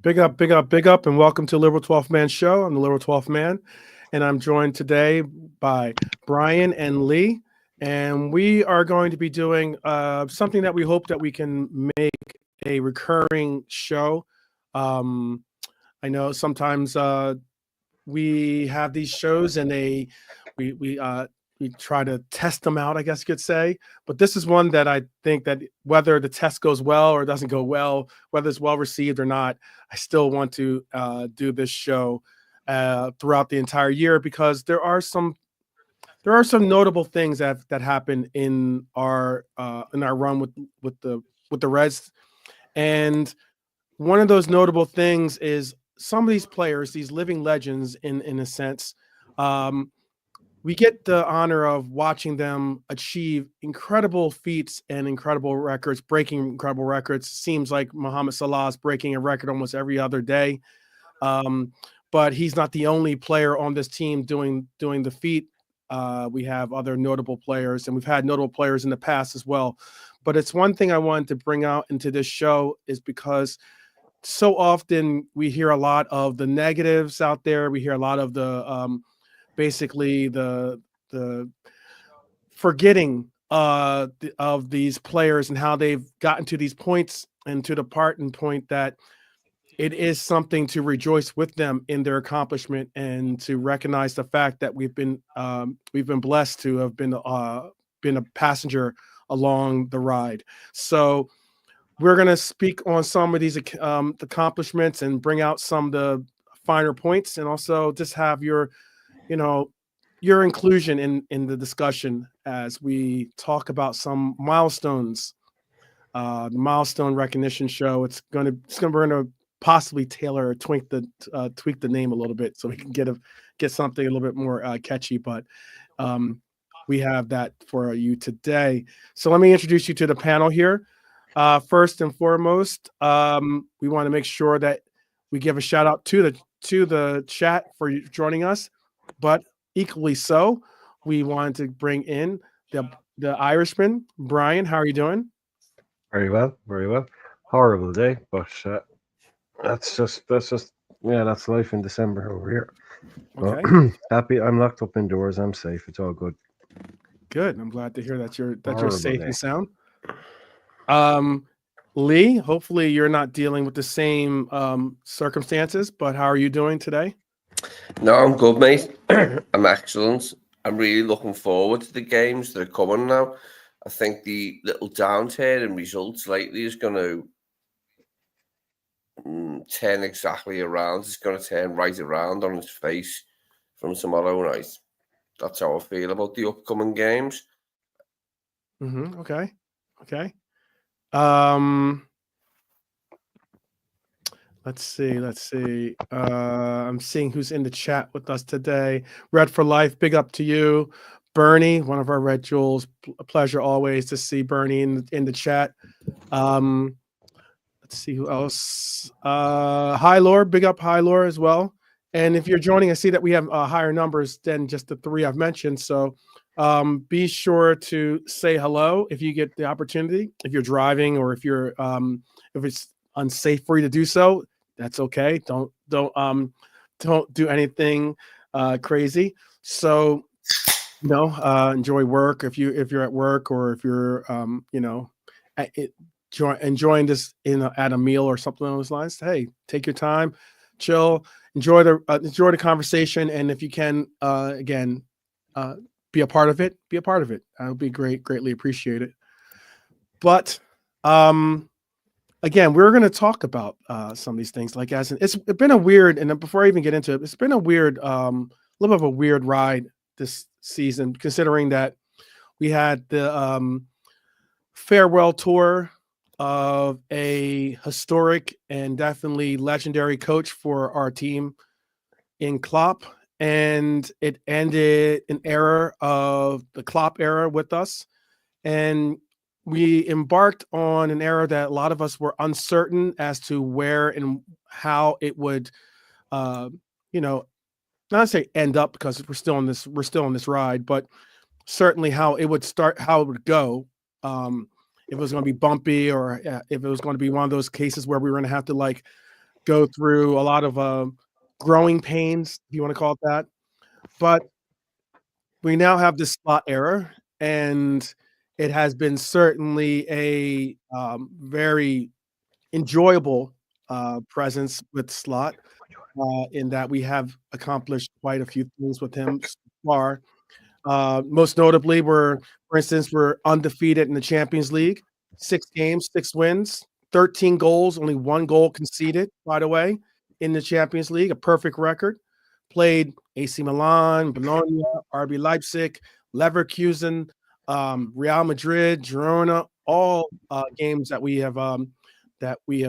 Big up, big up, big up, and welcome to Liberal 12th Man Show. I'm the Liberal 12th Man, and I'm joined today by Brian and Lee. And we are going to be doing something that we hope that we can make a recurring show. Um, I know sometimes we have these shows and we try to test them out, I guess you could say. But this is one that I think that whether the test goes well or doesn't go well, whether it's well received or not, I still want to do this show throughout the entire year because there are some notable things that happen in our run with the Reds, and one of those notable things is some of these players, these living legends, in a sense. Um, we get the honor of watching them achieve incredible feats and incredible records, breaking incredible records. Seems like Muhammad Salah is breaking a record almost every other day. Um, but he's not the only player on this team doing the feat. We have other notable players, and we've had notable players in the past as well. But it's one thing I wanted to bring out into this show is because so often we hear a lot of the negatives out there. We hear a lot of the basically the forgetting of these players and how they've gotten to these points and to the part and point that it is something to rejoice with them in their accomplishment and to recognize the fact that we've been blessed to have been a passenger along the ride. So we're going to speak on some of these accomplishments and bring out some of the finer points, and also just have you know, your inclusion in the discussion as we talk about some milestones. The milestone recognition show. We're gonna possibly tailor or tweak the name a little bit so we can get something a little bit more catchy. But um, we have that for you today. So let me introduce you to the panel here. First and foremost, we want to make sure that we give a shout out to the chat for joining us, but equally so, we wanted to bring in the Irishman, Brian. How are you doing? Very well, very well. Horrible day, but that's just yeah, that's life in December over here. But Okay, happy, I'm locked up indoors. I'm safe. It's all good. good. I'm glad to hear that you're Horrible safe day. and sound. Um, Lee, hopefully you're not dealing with the same circumstances, but how are you doing today? No, I'm good, mate. I'm excellent. I'm really looking forward to the games that are coming now. I think the little downturn in results lately is going to turn exactly around. It's going to turn right around on its face from tomorrow night. That's how I feel about the upcoming games. Okay, okay. Um, let's see. Let's see. I'm seeing who's in the chat with us today. Red for Life, big up to you. Bernie, one of our Red Jewels. A pleasure always to see Bernie in the chat. Um, let's see who else. High Lord, big up High Lord as well. And if you're joining, I see that we have higher numbers than just the three I've mentioned. So be sure to say hello if you get the opportunity. If you're driving or if it's unsafe for you to do so, that's okay. Don't do anything crazy. So enjoy work if you're at work, or if you're enjoying this at a meal or something along those lines. Hey, take your time, chill, enjoy the conversation, and if you can, again, be a part of it. Be a part of it. That would be greatly appreciated. But again, we're going to talk about some of these things. Like it's been a weird, and before I even get into it, it's been a weird, little bit of a weird ride this season, considering that we had the farewell tour of a historic and definitely legendary coach for our team in Klopp, and it ended an era of the Klopp era with us, and we embarked on an era that a lot of us were uncertain as to where and how it would, uh, you know, not say end up, because we're still on this ride, but certainly how it would start, how it would go. If it was going to be bumpy, or if it was going to be one of those cases where we were going to have to like go through a lot of growing pains, if you want to call it that. But we now have this slot era, and it has been certainly a very enjoyable presence with slot. In that we have accomplished quite a few things with him so far. Most notably, for instance, we're undefeated in the Champions League, 6 games, 6 wins, 13 goals, only 1 goal conceded, by the way, in the Champions League, a perfect record. Played AC Milan, Bologna, RB Leipzig, Leverkusen, Real Madrid, Girona, all games that we have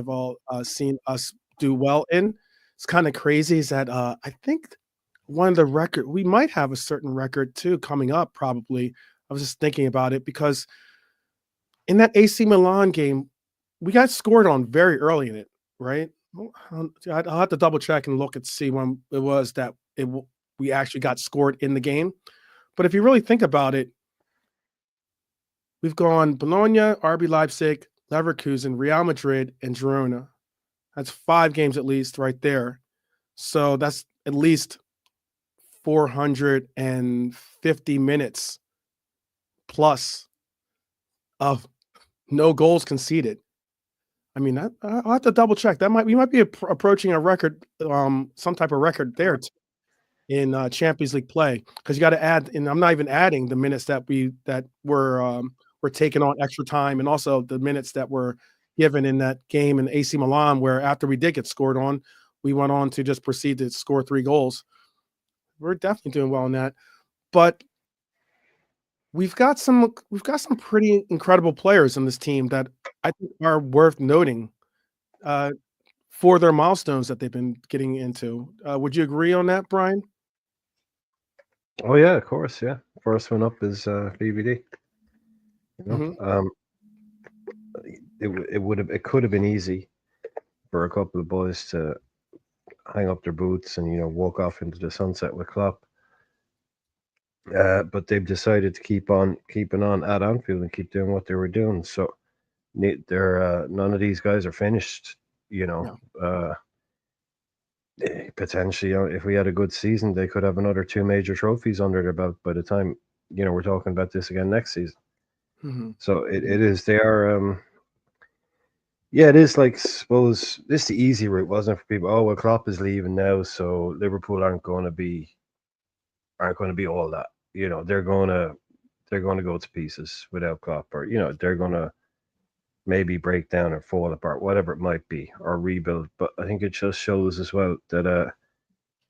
all seen us do well in. It's kind of crazy is that I think one of the record we might have a certain record too coming up probably. I was just thinking about it because in that AC Milan game, we got scored on very early in it, right? I'll have to double check and look and see when it was that we actually got scored in the game. But if you really think about it, we've gone Bologna, RB Leipzig, Leverkusen, Real Madrid, and Girona. That's 5 games at least right there. So that's at least 450 minutes plus of no goals conceded. I mean, I'll have to double check. We might be approaching a record, some type of record there in Champions League play because you got to add. And I'm not even adding the minutes that were taken on extra time, and also the minutes that were given in that game in AC Milan, where after we did get scored on, we went on to just proceed to score 3 goals. We're definitely doing well in that, but we've got some pretty incredible players in this team that I think are worth noting for their milestones that they've been getting into. Would you agree on that, Brian? Oh yeah, of course. Yeah, first one up is BBD. You know, Mhm. it could have been easy for a couple of boys to hang up their boots and walk off into the sunset with Klopp. But they've decided to keep on keeping on at Anfield and keep doing what they were doing. So they're none of these guys are finished. No. Potentially, if we had a good season, they could have another 2 major trophies under their belt by the time we're talking about this again next season. Mhm. So it is. They are. Yeah, it is like, suppose this is the easy route, wasn't it, for people? Oh well, Klopp is leaving now, so Liverpool aren't going to be all that. They're going to go to pieces without Klopp, or they're going to maybe break down or fall apart, whatever it might be, or rebuild. But I think it just shows as well that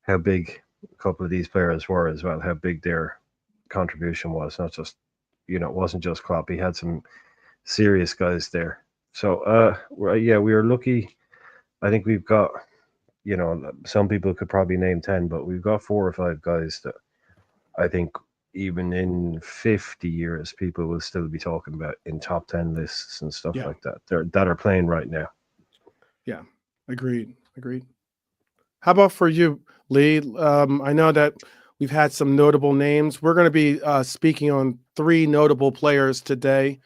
how big a couple of these players were as well, how big their contribution was. Not just it wasn't just Klopp. He had some serious guys there. So we were lucky. I think we've got some people could probably name 10, but we've got 4 or 5 guys that I think even in 50 years people will still be talking about in top 10 lists and stuff Yeah. like that. That are playing right now. Yeah. Agreed. How about for you, Lee? I know that we've had some notable names. We're going to be speaking on 3 notable players today.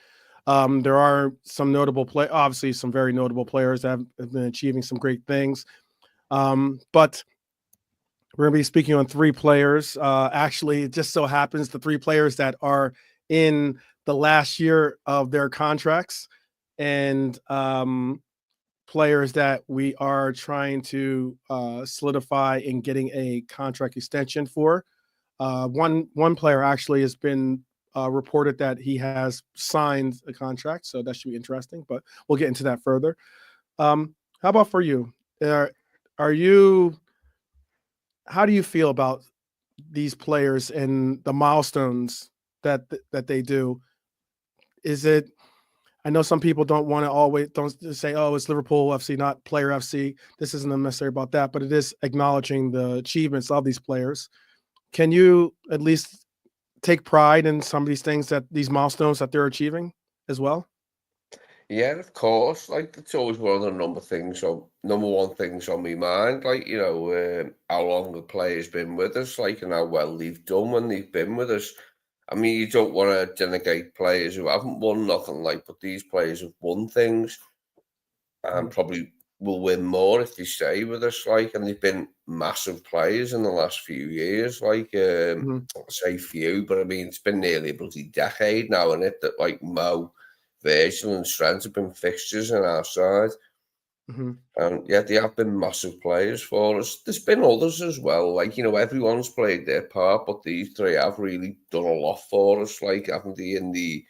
There are some obviously some very notable players that have been achieving some great things. But we're going to be speaking on 3 players. Actually, it just so happens the 3 players that are in the last year of their contracts, and players that we are trying to solidify in getting a contract extension for. One player actually has been reported that he has signed a contract, so that should be interesting. But we'll get into that further. How about for you? Are you? How do you feel about these players and the milestones that they do? Is it? I know some people don't say, "Oh, it's Liverpool FC, not Player FC." This isn't necessarily about that, but it is acknowledging the achievements of these players. Can you at least take pride in some of these things these milestones that they're achieving as well? Yeah, of course. Like that's always one of the number one things on my mind. Like how long the player's been with us, like and how well they've done when they've been with us. I mean, you don't want to denigrate players who haven't won nothing, like, but these players have won things and Mhm. probably will win more if they stay with us. Like, and they've been massive players in the last few years. Like, Mhm. I'll say few, but I mean it's been nearly a bloody decade now, isn't it? That like Mo, Virgil, and Trent have been fixtures on our side. Mhm. And yeah, they have been massive players for us. There's been others as well. Like, you know, everyone's played their part, but these three have really done a lot for us, like, haven't they, in the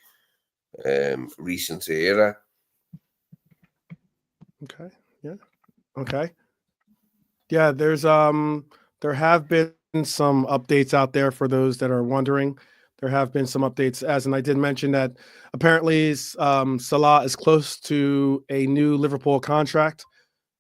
recent era. Okay. Yeah. Okay. Yeah, there have been some updates out there for those that are wondering. There have been some updates, as and I did mention that apparently Salah is close to a new Liverpool contract.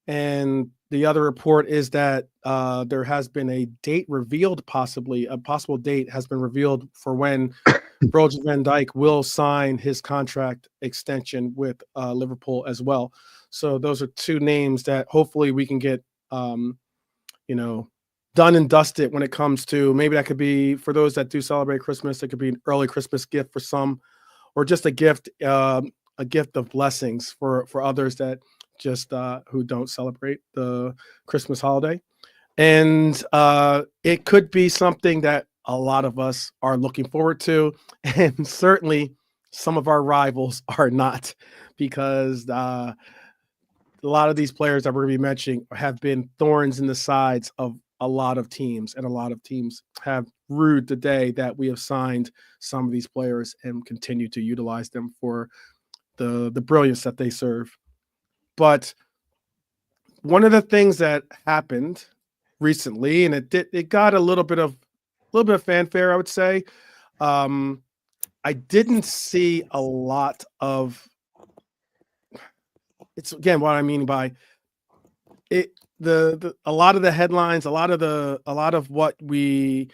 And the other report is that there has been a date revealed, possibly a possible date has been revealed for when Virgil van Dijk will sign his contract extension with Liverpool as well. So those are two names that hopefully we can get, um, you know, done and dusted when it comes to, maybe that could be for those that do celebrate Christmas. It could be an early Christmas gift for some, or just a gift of blessings for others that just who don't celebrate the Christmas holiday. And it could be something that a lot of us are looking forward to, and certainly some of our rivals are not, because a lot of these players that we're going to be mentioning have been thorns in the sides of a lot of teams, and a lot of teams have rued the day that we have signed some of these players and continue to utilize them for the brilliance that they serve. But one of the things that happened recently, and it got a little bit of fanfare, I would say. Um, I didn't see a lot of, it's again what I mean by it, the a lot of the headlines, a lot of what we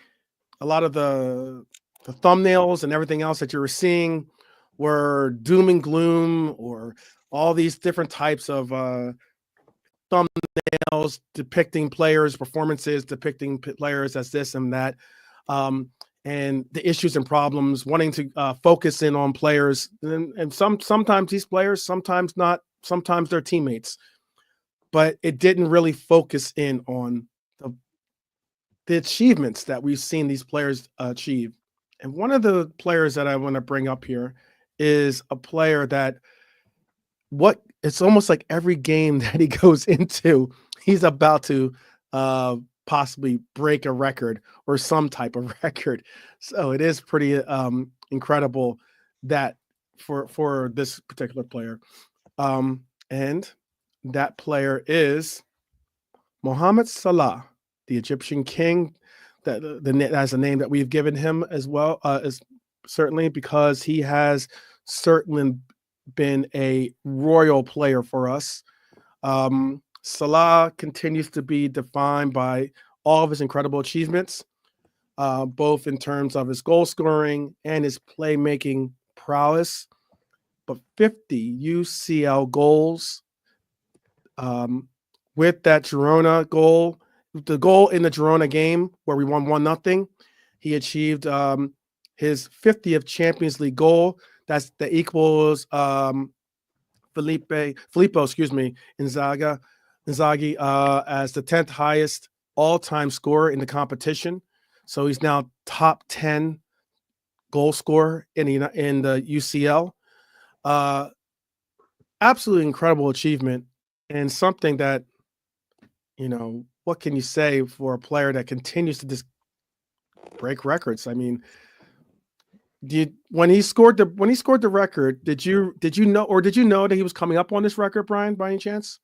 a lot of the thumbnails and everything else that you were seeing were doom and gloom, or all these different types of thumbnails depicting players' performances, depicting players as this and that, um, and the issues and problems, wanting to focus in on players, and sometimes these players, sometimes not, sometimes they're teammates, but it didn't really focus in on the achievements that we've seen these players achieve. And one of the players that I want to bring up here is a player that, what it's almost like every game that he goes into, he's about to possibly break a record or some type of record. So it is pretty incredible that for this particular player. And that player is Mohamed Salah, the Egyptian king. That's a name that we've given him as well, as certainly because he has certainly been a royal player for us. Salah continues to be defined by all of his incredible achievements, both in terms of his goal scoring and his playmaking prowess. But 50 UCL goals, with that Girona goal, the goal in the Girona game where we won 1-0, he achieved his 50th Champions League goal. That equals Filippo, excuse me, Inzaghi as the 10th highest all-time scorer in the competition. So he's now top 10 goal scorer in the UCL. Absolutely incredible achievement, and something that, what can you say for a player that continues to just break records? I mean, when he scored the record, did you know that he was coming up on this record, Brian, by any chance?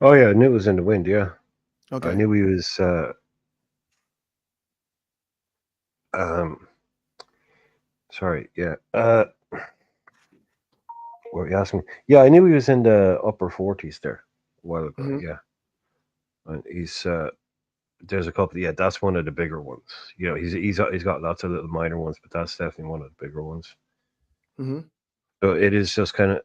Oh yeah, I knew it was in the wind. Yeah, I Okay. knew he was. Um, sorry. Yeah. What were you asking? Yeah, I knew he was in the upper 40s there a while ago. Mhm. Yeah, and he's. There's a couple. Yeah, that's one of the bigger ones. You know, he's got lots of little minor ones, but that's definitely one of the bigger ones. Mhm. So it is just kind of.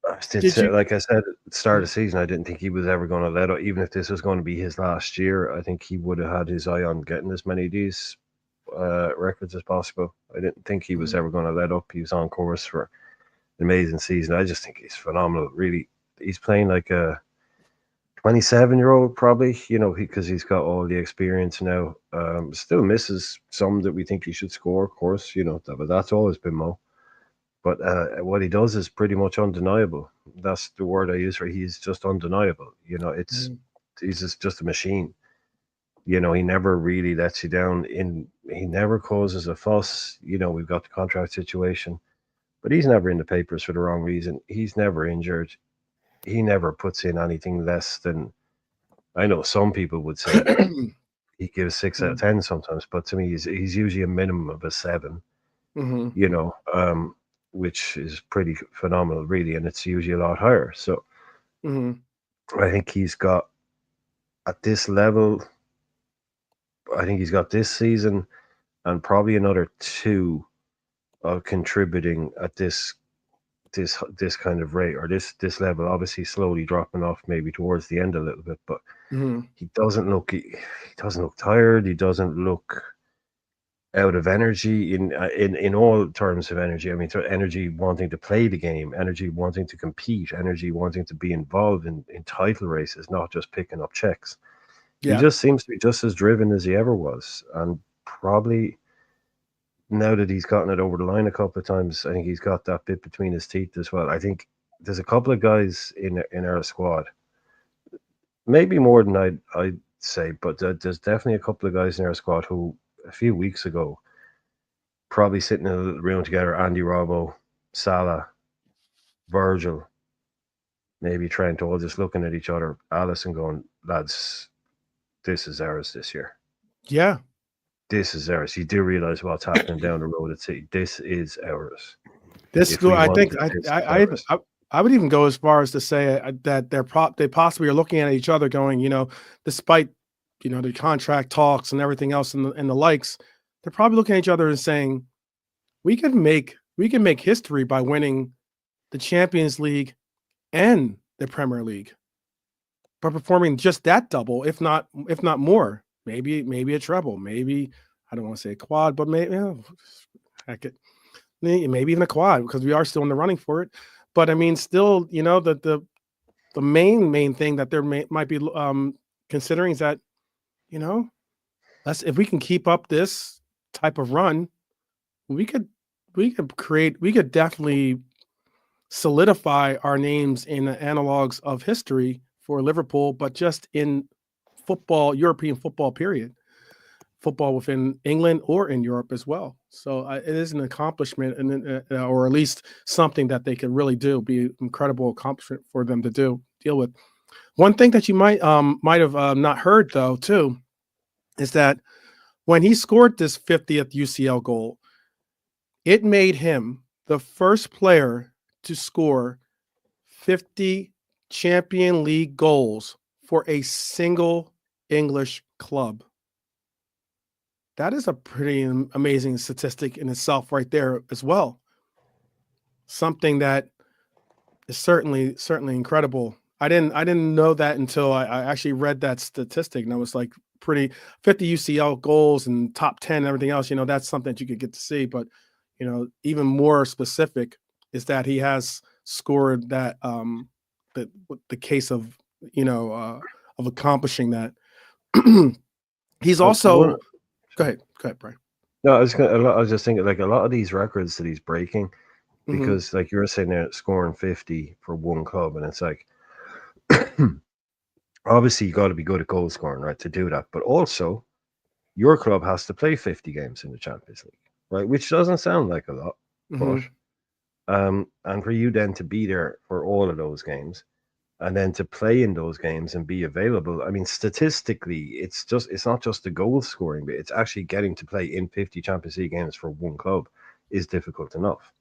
I did Did say, you? like I said at the start of Mhm. the season, I didn't think he was ever going to let up. Even if this was going to be his last year, I think he would have had his eye on getting as many of these records as possible. I didn't think he was Mhm. ever going to let up. He was on course for amazing season. I just think he's phenomenal. Really, he's playing like a 27-year-old, probably. Because he's got all the experience now. Still misses some that we think he should score, of course. But that's always been Mo. But what he does is pretty much undeniable. That's the word I use for. He's just undeniable. He's just a machine. He never really lets you down. He never causes a fuss. We've got the contract situation, but he's never in the papers for the wrong reason. He's never injured. He never puts in anything less than. I know some people would say he gives 6 out of 10 sometimes, but to me, he's usually a minimum of a 7. Which is pretty phenomenal, really, and it's usually a lot higher. So I think he's got at this level. I think he's got this season and probably another 2 of contributing at this kind of rate or this level. Obviously, slowly dropping off maybe towards the end a little bit, but he doesn't look tired. He doesn't look out of energy in all terms of energy. I mean, energy wanting to play the game, energy wanting to compete, energy wanting to be involved in title races, not just picking up checks. Yeah. He just seems to be just as driven as he ever was. And probably now that he's gotten it over the line a couple of times, I think he's got that bit between his teeth as well. I think there's a couple of guys in our squad, maybe more than I'd say, but there's definitely a couple of guys in our squad who a few weeks ago probably sitting in a little room together, Andy Robbo, Salah, Virgil, maybe Trent, all just looking at each other, Allison going, lads, this is ours this year. Yeah. This is ours. You do realize what's happening down the road at City. This is ours. This school, I think, I would even go as far as to say that they possibly are looking at each other, going, despite the contract talks and everything else and the likes, they're probably looking at each other and saying, we can make history by winning the Champions League and the Premier League, by performing just that double, if not more. Maybe a treble, maybe, I don't want to say a quad, but maybe maybe even a quad, because we are still in the running for it. But I mean, still, the main thing that there might be considering is that, if we can keep up this type of run, we could definitely solidify our names in the analogs of history for Liverpool, but just in football, European football period, football within England or in Europe as well. So it is an accomplishment, and or at least something that they could really do, be an incredible accomplishment for them to deal with. One thing that you might have not heard, though, too, is that when he scored this 50th UCL goal, it made him the first player to score 50 Champions League goals for a single English club. That is a pretty amazing statistic in itself right there as well. Something that is certainly incredible. I didn't know that until I actually read that statistic, and I was like, 50 UCL goals and top 10 and everything else, that's something that you could get to see. But, even more specific is that he has scored that, the case of, of accomplishing that. He's also, go ahead, Brian. No, I was just thinking, like, a lot of these records that he's breaking, because like you were saying there, scoring 50 for one club, and it's like, obviously you got to be good at goal scoring, right, to do that. But also, your club has to play 50 games in the Champions League, right? Which doesn't sound like a lot, but and for you then to be there for all of those games, and then to play in those games and be available. I mean, statistically, it's not just the goal scoring, but it's actually getting to play in 50 Champions League games for one club is difficult enough,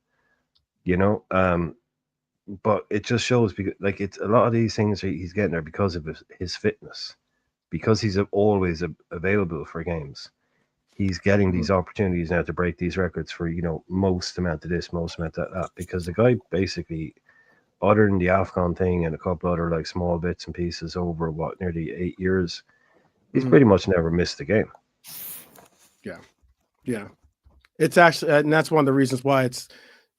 but it just shows, because like, it's a lot of these things he's getting there because of his fitness, because he's always available for games. He's getting these opportunities now to break these records for, most amount of this, most amount of that, because the guy basically, other than the AFCON thing and a couple other like small bits and pieces over nearly 8 years, he's pretty much never missed a game. Yeah. It's actually, and that's one of the reasons why it's,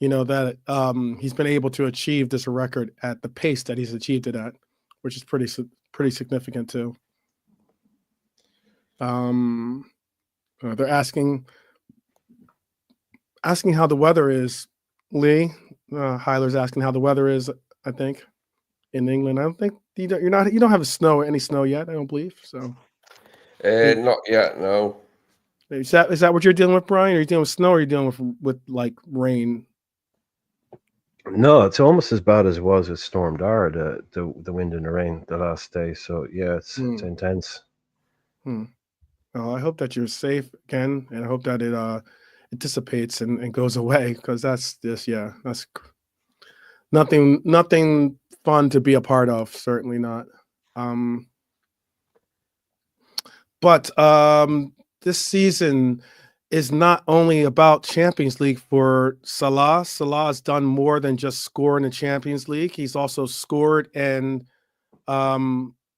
that he's been able to achieve this record at the pace that he's achieved it at, which is pretty significant too. They're asking how the weather is. Lee Hyler's asking how the weather is. I think in England. I don't think you don't have any snow yet. I don't believe so. Not yet. No. Is that what you're dealing with, Brian? Are you dealing with snow, or are you dealing with like rain? No, it's almost as bad as it was with Storm Dara, the wind and the rain the last day. So yeah, it's intense. Well, I hope that you're safe again, and I hope that it dissipates and goes away, because that's nothing fun to be a part of. Certainly not. But this season is not only about Champions League for Salah. Salah has done more than just score in the Champions League. He's also scored and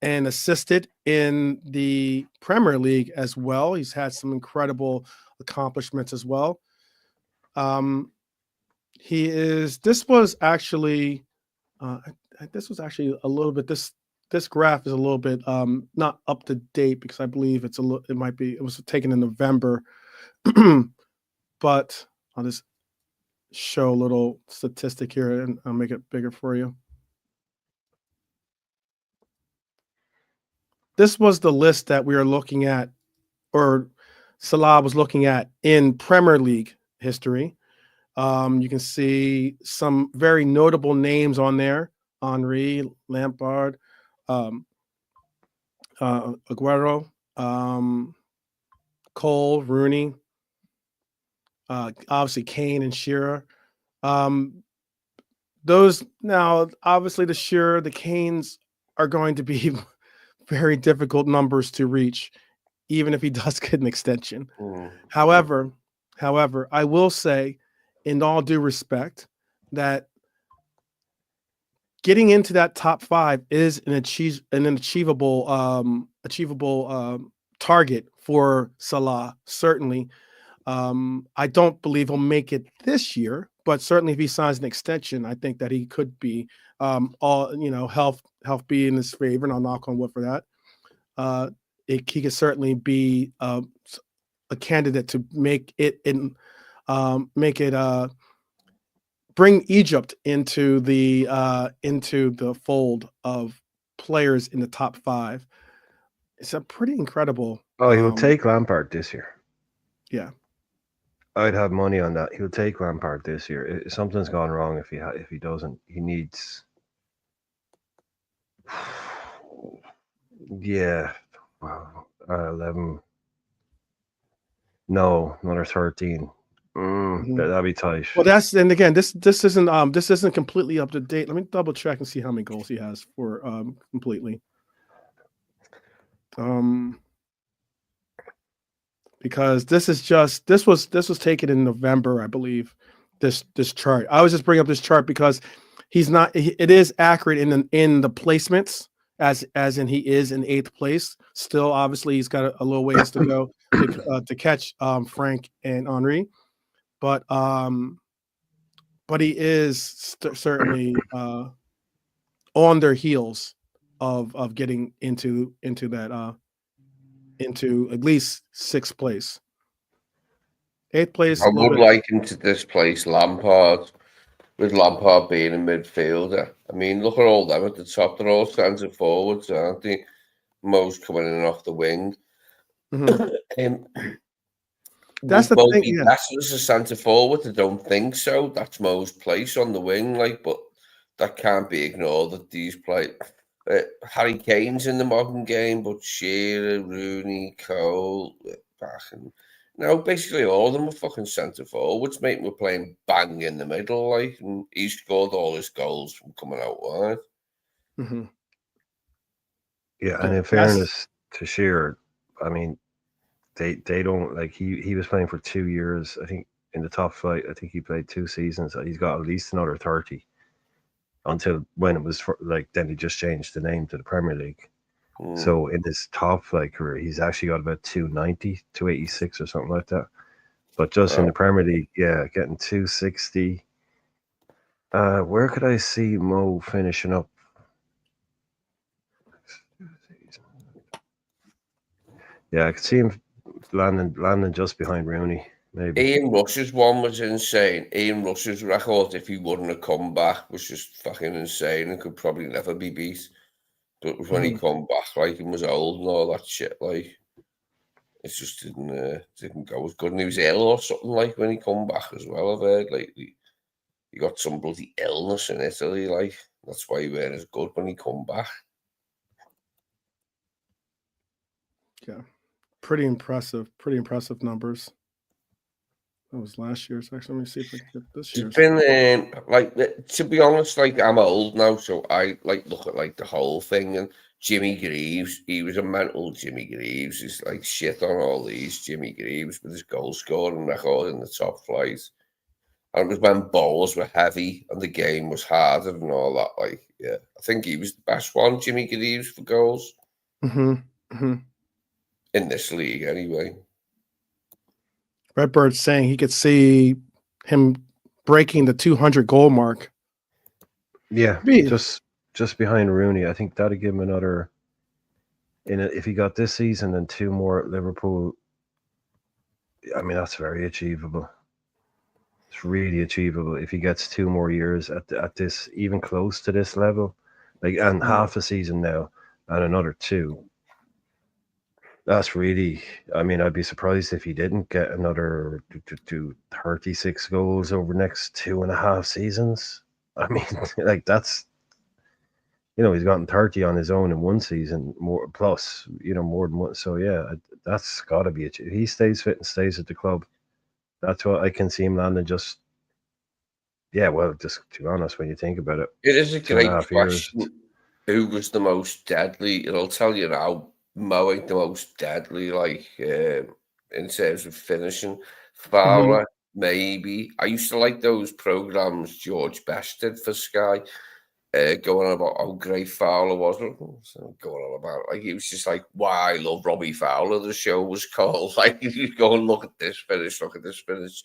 assisted in the Premier League as well. He's had some incredible accomplishments as well. This was actually a little bit, this graph is a little bit not up to date, because I believe it was taken in November. But I'll just show a little statistic here and I'll make it bigger for you. This was the list that we are looking at, or Salah was looking at, in Premier League history. You can see some very notable names on there: Henry, Lampard, Aguero, Cole, Rooney, obviously Kane and Shearer. Those now, obviously, the Shearer, the Kanes are going to be very difficult numbers to reach, even if he does get an extension. However, I will say, in all due respect, that getting into that top 5 is an achievable target for Salah. Certainly, I don't believe he'll make it this year, but certainly if he signs an extension, I think that he could be. Health be in his favor, and I'll knock on wood for that. He could certainly be a candidate to bring Egypt into the fold of players in the top 5. It's a pretty incredible. Oh, he will take Lampard this year. Yeah, I'd have money on that. He'll take Lampard this year. Something's gone wrong if he doesn't. He needs. Yeah, wow. 11. No, another 13. That'd be tight. Well, this isn't completely up to date. Let me double check and see how many goals he has for completely. Because this was taken in November, I believe. This chart. I was just bringing up this chart because it is accurate in the placements, as in he is in 8th place. Still, obviously, he's got a little ways to go to catch Frank and Henry. But he is certainly on their heels of getting into that into at least 6th place. 8th place. I would liken to this place Lampard, with Lampard being a midfielder. I mean, look at all them at the top. They're all centre forwards, aren't they? Most coming in off the wing. That's the thing. Yeah. That's as a centre forward. I don't think so. That's Mo's place on the wing, but that can't be ignored. That these play Harry Kane's in the modern game, but Shearer, Rooney, Cole, and basically all of them are fucking centre forwards, mate. We're playing bang in the middle, and he scored all his goals from coming out wide. Yeah, and in fairness to Shearer, I mean, they don't he was playing for 2 years. I think in the top flight, I think he played 2 seasons. He's got at least another 30 until when it was then he just changed the name to the Premier League. So in his top flight career, he's actually got about 290, 286 or something like that. But just in the Premier League, getting 260, Where could I see Mo finishing up? Yeah, I could see him landing just behind Rooney, maybe. Ian Rush's one was insane. Ian Rush's record, if he wouldn't have come back, was just fucking insane and could probably never be beat. But it was when he come back, like, he was old and all that shit, like, it just didn't go as good. And he was ill or something, like, when he come back as well, I've heard. Like, he got some bloody illness in Italy, like, that's why he weren't as good when he come back. Yeah, pretty impressive numbers. That was last year's. Actually, let me see if I can get this year's. It's been like, to be honest, like, I'm old now, so I like look at like the whole thing. And Jimmy Greaves, he was a mental Jimmy Greaves. He's like shit on all these Jimmy Greaves with his goal scoring record in the top flight. And it was when balls were heavy and the game was harder and all that. Like, yeah, I think he was the best one, Jimmy Greaves, for goals in this league, anyway. Redbird's saying he could see him breaking the 200 goal mark. Yeah, just behind Rooney. I think that'd give him another. If he got this season and 2 more at Liverpool, I mean, that's very achievable. It's really achievable if he gets 2 more years at this, even close to this level, like, and half a season now and another 2. That's really, I mean, I'd be surprised if he didn't get another 36 goals over the next 2.5 seasons. I mean, like, that's, he's gotten 30 on his own in one season, more plus, more than one. So yeah, that's got to be it. If he stays fit and stays at the club, that's what I can see him landing. Just to be honest, when you think about it, it is a great 2.5 question. years. Who was the most deadly? It'll tell you now. Mo ain't the most deadly, like, in terms of finishing. Fowler, maybe. I used to like those programs George Best did for Sky, going on about how great Fowler was. Going on about, like, he was just like, why I love Robbie Fowler, the show was called. Like, you go and look at this finish, look at this finish.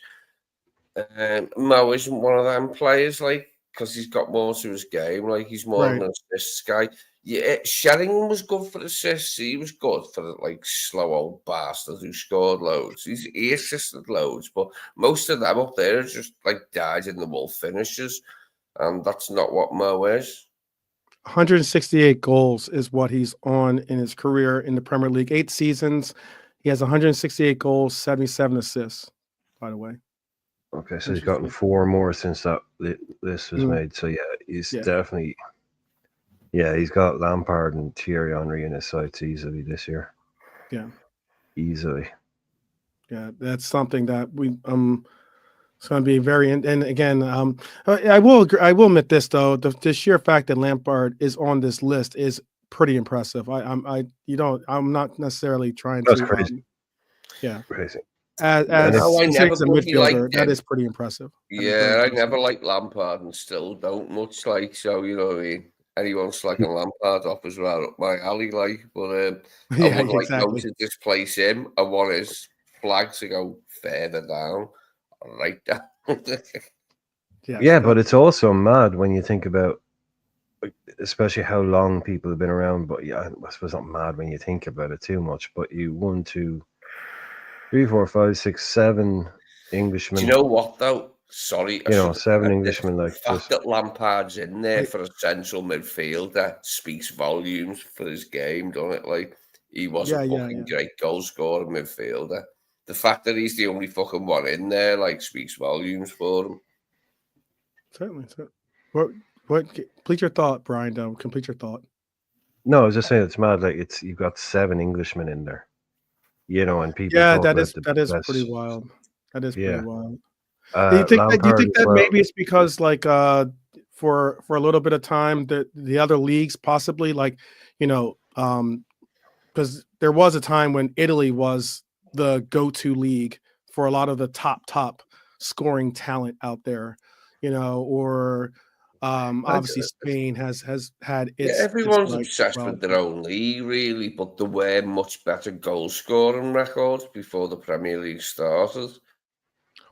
Mo isn't one of them players, like, because he's got more to his game. Like, he's more of an assists guy. Yeah, Sheringham was good for assists. He was good for the, like, slow old bastard who scored loads. He assisted loads, but most of them up there are just like died in the wool finishes, and that's not what Mo is. 168 goals is what he's on in his career in the Premier League. 8 seasons. He has 168 goals, 77 assists, by the way. Okay, so he's gotten 4 more since that list was made. So yeah, he's definitely, he's got Lampard and Thierry Henry in his sights easily this year. Yeah, easily. Yeah, that's something that we it's going to be very. And again, I will agree, I will admit this though, the sheer fact that Lampard is on this list is pretty impressive. I'm not necessarily trying That's to. crazy. Crazy. I never a midfielder, that is pretty impressive. Yeah, I never liked Lampard and still don't much, like, so, you know what I mean? Anyone slagging Lampard off is right up my alley, like, but I would like Mo to displace him. I want his flag to go further down, right down. But it's also mad when you think about, especially how long people have been around. But yeah, I suppose not mad when you think about it too much. But 1, 2, 3, 4, 5, 6, 7 Englishmen. Do you know what though? Sorry, 7 Englishmen. Like, the fact that Lampard's in there for a central midfielder speaks volumes for his game, doesn't it? Like, he was a fucking great goal scorer midfielder. The fact that he's the only fucking one in there, like, speaks volumes for him. Certainly. What? Complete your thought, Brian. Complete your thought. No, I was just saying it's mad. Like, you've got 7 Englishmen in there. And people. Yeah, that is pretty wild. That is pretty wild. Do you think that maybe it's because, like, for a little bit of time the other leagues possibly, like, because there was a time when Italy was the go-to league for a lot of the top scoring talent out there, or obviously Spain has had its. Everyone's obsessed with their own league, really, but there were much better goal scoring records before the Premier League started.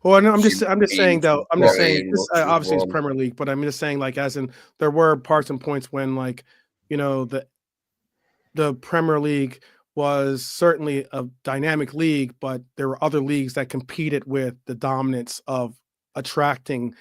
Well, no, I'm just saying though. I'm just saying Very this. much was Obviously, it's one. Premier League, but I'm just saying like as in there were parts and points when like the Premier League was certainly a dynamic league, but there were other leagues that competed with the dominance of attracting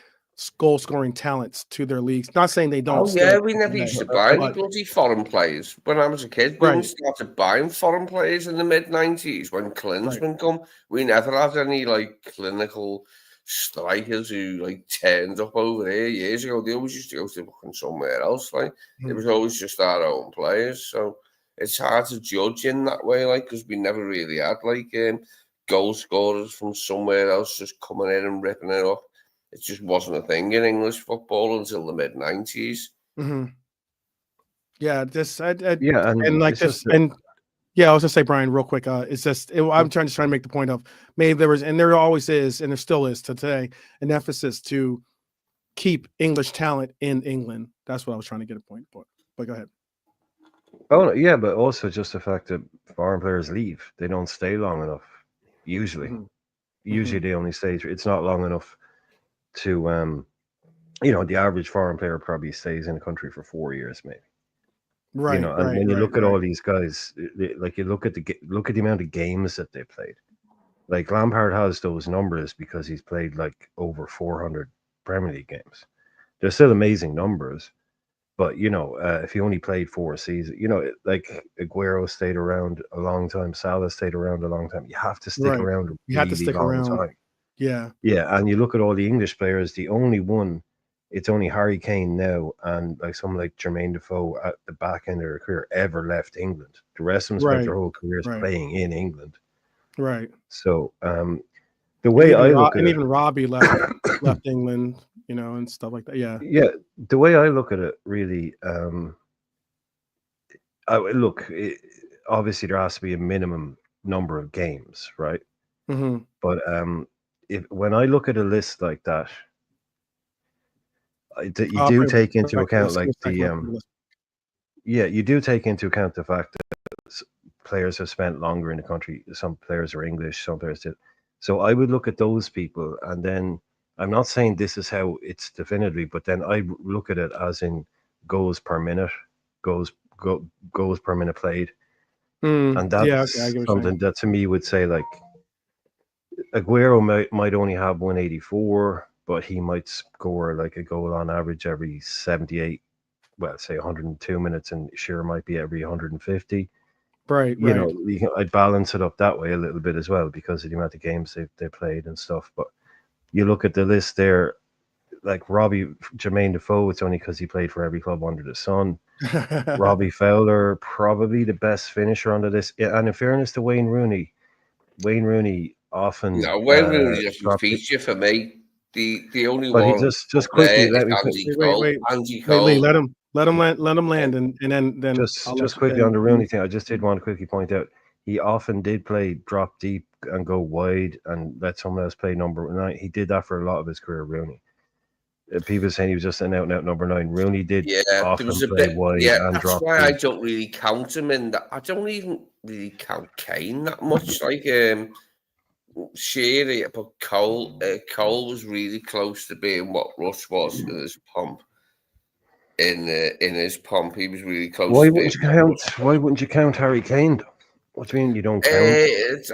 goal scoring talents to their leagues. Not saying they don't Oh still yeah, we never today, used to buy any but bloody foreign players. When I was a kid, we only right, started buying foreign players in the mid-90s when right, Klinsmann come. We never had any like clinical strikers who like turned up over there years ago. They always used to go to fucking somewhere else. Like it Mhm. was always just our own players. So it's hard to judge in that way, like because we never really had like goal scorers from somewhere else just coming in and ripping it up. It just wasn't a thing in English football until the mid-90s. Mhm. Yeah, this Yeah, and and like it's just this and yeah, I was gonna say, Brian, real quick. It's just I'm trying to make the point of maybe there was and there always is and there still is to today an emphasis to keep English talent in England. That's what I was trying to get a point. But go ahead. oh yeah, but also just the fact that foreign players leave, they don't stay long enough. Usually, Mhm. usually they only stay. It's not long enough to the average foreign player probably stays in the country for 4 years, maybe. Right, And right, when you right, look at right. all these guys, like you look at the amount of games that they played. Like Lampard has those numbers because he's played like over 400 Premier League games. They're still amazing numbers, but if he only played 4 seasons, like Aguero stayed around a long time, Salah stayed around a long time. You have to stick Right. around a You have to really stick long around. time. Yeah. Yeah, and you look at all the English players, the only one, it's only Harry Kane now and like someone like Jermaine Defoe at the back end of their career ever left England. The rest of them spent Right. their whole careers Right. playing in England. Right. So the way I look at And it, even Robbie left England, and stuff like that. Yeah. yeah, the way I look at it really, look, obviously there has to be a minimum number of games, right? Hmm. But when I look at a list like that, you I'll do put take it into back to account this in a like second. the yeah, you do take into account the fact that players have spent longer in the country. Some players are English, some players did. So I would look at those people, and then I'm not saying this is how it's definitively, but then I look at it as in goals per minute, goals goals per minute played, and Yeah. Okay. I that's get what you're saying. something that to me would say like Aguero might only have 184, but he might score like a goal on average every 78, well, say 102 minutes, and Shearer might be every 150. Right. Right. I'd balance it up that way a little bit as well because of the amount of games they played and stuff. But you look at the list there, like Jermaine Defoe, it's only because he played for every club under the sun. Robbie Fowler, probably the best finisher on the list. Yeah, and in fairness to Wayne Rooney often No, Wayne Rooney doesn't dropped it. feature for me. The only But he one up just there quickly is let me Andy Wait. Cole. Andy Wait, Lee. Cole. Let him uh, land, and then I'll let just you. just quickly on the Rooney thing. I just did want to quickly point out he often did play drop deep and go wide and let someone else play number 9. He did that for a lot of his career, Rooney. People saying he was just an out and out number 9. Rooney did Yeah, there often was a play bit. wide Yeah, and that's drop why I deep. don't really count him in that. I don't even really count Kane that much. Like Shearer, but Cole was really close to being what Rush was in his pomp. In his pomp, he was really close Why to being wouldn't you what count? Rush. Why wouldn't you count Harry Kane? Though? What do you mean you don't count?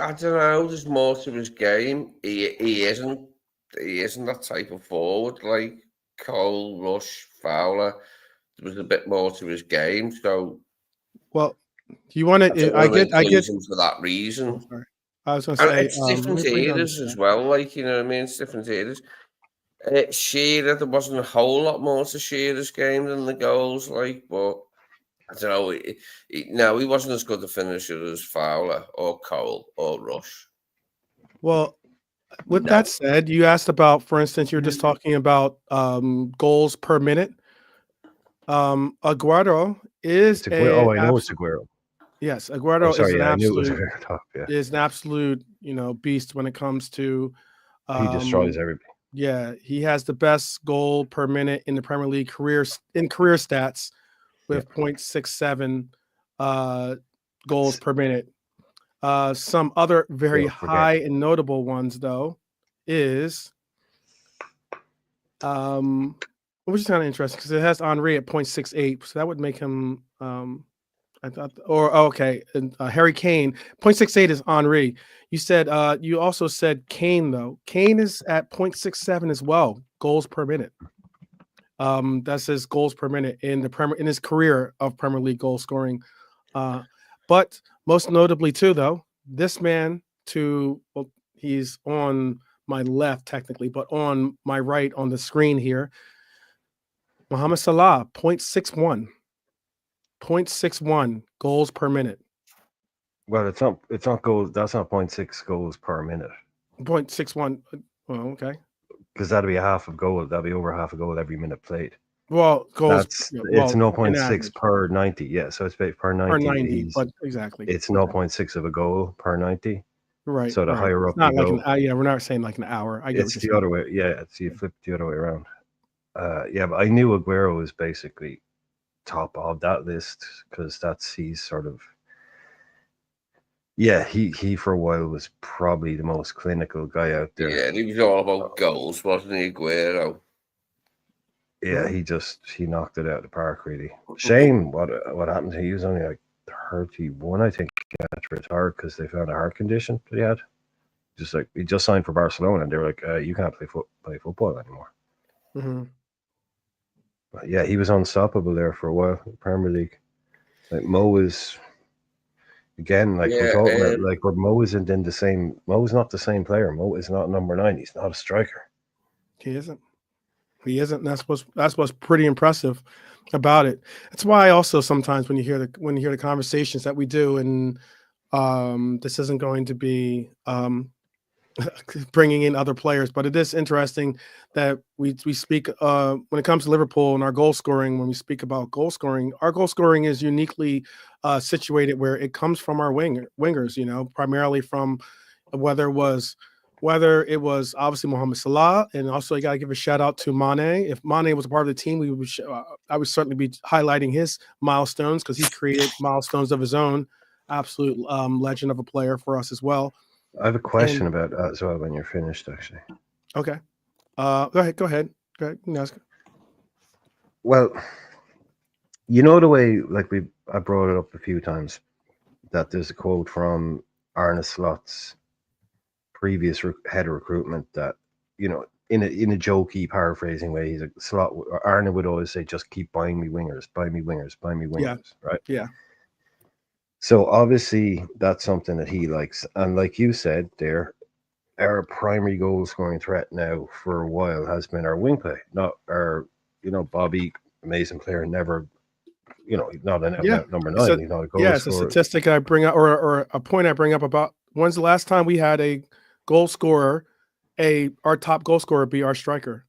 I don't know. There's more to his game. He isn't that type of forward like Cole, Rush, Fowler. There was a bit more to his game, so Well, you want I don't to? want to I get. include him for that Oh, reason. sorry. I was gonna And say. it's different Let me eras understand. as well. Like you know what I mean? It's different eras. Shearer, there wasn't a whole lot more to Shearer's game than the goals. Like, but I don't know. No, he wasn't as good a finisher as Fowler or Cole or Rush. Well, with No. that said, you asked about, for instance, you're just talking about goals per minute. Aguero is It's Aguero. a Oh, I know it's absolute Aguero. yes. Oh, Aguero sorry. Yeah, I knew it was Aguero. Top. Yeah, is an absolute beast when it comes to he destroys everybody. yeah. He has the best goal per minute in the Premier League career stats Yeah. with 0.67 goals per minute. Some other very Goals per game. high and notable ones, though, is which is kind of interesting because it has Henry at 0.68, so that would make him I thought, okay, and Harry Kane 0.68 is Henry. You said you also said Kane though. Kane is at 0.67 as well, goals per minute. That says goals per minute in his career of Premier League goal scoring. But most notably too, though, this man he's on my left technically, but on my right on the screen here, Mohamed Salah, 0.61. 0.61 goals per minute. Well, it's not goals. That's not 0.6 goals per minute. 0.61. Well, okay. Because that'd be half a goal. That'd be over half a goal every minute played. Well, goals. It's 0.6 per 90. Yeah, so it's per 90. Per 90, but exactly. It's 0.6 of a goal per 90. Right. So the higher up not you like go, we're not saying like an hour. I get it's the other way. Yeah, it's you flip the other way around. Yeah, but I knew Aguero was basically top of that list because he's sort of. Yeah, he for a while was probably the most clinical guy out there. Yeah, he was all about goals, wasn't he, Aguero? Yeah, he knocked it out of the park, really. Shame what happened to him. He was only like 31, I think, he had to retire because they found a heart condition that he had. Just like he just signed for Barcelona, and they were like, "You can't play football anymore." Mm-hmm. But yeah, he was unstoppable there for a while in the Premier League. Like Mo is, again, like we're talking about, like, but Mo isn't in the same. Mo's not the same player. Mo is not number 9. He's not a striker. He isn't. That's what's pretty impressive about it. That's why also sometimes when you hear the conversations that we do, and this isn't going to be bringing in other players, but it is interesting that we speak when it comes to Liverpool and our goal scoring. When we speak about goal scoring, our goal scoring is uniquely situated where it comes from our wingers. You know, primarily from whether it was obviously Mohamed Salah, and also you got to give a shout out to Mane. If Mane was a part of the team, I would certainly be highlighting his milestones because he created milestones of his own. Absolute legend of a player for us as well. I have a question about that as well when you're finished, actually. Okay. Go ahead. You can ask. Well, you know the way, like I brought it up a few times, that there's a quote from Arne Slot's previous head of recruitment that, you know, in a jokey paraphrasing way, he's like, Arne would always say, just keep buying me wingers, buy me wingers, buy me wingers, right? Yeah. So obviously that's something that he likes. And like you said there, our primary goal scoring threat now for a while has been our wing play, not our, Bobby, amazing player, never, not an number 9. He's not a goal scorer. It's a statistic I bring up, or a point I bring up about when's the last time we had a goal scorer, our top goal scorer be our striker.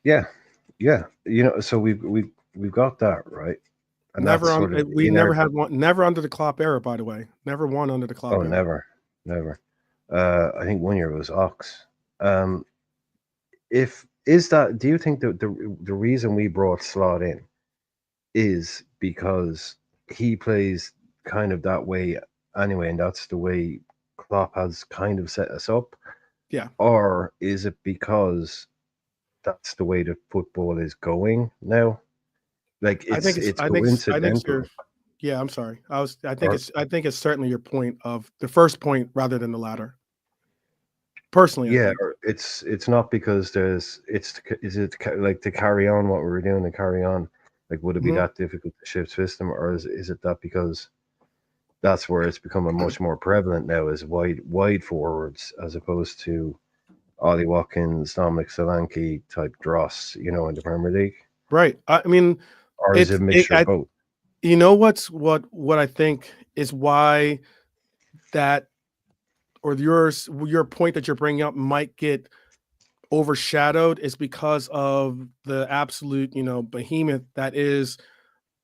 Yeah. So we've got that, right? And we never had one, never under the Klopp era, by the way. Never won under the Klopp era. Never. I think one year was Ox. Do you think that the reason we brought Slot in is because he plays kind of that way anyway, and that's the way Klopp has kind of set us up? Yeah. Or is it because that's the way the football is going now? Like it's coincidental. Yeah, I'm sorry. I think it's certainly your point of the first point rather than the latter. Personally, yeah, it's not because is it like to carry on what we were doing to carry on? Like, would it be that difficult to shift system, or is it that because that's where it's becoming much more prevalent now as wide forwards as opposed to Ollie Watkins, Dominic Solanke type dross, in the Premier League? Right. I mean, or is it a mixture of both? You know what I think is why that, or your point that you're bringing up might get overshadowed is because of the absolute, behemoth that is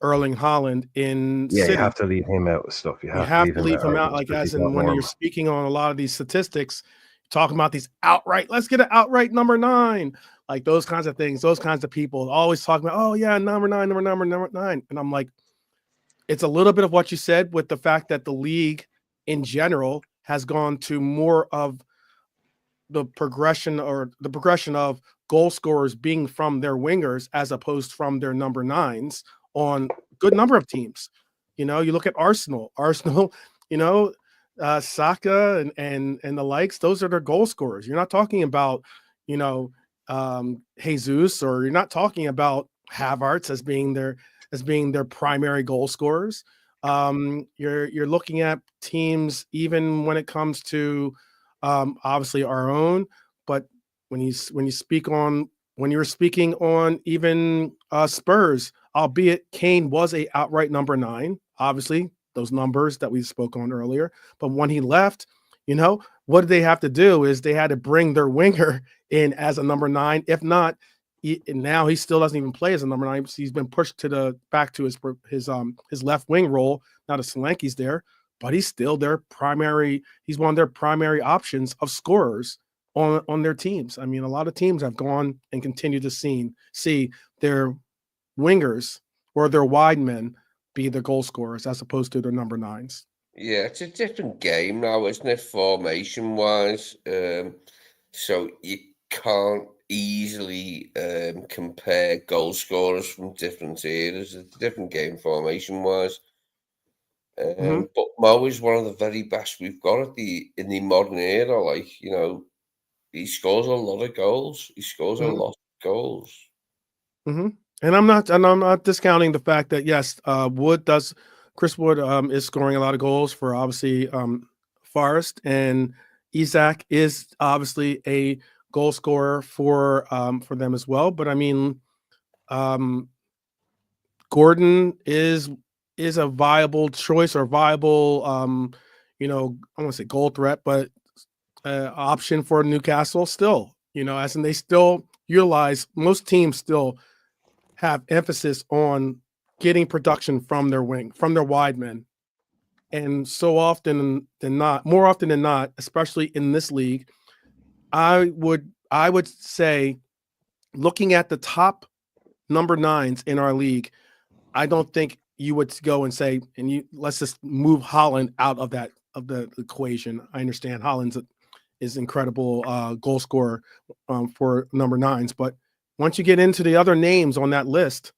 Erling Haaland in City. You have to leave him out with stuff. You have to leave him out, like as in when you're speaking on a lot of these statistics, talking about these outright, let's get an outright number 9, like those kinds of things, those kinds of people always talking about, oh yeah, number 9. And I'm like, it's a little bit of what you said with the fact that the league in general has gone to more of the progression of goal scorers being from their wingers as opposed from their number nines on good number of teams. You know, you look at Arsenal, you know, Saka and the likes, those are their goal scorers. You're not talking about, you know, Jesus, or you're not talking about Havertz as being their primary goal scorers. You're looking at teams even when it comes to obviously our own, but when you were speaking on even Spurs, albeit Kane was a outright number 9, obviously those numbers that we spoke on earlier, but when he left, you know, what did they have to do is they had to bring their winger in as a number 9. If not, now he still doesn't even play as a number 9. He's been pushed back to his left wing role. Now that Solanke's there, but he's still their primary. He's one of their primary options of scorers on their teams. I mean, a lot of teams have gone and continue to see their wingers or their wide men be the goal scorers as opposed to their number 9s. Yeah, it's a different game now, isn't it, formation wise? So you can't easily compare goal scorers from different eras. It's a different game formation wise. But Mo is one of the very best we've got in the modern era. Like, you know, he scores a lot of goals. He scores a lot of goals. And I'm not discounting the fact that yes, Chris Wood is scoring a lot of goals for obviously Forest, and Isak is obviously a goal scorer for them as well. But I mean, Gordon is a viable choice or viable, you know, I want to say goal threat, but option for Newcastle still. You know, as in they still utilize, most teams still have emphasis on getting production from their wide men. And more often than not, especially in this league, I would say, looking at the top number 9s in our league, I don't think you would go and say, let's just move Haaland out of the equation. I understand Haaland is incredible goal scorer for number 9s, but once you get into the other names on that list,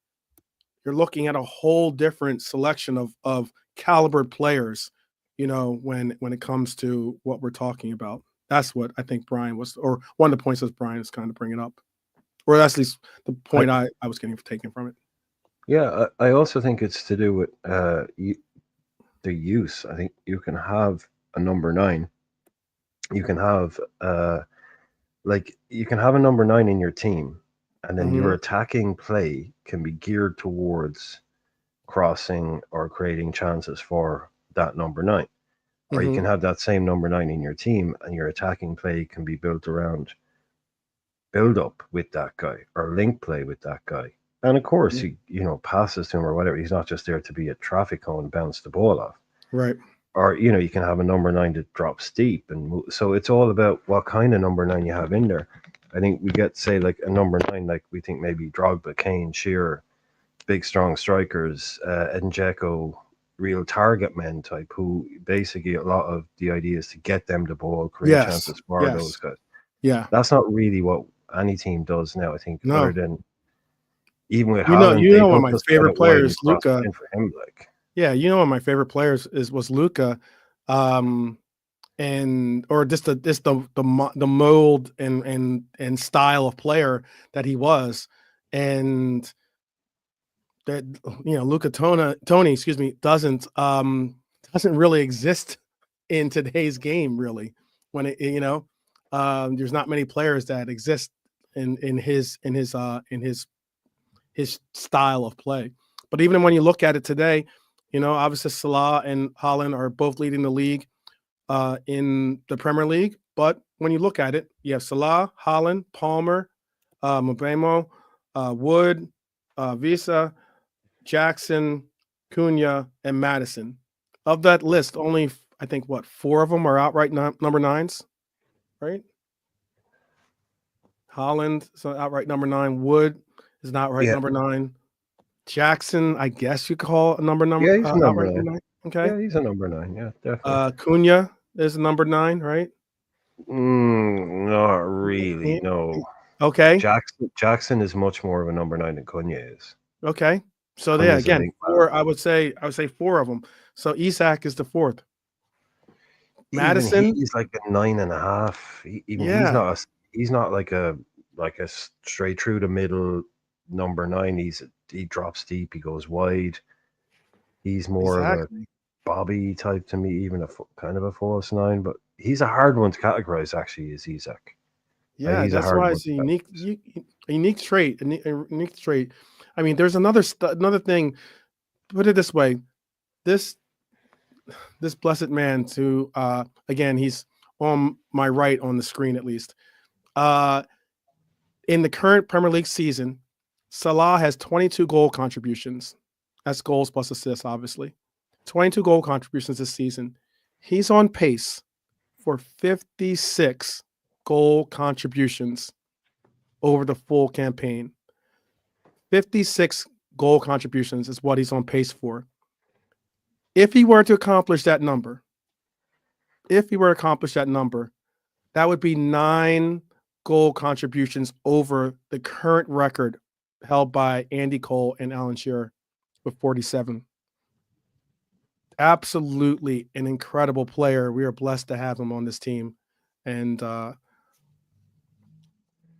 you're looking at a whole different selection of caliber players, you know, when it comes to what we're talking about. That's what I think Brian was, or one of the points that Brian is kind of bringing up, or that's at least the point I was getting taken from it. Yeah, I also think it's to do with the use. I think you can have a number 9. You can have you can have a number 9 in your team, and then your attacking play can be geared towards crossing or creating chances for that number 9. Or you can have that same number 9 in your team, and your attacking play can be built around build up with that guy or link play with that guy. And of course, you know, passes to him or whatever. He's not just there to be a traffic cone, bounce the ball off. Right. Or, you know, you can have a number 9 that drops deep. And so it's all about what kind of number 9 you have in there. I think we get, say, like a number 9, like we think maybe Drogba, Kane, Shearer, big, strong strikers, Edin Dzeko, real target men type, who basically a lot of the idea is to get them the ball, create chances for those guys. Yeah. That's not really what any team does now, I think, other than even with Haaland, one of my favorite players, Luka. For him, like, yeah, you know, one of my favorite players was Luka, and or just the mold and style of player that he was, and that, you know, Luka Tony, excuse me, doesn't really exist in today's game, really. When it, you know, there's not many players that exist in his style of play. But even when you look at it today, you know, obviously Salah and Haaland are both leading the league in the Premier League. But when you look at it, you have Salah, Haaland, Palmer, Mbeumo, Wood, Visa, Jackson, Cunha, and Madison. Of that list, only I think 4 of them are outright number 9s, right? Haaland is outright number 9. Wood is an outright number 9. Jackson, I guess you call a number. Yeah, he's a number 9. Okay. Yeah, he's a number 9. Yeah, definitely. Cunha is a number 9, right? Not really. No. Okay. Jackson is much more of a number 9 than Cunha is. Okay. So yeah, Cunha's a again, link man. four. I would say 4 of them. So Isak is the fourth. Even Madison, he's like a 9.5. Even yeah, he's not like a straight through the middle number 9. He drops deep. He goes wide. He's more of a exactly. Bobby type to me, even kind of a false 9. But he's a hard one to categorize. Actually, is Isak. Yeah, He's a that's hard why one. it's a unique trait. A unique trait. I mean, there's another thing. Put it this way: this blessed man, to again, he's on my right on the screen at least. In the current Premier League season, Salah has 22 goal contributions. That's goals plus assists, obviously. 22 goal contributions this season. He's on pace for 56 goal contributions over the full campaign. 56 goal contributions is what he's on pace for. If he were to accomplish that number, that would be 9 goal contributions over the current record held by Andy Cole and Alan Shearer with 47. Absolutely an incredible player. We are blessed to have him on this team, and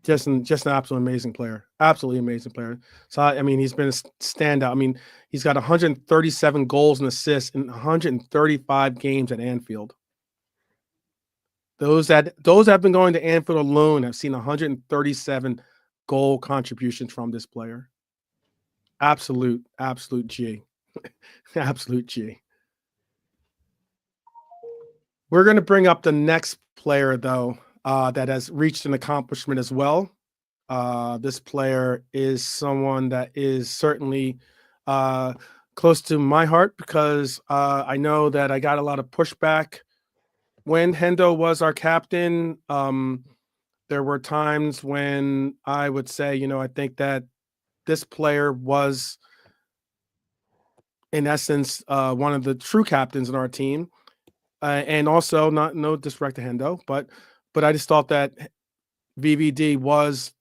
just an absolutely amazing player. Absolutely amazing player. So I mean, he's been a standout. I mean, he's got 137 goals and assists in 135 games at Anfield. Those that have been going to Anfield alone have seen 137 goal contributions from this player. Absolute G. Absolute G. We're going to bring up the next player, though, that has reached an accomplishment as well. This player is someone that is certainly close to my heart because I know that I got a lot of pushback when Hendo was our captain. There were times when I would say, I think that this player was, in essence, one of the true captains in our team. And also, no disrespect to Hendo, but I just thought that VVD was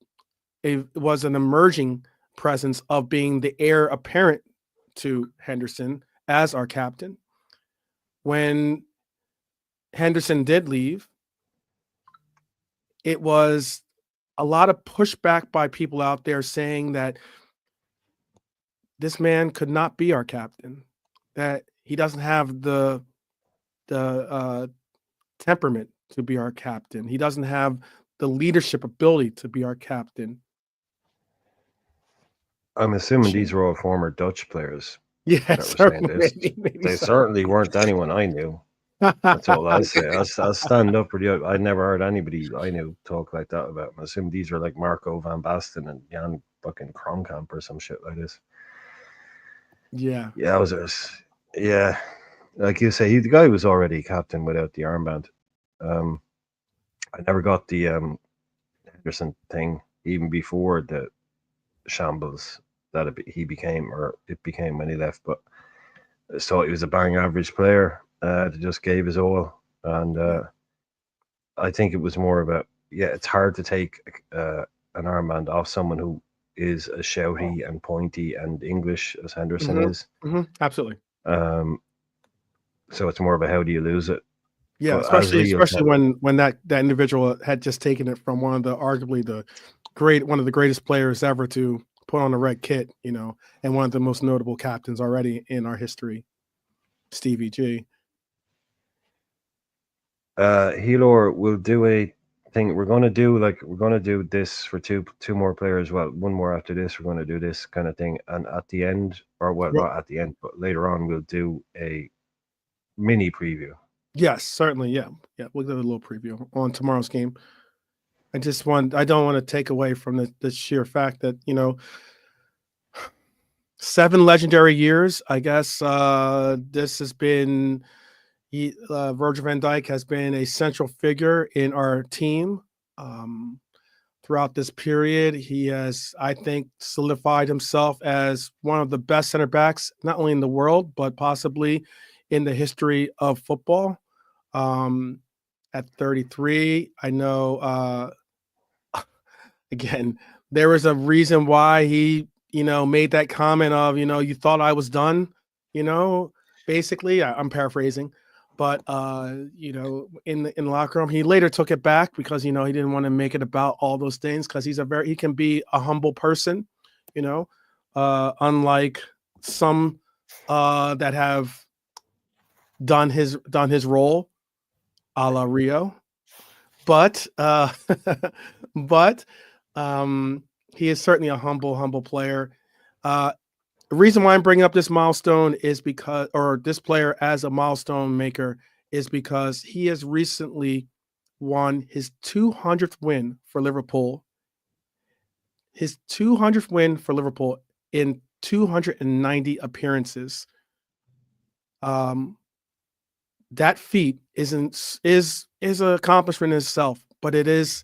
an emerging presence of being the heir apparent to Henderson as our captain. When Henderson did leave, it was a lot of pushback by people out there saying that this man could not be our captain, that he doesn't have the temperament to be our captain. He doesn't have the leadership ability to be our captain. I'm assuming these are all former Dutch players Yeah, that were saying this. maybe They so. certainly weren't anyone I knew. That's all I'll say. I'll stand up for you. I never heard anybody I knew talk like that about him. I assume these are like Marco van Basten and Jan fucking Kronkamp or some shit like this. Yeah. Yeah, yeah. Like you say, the guy was already captain without the armband. I never got the Henderson thing even before the shambles that he became, or it became when he left. But so he was a bang average player that just gave his all, and I think it was more about it's hard to take an armband off someone who is as shouty and pointy and English as Henderson is. Absolutely. So it's more of a how do you lose it? Yeah, But especially when that individual had just taken it from one of the greatest players ever to put on a red kit, and one of the most notable captains already in our history, Stevie G. Helor will do a thing. We're gonna do this for two more players. Well, one more after this. We're gonna do this kind of thing, and at the end, or well, not at the end, but later on, we'll do a mini preview. Yes, certainly. Yeah, we'll do a little preview on tomorrow's game. I don't want to take away from the sheer fact that 7 legendary years. I guess this has been. Virgil van Dijk has been a central figure in our team throughout this period. He has, I think, solidified himself as one of the best center backs, not only in the world, but possibly in the history of football. at 33. I know, again, there was a reason why he, made that comment of, you thought I was done, basically. I'm paraphrasing. But in the locker room, he later took it back because he didn't want to make it about all those things because he can be a humble person, unlike some that have done his role a la Rio. But but he is certainly a humble player. The reason why I'm bringing up this milestone is because, or this player as a milestone maker, is because he has recently won his 200th win for Liverpool. His 200th win for Liverpool in 290 appearances. That feat is an accomplishment in itself, but it is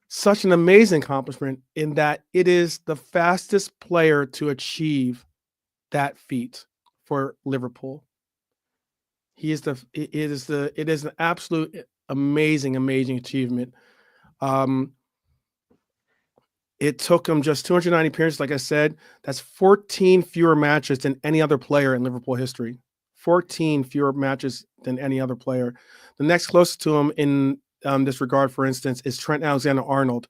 such an amazing accomplishment in that it is the fastest player to achieve that feat for Liverpool. It is an absolute amazing achievement. It took him just 290 appearances, like I said. That's 14 fewer matches than any other player in Liverpool history. 14 fewer matches than any other player. The next closest to him in this regard, for instance, is Trent Alexander-Arnold,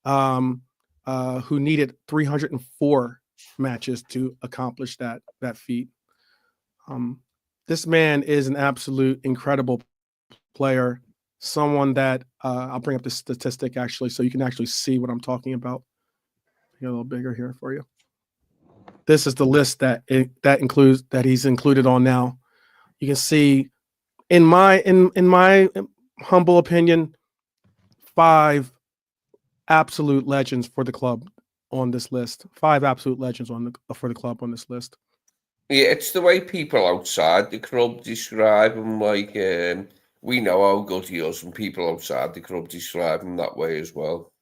who needed 304 matches to accomplish that feat. This man is an absolute incredible player. Someone that I'll bring up the statistic actually, so you can actually see what I'm talking about. Get a little bigger here for you. This is the list that he's included on now. You can see, in my humble opinion, 5 absolute legends for the club on this list. 5 absolute legends for the club on this list. Yeah, it's the way people outside the club describe him. Like, we know how good he is, and people outside the club describe him that way as well.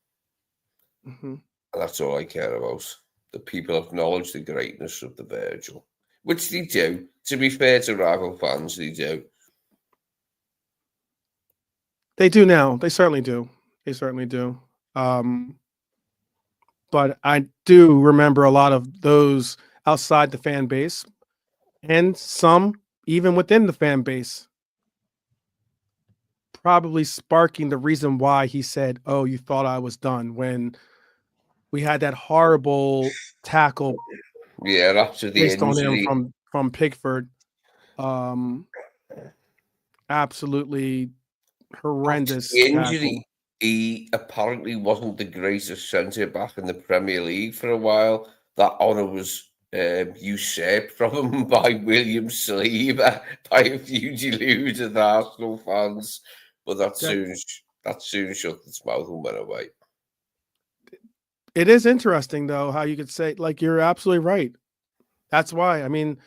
Mm-hmm. And that's all I care about. The people acknowledge the greatness of the Virgil, which they do. To be fair to rival fans, they do. They do now. They certainly do. But I do remember a lot of those outside the fan base, and some even within the fan base, probably sparking the reason why he said, "Oh, you thought I was done," when we had that horrible tackle after the placed on injury. him from Pickford. Absolutely horrendous The injury, tackle. he apparently wasn't the greatest centre back in the Premier League for a while. That honour was usurped from him by William Saliba, by a few deluded Arsenal fans. But that soon shut its mouth and went away. It is interesting, though, how you could say, like, you're absolutely right. That's why. I mean,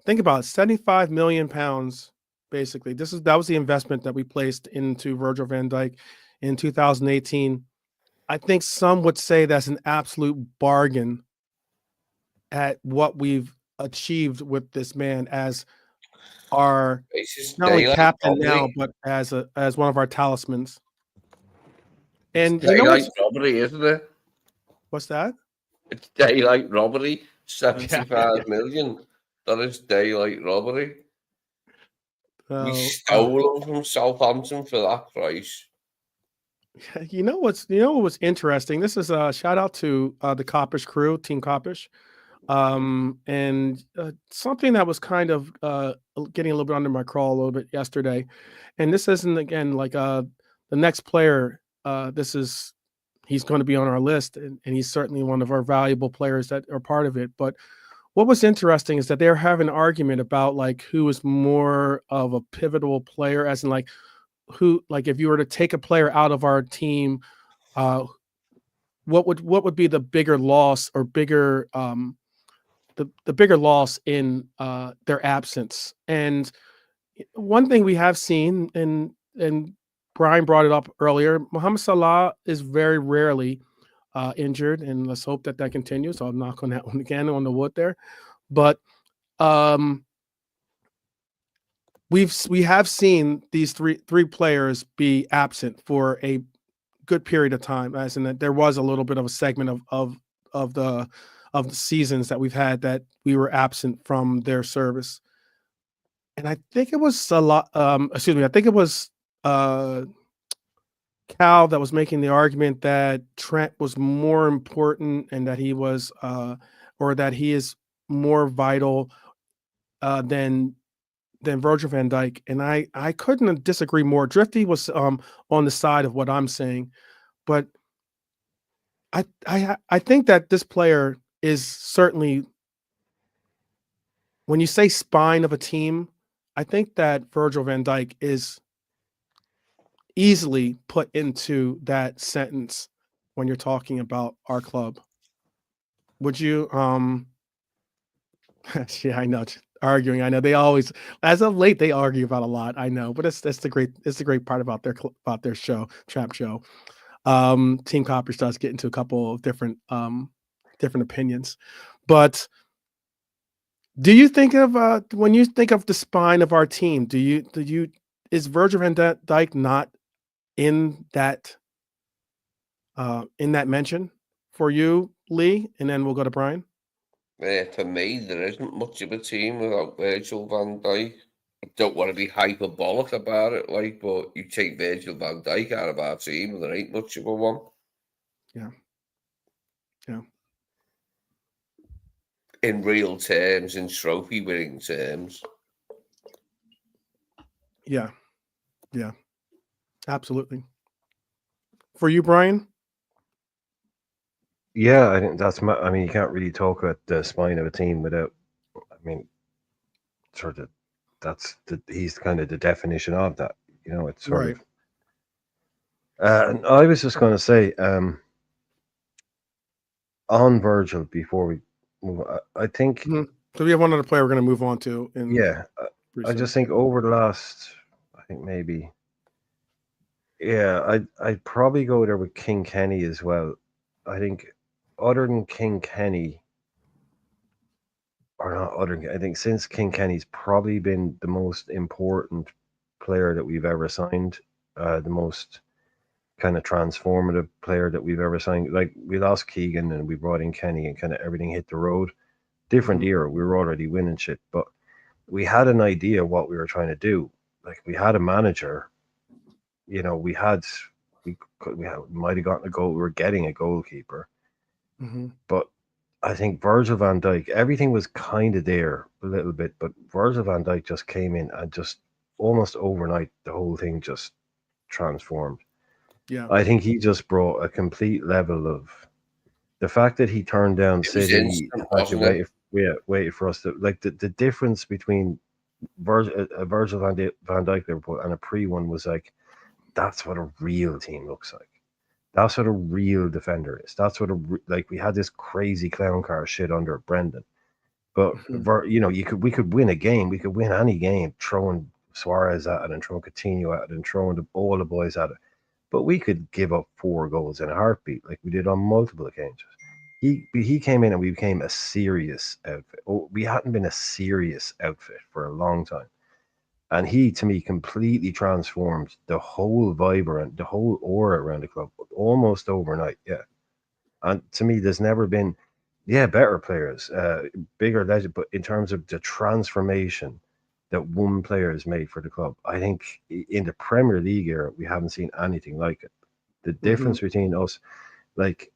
think about it, 75 million pounds, basically. That was the investment that we placed into Virgil van Dijk in 2018. I think some would say that's an absolute bargain at what we've achieved with this man as our not only captain now, but as one of our talismans. And it's daylight robbery, isn't it? What's that? It's daylight robbery. 75 million. That is daylight robbery. We stole him from Southampton for that price. You know what was interesting? This is a shout out to the Coppish crew, Team Coppish. And something that was kind of getting a little bit under my crawl a little bit yesterday. And this isn't, again, like the next player. He's going to be on our list, and he's certainly one of our valuable players that are part of it. But what was interesting is that they're having an argument about like who is more of a pivotal player, as in like who, like if you were to take a player out of our team, what would be the bigger loss or bigger the bigger loss in their absence. And one thing we have seen, and Brian brought it up earlier, Mohamed Salah is very rarely injured, and let's hope that continues. I'll knock on that one again on the wood there. But we have seen these three players be absent for a good period of time, as in that there was a little bit of a segment of the seasons that we've had that we were absent from their service. And I think it was a lot. Excuse me. I think it was Cal that was making the argument that Trent was more important and that he was, or that he is more vital than Virgil van Dijk, and I couldn't disagree more. Drifty was on the side of what I'm saying, but I think that this player is certainly, when you say spine of a team, I think that Virgil van Dijk is easily put into that sentence when you're talking about our club. Would you? Yeah, I know. Arguing, I know they always, as of late, they argue about a lot. I know, but that's the great part about their show, Trap Show. Team Coppers does get into a couple of different opinions, but do you think of when you think of the spine of our team? Do you is Virgil van Dijk not in that mention for you, Lee? And then we'll go to Brian. For me, there isn't much of a team without Virgil van Dijk. I don't want to be hyperbolic about it, like, but you take Virgil van Dijk out of our team, and there ain't much of a one. Yeah. Yeah. In real terms, in trophy winning terms. Yeah. Yeah. Absolutely. For you, Brian? Yeah, I think that's I mean, you can't really talk about the spine of a team without. I mean, sort of. He's kind of the definition of that. You know, it's sort Right. of. And I was just going to say, on Virgil before we move on, I think. Mhm. So we have one other player we're going to move on to. Yeah, I just think over the last, I think maybe. Yeah, I'd probably go there with King Kenny as well. I think, other than King Kenny, or not other than, I think since King Kenny's probably been the most important player that we've ever signed, the most kind of transformative player that we've ever signed. Like, we lost Keegan and we brought in Kenny, and kind of everything hit the road. Different era. We were already winning shit, but we had an idea what we were trying to do. Like, we had a manager. You know, we might have gotten a goal. We were getting a goalkeeper, but I think Virgil van Dijk, everything was kind of there a little bit, but Virgil van Dijk just came in and just almost overnight, the whole thing just transformed. Yeah. I think he just brought a complete level of the fact that he turned down It was City, instant, the fact that wasn't it? waited for us to, like, the difference between Virgil van Dijk Liverpool and a pre one was like, that's what a real team looks like. That's what a real defender is. That's what like, we had this crazy clown car shit under Brendan, but you know, we could win a game. We could win any game throwing Suarez at it and throwing Coutinho at it and throwing all the boys at it. But we could give up 4 goals in a heartbeat, like we did on multiple occasions. He came in and we became a serious outfit. Oh, we hadn't been a serious outfit for a long time. And he, to me, completely transformed the whole vibe around, the whole aura around the club almost overnight. Yeah. And to me, there's never been, better players, bigger legend, but in terms of the transformation that one player has made for the club, I think in the Premier League era, we haven't seen anything like it. The difference between us, like,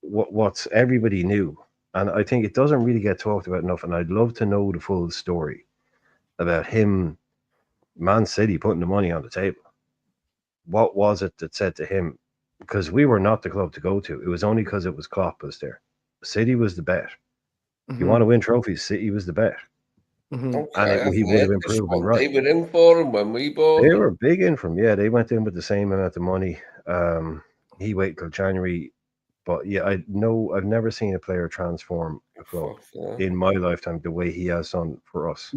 what's everybody knew, and I think it doesn't really get talked about enough, and I'd love to know the full story about him, Man City putting the money on the table. What was it that said to him? Because we were not the club to go to. It was only because it was Klopp was there. City was the bet. If you want to win trophies, City was the bet. Okay, And he would have been proven right. They were in for him when we bought They them. were big in from, they went in with the same amount of money. He waited till January. But yeah, I've never seen a player transform a club in my lifetime the way he has done for us.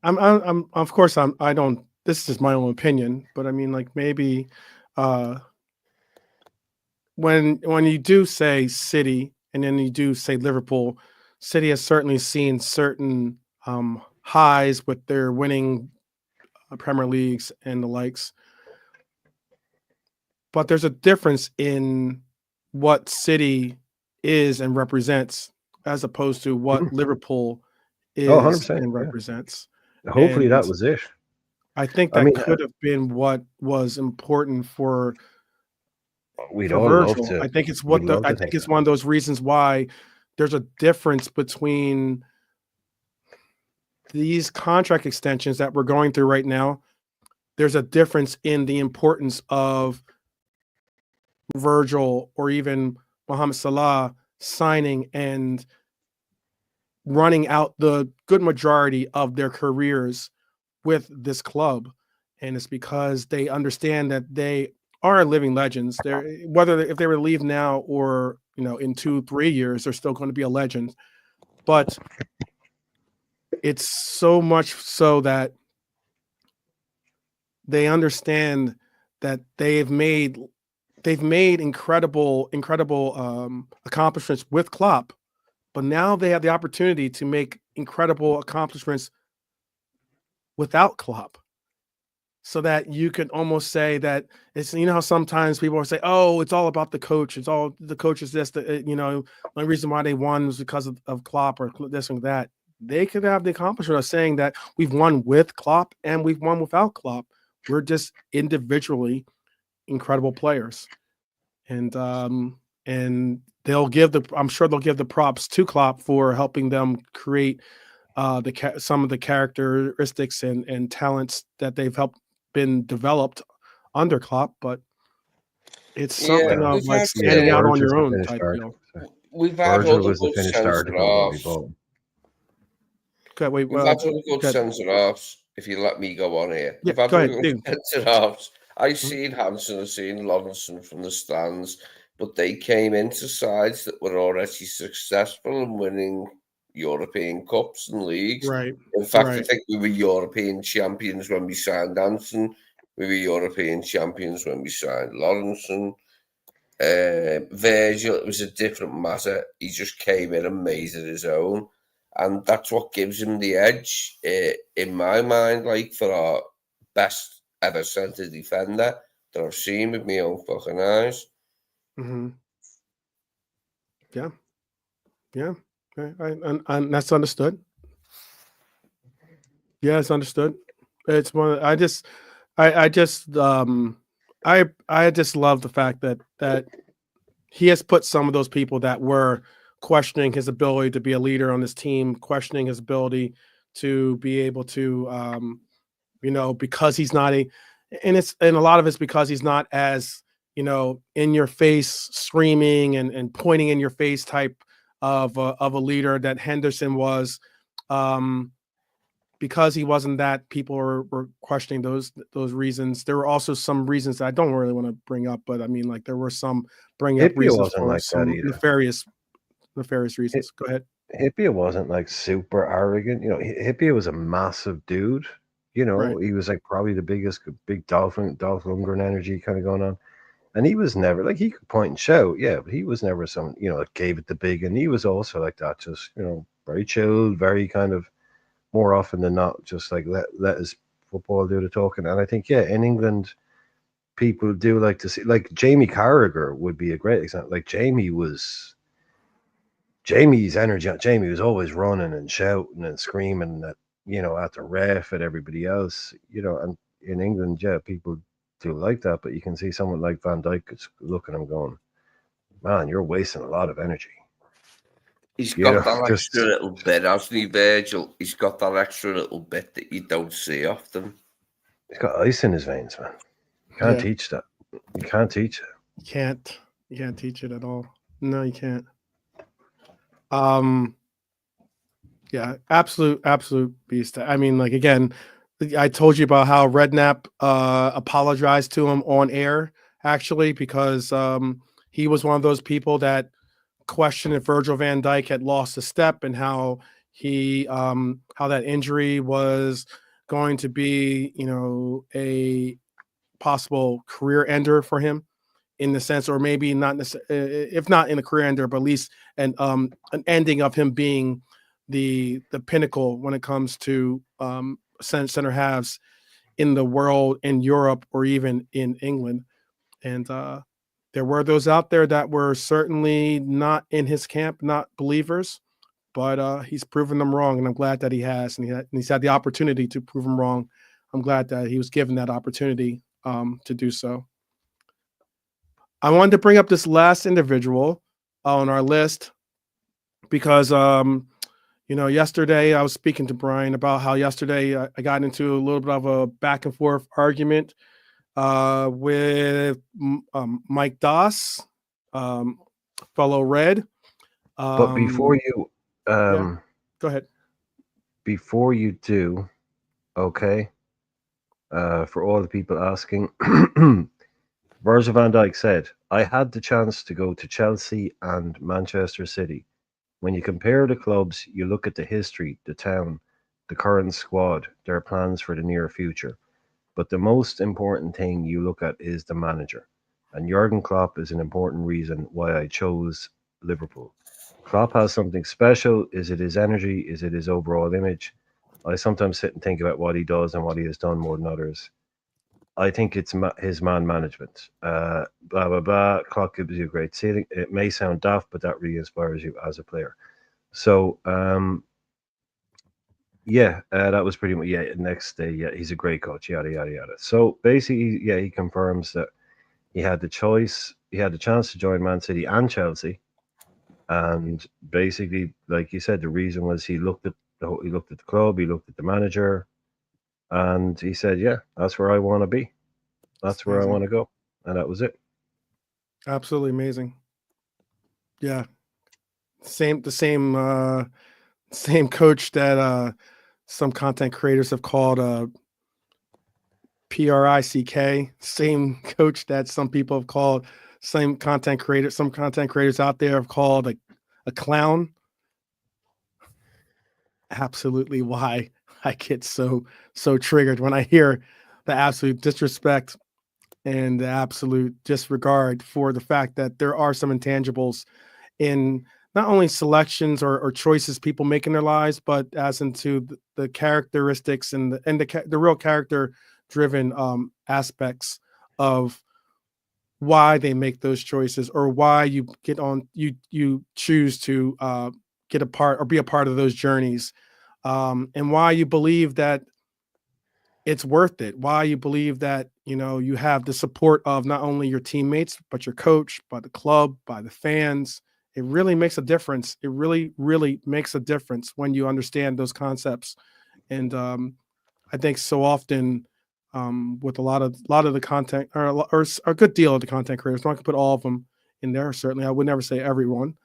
I'm of course I don't, this is my own opinion, but I mean, like, maybe when you do say City and then you do say Liverpool, City has certainly seen certain highs with their winning Premier Leagues and the likes. But there's a difference in what City is and represents as opposed to what Liverpool Oh, is 100%. and Yeah. represents. Hopefully And that was it. I think I that mean, could have been what was important for we'd all love Virgil. to. I think it's We'd love I to think think it's that. one of those reasons why there's a difference between these contract extensions that we're going through right now. There's a difference in the importance of Virgil or even Mohamed Salah signing and running out the good majority of their careers with this club. And it's because they understand that they are living legends. They're if they were to leave now or in 2-3 years, they're still going to be a legend. But it's so much so that they understand that they've made incredible accomplishments with Klopp, but now they have the opportunity to make incredible accomplishments without Klopp. So that you can almost say that it's, how sometimes people will say, oh, it's all about the coach. It's all the coach is this, the only reason why they won was because of Klopp or this and that. They could have the accomplishment of saying that we've won with Klopp and we've won without Klopp. We're just individually incredible players. And I'm sure they'll give the props to Klopp for helping them create some of the characteristics and talents that they've helped been developed under Klopp, but it's something of we've like had standing out on Virgil's your the own finished type deal. article. we've had Virgil other was the good finished centre article when we halves. bought him. Okay, wait. We've had other good centre halves. If you let me go on here, Yeah, we've had go other ahead. good centre halves. I've Mhm. seen Hansen, I've seen Lawrenson from the stands, but they came into sides that were already successful and winning European cups and leagues. Right. In fact, I Right. think we were European champions when we signed Hansen. We were European champions when we signed Lawrenson. Virgil, it was a different matter. He just came in and made it his own. And that's what gives him the edge, in my mind, like for our best ever centre defender that I've seen with my own fucking eyes. Mm-hmm. Yeah. Yeah. And that's understood. Yeah, it's understood. It's one. I just love the fact that he has put some of those people that were questioning his ability to be a leader on this team, questioning his ability to be able to, because he's not and a lot of it's because he's not as, in your face screaming and pointing in your face type of a leader that Henderson was. Because he wasn't that, people were questioning those reasons. There were also some reasons that I don't really want to bring up, but I mean, like there were some bringing up Hippie reasons wasn't for like that some either. nefarious reasons. Go ahead. Hippie wasn't like super arrogant. Hippie was a massive dude. Right. He was like probably the big Dolph Lundgren energy kind of going on. And he was never like, he could point and shout, yeah, but he was never someone, that gave it the big. And he was also like that, just, very chilled, very kind of more often than not, just like let his football do the talking. And I think, yeah, in England, people do like to see, like Jamie Carragher would be a great example. Like Jamie's energy. Jamie was always running and shouting and screaming at the ref, at everybody else, and in England, yeah, people do like that, but you can see someone like Van Dijk is looking at him going, man, you're wasting a lot of energy. He's got that extra little bit, hasn't he, Virgil? He's got that extra little bit that you don't see often. He's got ice in his veins, man. You can't teach that. You can't teach it. You can't teach it at all. No, you can't. Yeah, absolute beast. I mean, like again, I told you about how Redknapp apologized to him on air, actually, because he was one of those people that questioned if Virgil van Dijk had lost a step and how how that injury was going to be, a possible career ender for him, in the sense, or maybe not necessarily, if not in a career ender, but at least an ending of him being the pinnacle when it comes to center halves in the world, in Europe, or even in England. And there were those out there that were certainly not in his camp, not believers, but he's proven them wrong, and I'm glad that he has, and he's had the opportunity to prove them wrong. I'm glad that he was given that opportunity to do so. I wanted to bring up this last individual on our list because, yesterday I was speaking to Brian about how yesterday I got into a little bit of a back and forth argument with Mike Doss, fellow Red. But before you, Yeah, go ahead. before you do, okay, for all the people asking, Virgil van Dijk said, "I had the chance to go to Chelsea and Manchester City. When you compare the clubs, you look at the history, the town, the current squad, their plans for the near future. But the most important thing you look at is the manager. And Jurgen Klopp is an important reason why I chose Liverpool. Klopp has something special. Is it his energy? Is it his overall image? I sometimes sit and think about what he does and what he has done more than others. I think it's his man management. Blah, blah, blah. Klopp gives you a great ceiling. It may sound daft, but that really inspires you as a player." So, that was pretty much, next day, he's a great coach, yada, yada, yada. So basically, he confirms that he had the choice, he had the chance to join Man City and Chelsea. And basically, like you said, the reason was he looked at the club, he looked at the manager, and he said, "Yeah, that's where I want to be. That's where I want to go." And that was it. Absolutely amazing. Yeah, the same coach that some content creators have called PRICK. Same coach that some people have called some content creators out there have called a clown. Absolutely, why I get so triggered when I hear the absolute disrespect and the absolute disregard for the fact that there are some intangibles in not only selections or choices people make in their lives, but as into the characteristics and the real character driven aspects of why they make those choices, or why you choose to get a part or be a part of those journeys, and why you believe that it's worth it, why you believe that you have the support of not only your teammates but your coach, by the club, by the fans. It really makes a difference. It really, really makes a difference when you understand those concepts. And I think so often with a lot of the content, or a good deal of the content creators, not to put all of them in there. Certainly, I would never say everyone,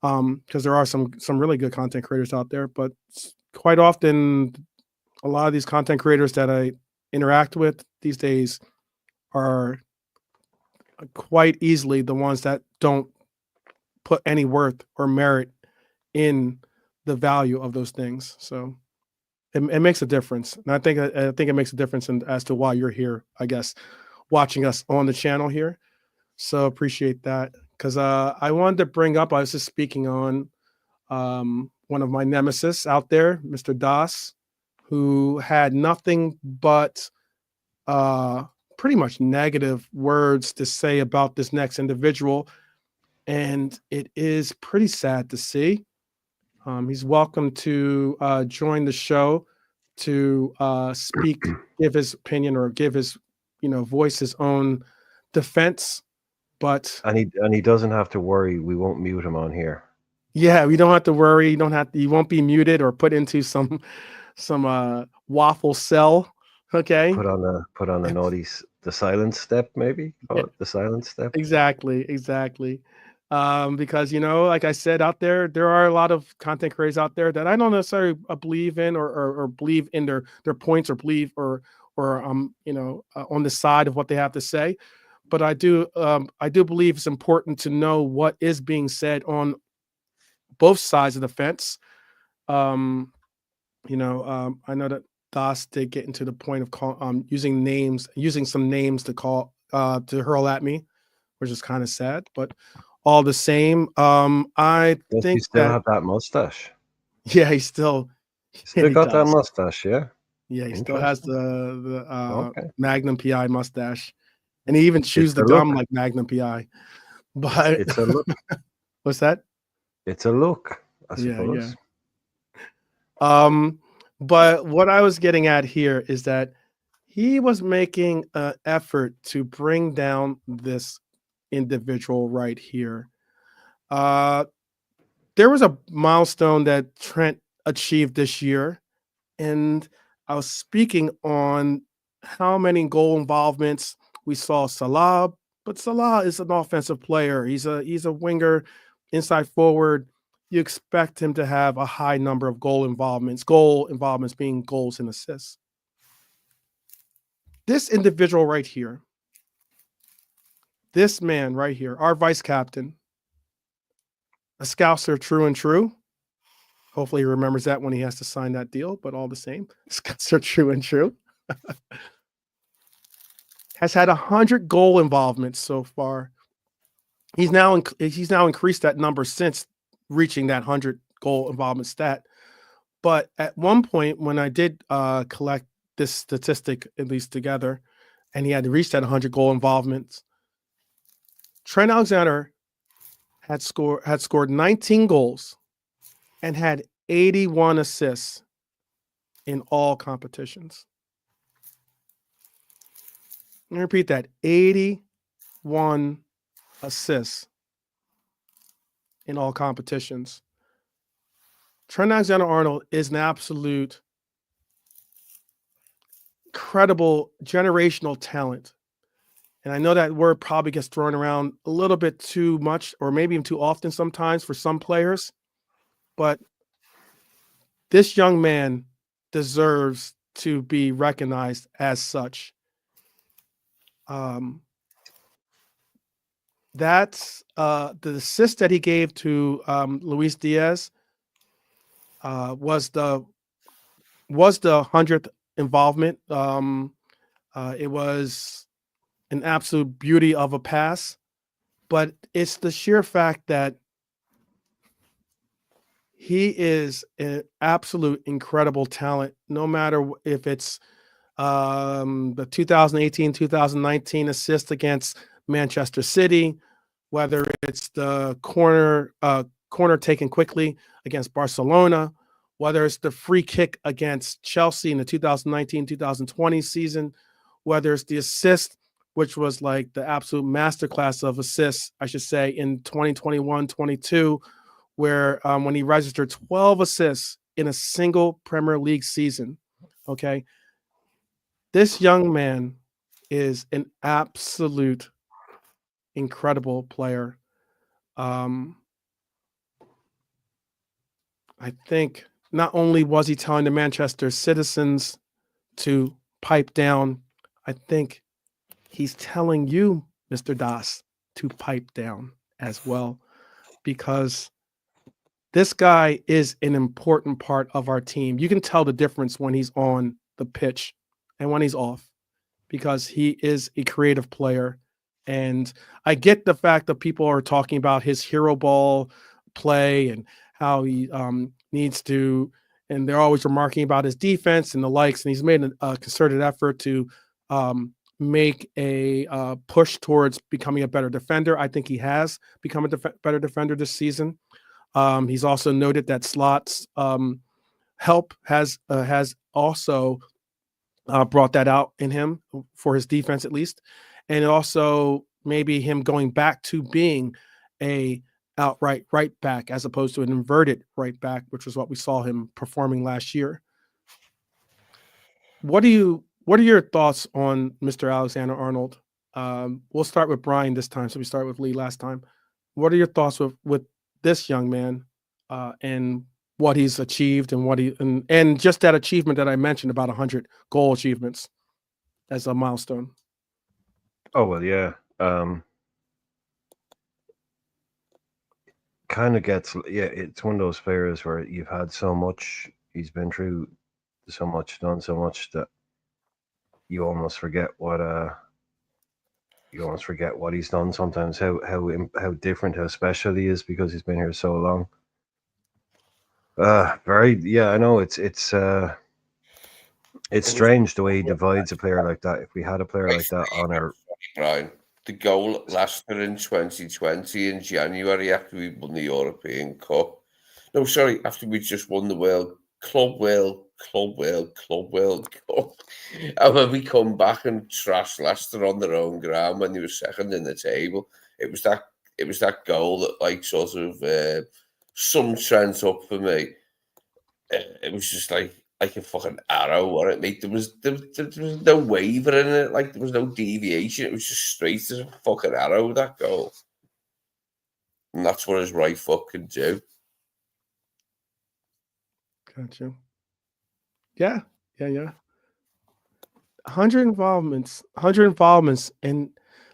because there are some really good content creators out there. But quite often, a lot of these content creators that I interact with these days are quite easily the ones that don't put any worth or merit in the value of those things. So it makes a difference, and I think it makes a difference as to why you're here, I guess, watching us on the channel here. So appreciate that, because I wanted to bring up. I was just speaking on one of my nemesis out there, Mr. Das, who had nothing but pretty much negative words to say about this next individual. And it is pretty sad to see. He's welcome to join the show to speak, give his opinion, or give his, voice his own defense. But And he doesn't have to worry. We won't mute him on here. yeah, we don't have to worry. You won't be muted or put into some waffle cell. Okay. Put on a the silence step, maybe. Yeah. The silence step. Exactly. Because like I said, out there are a lot of content creators out there that I don't necessarily believe in, or believe in their points, or believe or on the side of what they have to say. But I do believe it's important to know what is being said on both sides of the fence. I know that Das did get into the point of using some names to hurl at me, which is kind of sad, but all the same, I Does think he still that have that mustache? yeah, he Still got that does. mustache, yeah. Yeah, he still has the Okay. Magnum PI mustache, and he even chews It's the a look. gum like Magnum PI. But It's a look. what's that? It's a look, I Yeah, yeah. suppose. But what I was getting at here is that he was making an effort to bring down this individual right here. Uh, there was a milestone that Trent achieved this year, and I was speaking on how many goal involvements we saw Salah, but Salah is an offensive player. He's a winger, inside forward. You expect him to have a high number of goal involvements being goals and assists. This individual right here, this man right here, our vice captain, a Scouser true and true. Hopefully he remembers that when he has to sign that deal, but all the same, Scouser true and true. Has had 100 goal involvements so far. He's now increased that number since reaching that 100 goal involvement stat. But at one point, when I did collect this statistic at least together, and he had reached that 100 goal involvements, Trent Alexander had scored 19 goals and had 81 assists in all competitions. Let me repeat that: 81 assists in all competitions. Trent Alexander-Arnold is an absolute incredible generational talent. And I know that word probably gets thrown around a little bit too much, or maybe even too often sometimes for some players, but this young man deserves to be recognized as such. That's the assist that he gave to Luis Diaz was the 100th involvement. It was an absolute beauty of a pass, but it's the sheer fact that he is an absolute incredible talent, no matter if it's the 2018-2019 assist against Manchester City, whether it's the corner taken quickly against Barcelona, whether it's the free kick against Chelsea in the 2019-2020 season, whether it's the assist, which was like the absolute masterclass of assists, I should say, in 2021-22, where when he registered 12 assists in a single Premier League season. Okay. This young man is an absolute incredible player. I think not only was he telling the Manchester citizens to pipe down, I think he's telling you, Mr. Das, to pipe down as well, because this guy is an important part of our team. You can tell the difference when he's on the pitch and when he's off, because he is a creative player. And I get the fact that people are talking about his hero ball play and how he needs to, and they're always remarking about his defense and the likes. And he's made a concerted effort to make a push towards becoming a better defender. I think he has become a better defender this season. He's also noted that Slot's help has also brought that out in him for his defense, at least, and also maybe him going back to being a outright right back as opposed to an inverted right back, which was what we saw him performing last year. What are your thoughts on Mr. Alexander-Arnold? We'll start with Brian this time, so we started with Lee last time. What are your thoughts with this young man and what he's achieved and what and just that achievement that I mentioned about 100 goal achievements as a milestone? Oh well, yeah. Kind of gets, yeah. It's one of those players where you've had so much. He's been through so much, done so much that you almost forget what he's done sometimes. How different, how special he is because he's been here so long. Very, yeah. I know it's It's It was strange the way he divides a player like that. If we had a player like that on our, Brian. The goal at Leicester in 2020 in January after we won the European Cup. No, sorry, after we just won the Club World Cup. And when we come back and trash Leicester on their own ground when they were second in the table, it was that goal that like sort of summed Trent up for me. It was just like a fucking arrow, or it made there was no waver in it, like there was no deviation. It was just straight as a fucking arrow, that goal. And that's what his right foot can do. Gotcha. Yeah. 100 involvements, and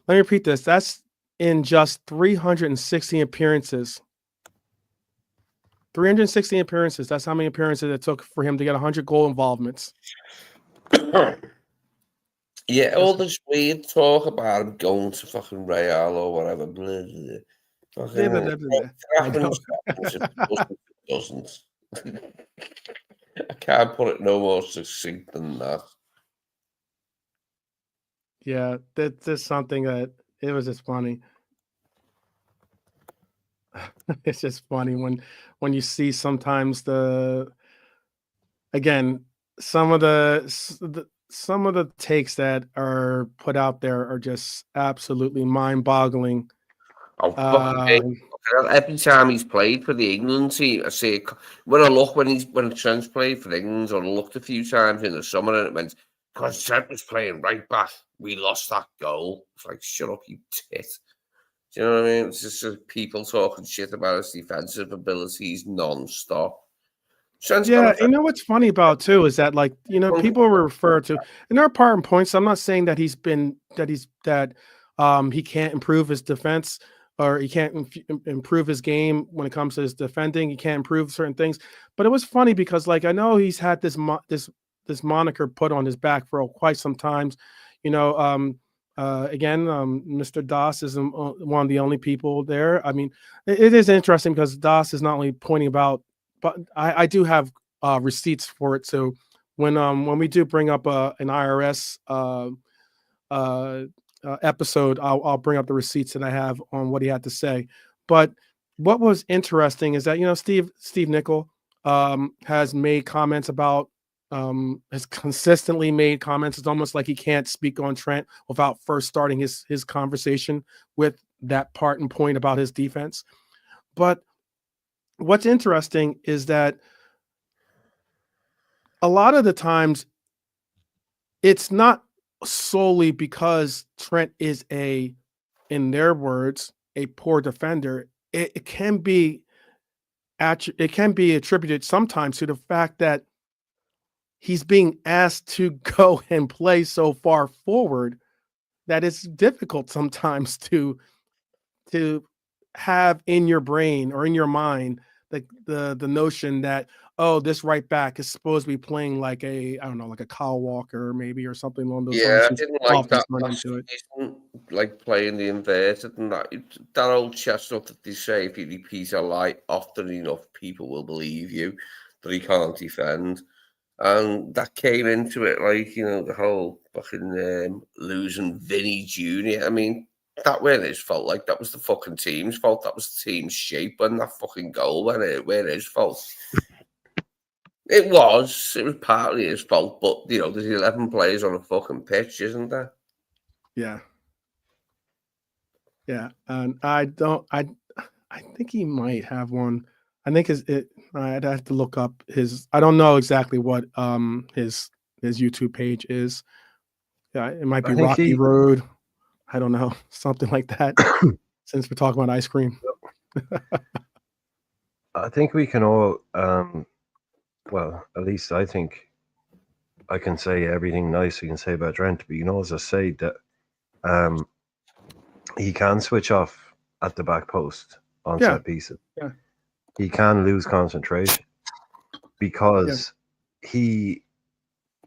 let me repeat this. That's in just 360 appearances. 360 appearances. That's how many appearances it took for him to get 100 goal involvements. Yeah, all this weird talk about him going to fucking Real or whatever. Blah, blah. I know. It doesn't. I can't put it no more succinct than that. Yeah, that's just something that it was just funny. It's just funny when you see sometimes some of the takes that are put out there are just absolutely mind-boggling. Oh, fucking every time he's played for the England team, I see when I look when Trent's played for England, or I looked a few times in the summer and it went, because Trent was playing right back, we lost that goal. It's like, shut up, you tit. Do you know what I mean? It's just people talking shit about his defensive abilities non-stop. Yeah, you know what's funny about too is that, like, people refer to, and there are part and points. I'm not saying that he can't improve his defense, or he can't improve his game when it comes to his defending. He can't improve certain things. But it was funny because, like, I know he's had this moniker put on his back for quite some times. Mr. Das isn't one of the only people there. I mean, it is interesting because Das is not only pointing about, but I do have receipts for it. So when we do bring up an IRS episode, I'll bring up the receipts that I have on what he had to say. But what was interesting is that Steve Nicol has made comments about has consistently made comments. It's almost like he can't speak on Trent without first starting his conversation with that part and point about his defense. But what's interesting is that a lot of the times it's not solely because Trent is in their words, a poor defender. It can be attributed sometimes to the fact that he's being asked to go and play so far forward that it's difficult sometimes to have in your brain or in your mind the notion that, oh, this right back is supposed to be playing like a Kyle Walker maybe, or something along those lines. Yeah, I didn't like that last season, like playing the inverted and that old chestnut that they say, if you repeat a lie often enough, people will believe you that he can't defend. And that came into it, like, the whole fucking losing Vinny Jr. I mean, that weren't his fault. Like, that was the fucking team's fault. That was the team's shape when that fucking goal went his fault. It was partly his fault, but there's 11 players on a fucking pitch, isn't there? Yeah. Yeah. And I think he might have one. I think I'd have to look up I don't know exactly what his YouTube page is. Yeah, it might be Rocky Road. I don't know, something like that. Since we're talking about ice cream. I think we can all well, at least I think I can say everything nice we can say about Trent, but you can also say that he can switch off at the back post on set pieces. Yeah. He can lose concentration because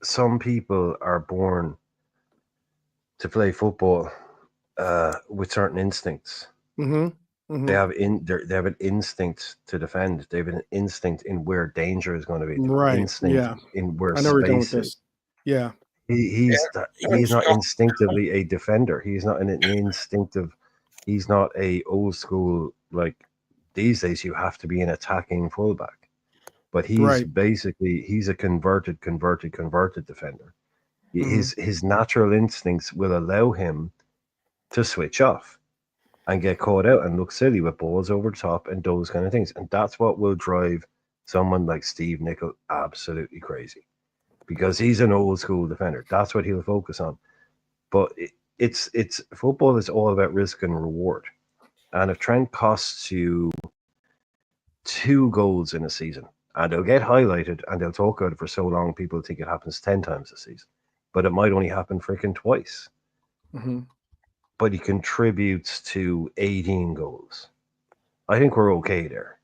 some people are born to play football with certain instincts. Mm-hmm. Mm-hmm. They have an instinct to defend. They have an instinct in where danger is going to be. Right. Instinct in where I know where you're going with space this. is. Yeah. He's not instinctively a defender. He's not an instinctive. He's not a old school like these days. You have to be an attacking fullback, but he's Right. basically he's a converted defender. Mhm. His natural instincts will allow him to switch off and get caught out and look silly with balls over the top and those kind of things, and that's what will drive someone like Steve Nicol absolutely crazy because he's an old school defender. That's what he'll focus on. But it's football is all about risk and reward. And if Trent costs you 2 goals in a season, and they'll get highlighted and they'll talk about it for so long, people think it happens 10 times a season, but it might only happen freaking twice. Mhm. But he contributes to 18 goals. I think we're okay there.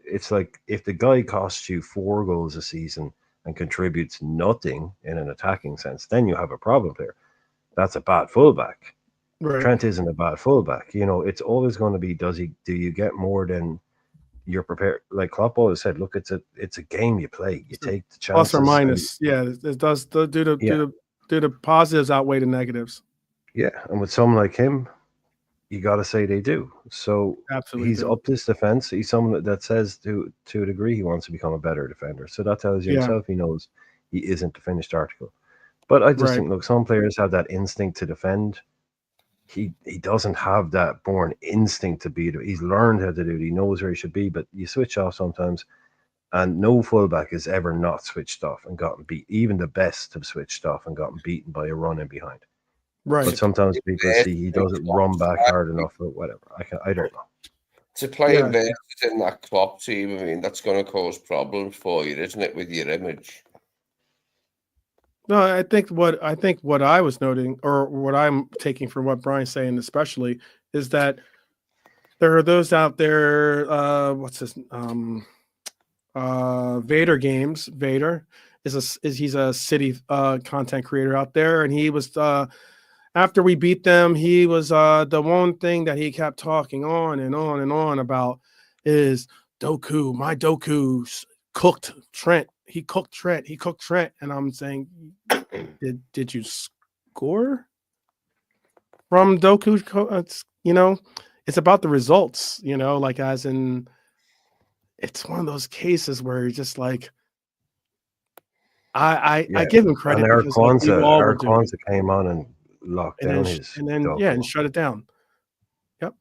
It's like if the guy costs you 4 goals a season and contributes nothing in an attacking sense, then you have a problem there. That's a bad fullback. Right. Trent isn't a bad fullback. It's always going to be do you get more than you're prepared? Like Klopp always said, look, it's a game you play. You take the Plus or chances. minus. Yeah, it does Yeah, do the positives outweigh the negatives. yeah. And with someone like him, you got to say they do. So Absolutely he's do. up this defense. He's someone that says to a degree he wants to become a better defender. So that tells you Yeah. himself he knows he isn't the finished article. But I just Right. think, look, some players have that instinct to defend. He doesn't have that born instinct to beat it. He's learned how to do it. He knows where he should be, but you switch off sometimes. And no fullback has ever not switched off and gotten beat. Even the best have switched off and gotten beaten by a run in behind. But Right. sometimes people see he doesn't run back hard enough or whatever. I don't know. To play Yeah. inverted in that Klopp team, I mean, that's going to cause problems for you, isn't it, with your image? No, I think what I was noting, or what I'm taking from what Brian's saying, especially, is that there are those out there. What's his Vader Games. Vader he's a city content creator out there, and he was after we beat them, he was the one thing that he kept talking on and on and on about is Doku. My Doku's cooked Trent. He cooked Trent. He cooked Trent, and I'm saying, did you score from Doku? It's about the results. Like as in, it's one of those cases where you're just like, I Yeah. give him And credit because like we all were Eric doing, Kwanzaa came on and locked down his and then yeah, and Doku. shut it down. Yep.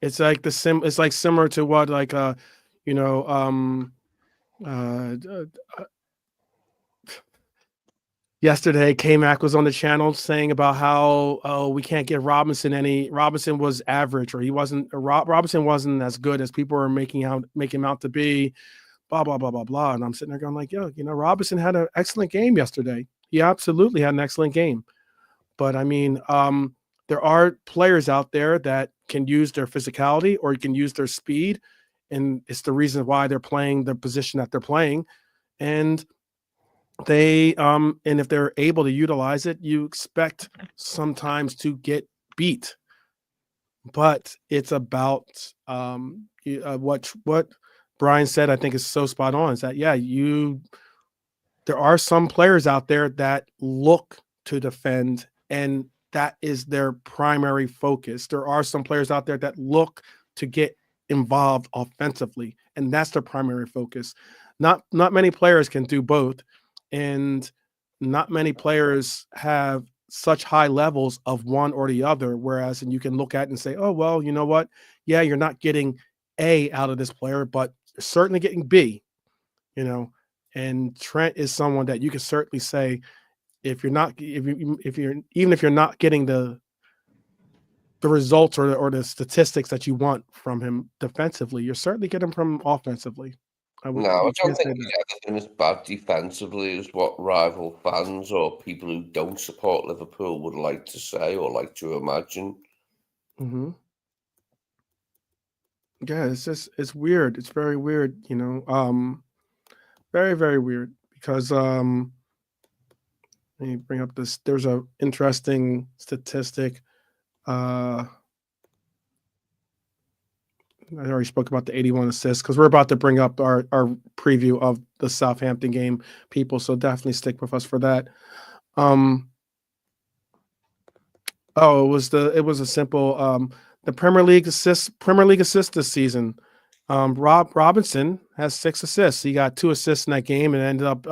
It's like it's like similar to what like you know uh, uh yesterday K-Mac was on the channel saying about how we can't get Robinson was average, or he wasn't Robinson wasn't as good as people were making him out to be, blah blah blah blah blah. And I'm sitting there going like, yo, Robinson had an excellent game yesterday. He absolutely had an excellent game. But I mean, there are players out there that can use their physicality or you can use their speed, and it's the reason why they're playing the position that they're playing. And and if they're able to utilize it, you expect sometimes to get beat. But it's about what Brian said. I think is so spot on. Is that there are some players out there that look to defend, and that is their primary focus. There are some players out there that look to get involved offensively, and that's their primary focus. Not many players can do both, and not many players have such high levels of one or the other. Whereas, and you can look at it and say, oh well, you know what? Yeah, you're not getting A out of this player, but you're certainly getting B. You know, and Trent is someone that you can certainly say if you're even if you're not getting the results or the statistics that you want from him defensively, you're certainly getting from offensively. No, I You don't can't think say he's that. anything as bad defensively as what rival fans or people who don't support Liverpool would like to say or like to imagine. Hmm. Yeah, it's weird. It's very weird. Very very weird because let me bring up this. There's a interesting statistic. Uh, I already spoke about the 81 assists because we're about to bring up our preview of the Southampton game, people. So definitely stick with us for that. It was a simple the Premier League assist this season. Rob Robinson has 6 assists. He got 2 assists in that game and ended up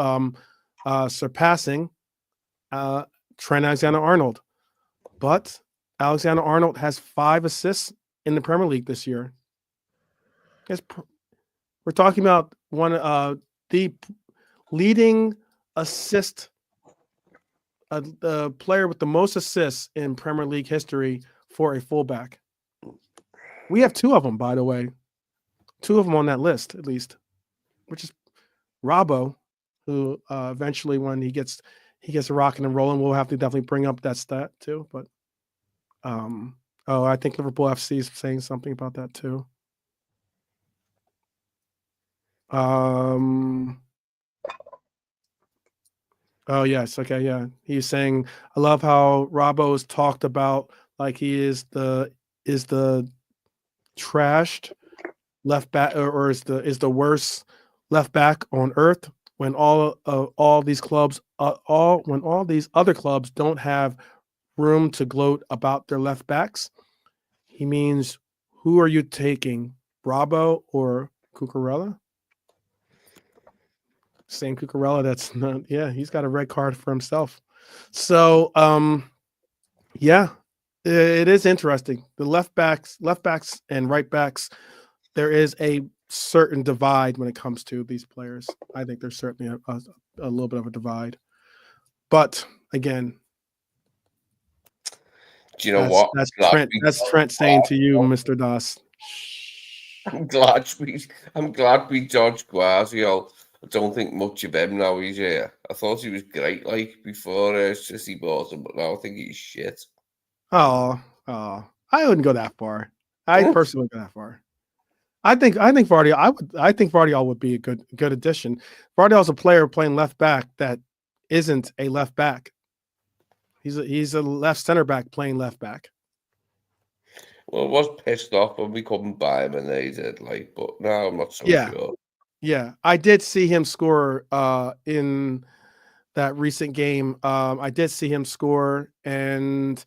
surpassing Trent Alexander-Arnold. But Alexander-Arnold has 5 assists in the Premier League this year. We're talking about the leading assist, the player with the most assists in Premier League history for a fullback. We have 2 of them, by the way. 2 of them on that list, at least, which is Robbo, who eventually, when he gets rocking and rolling, we'll have to definitely bring up that stat too. But I think Liverpool FC is saying something about that too. Oh yes, okay, yeah. He's saying, I love how Robbo is talked about like he is the trashed left back, or is the worst left back on earth, when all these clubs when all these other clubs don't have room to gloat about their left backs. He means, who are you taking, Bravo or Cucurella? Same Cucurella that's not, yeah, he's got a red card for himself. So yeah, it is interesting. The left backs and right backs, there is a certain divide when it comes to these players. I think there's certainly a little bit of a divide. But again, do you know what? That's Trent. That's Trent saying to you, Mr. Doss. I'm glad we dodged Guardiola. I don't think much of him now he's here. I thought he was great, like, before City bought him, but now I think he's shit. Oh, I wouldn't go that far. I personally wouldn't go that far. I think Vardiol would be a good addition. Vardiol's a player playing left back that isn't a left back. He's a left center back playing left back. Well, I was pissed off when we couldn't buy him and they did, like, but now I'm not so sure. Yeah, I did see him score in that recent game. I did see him score, and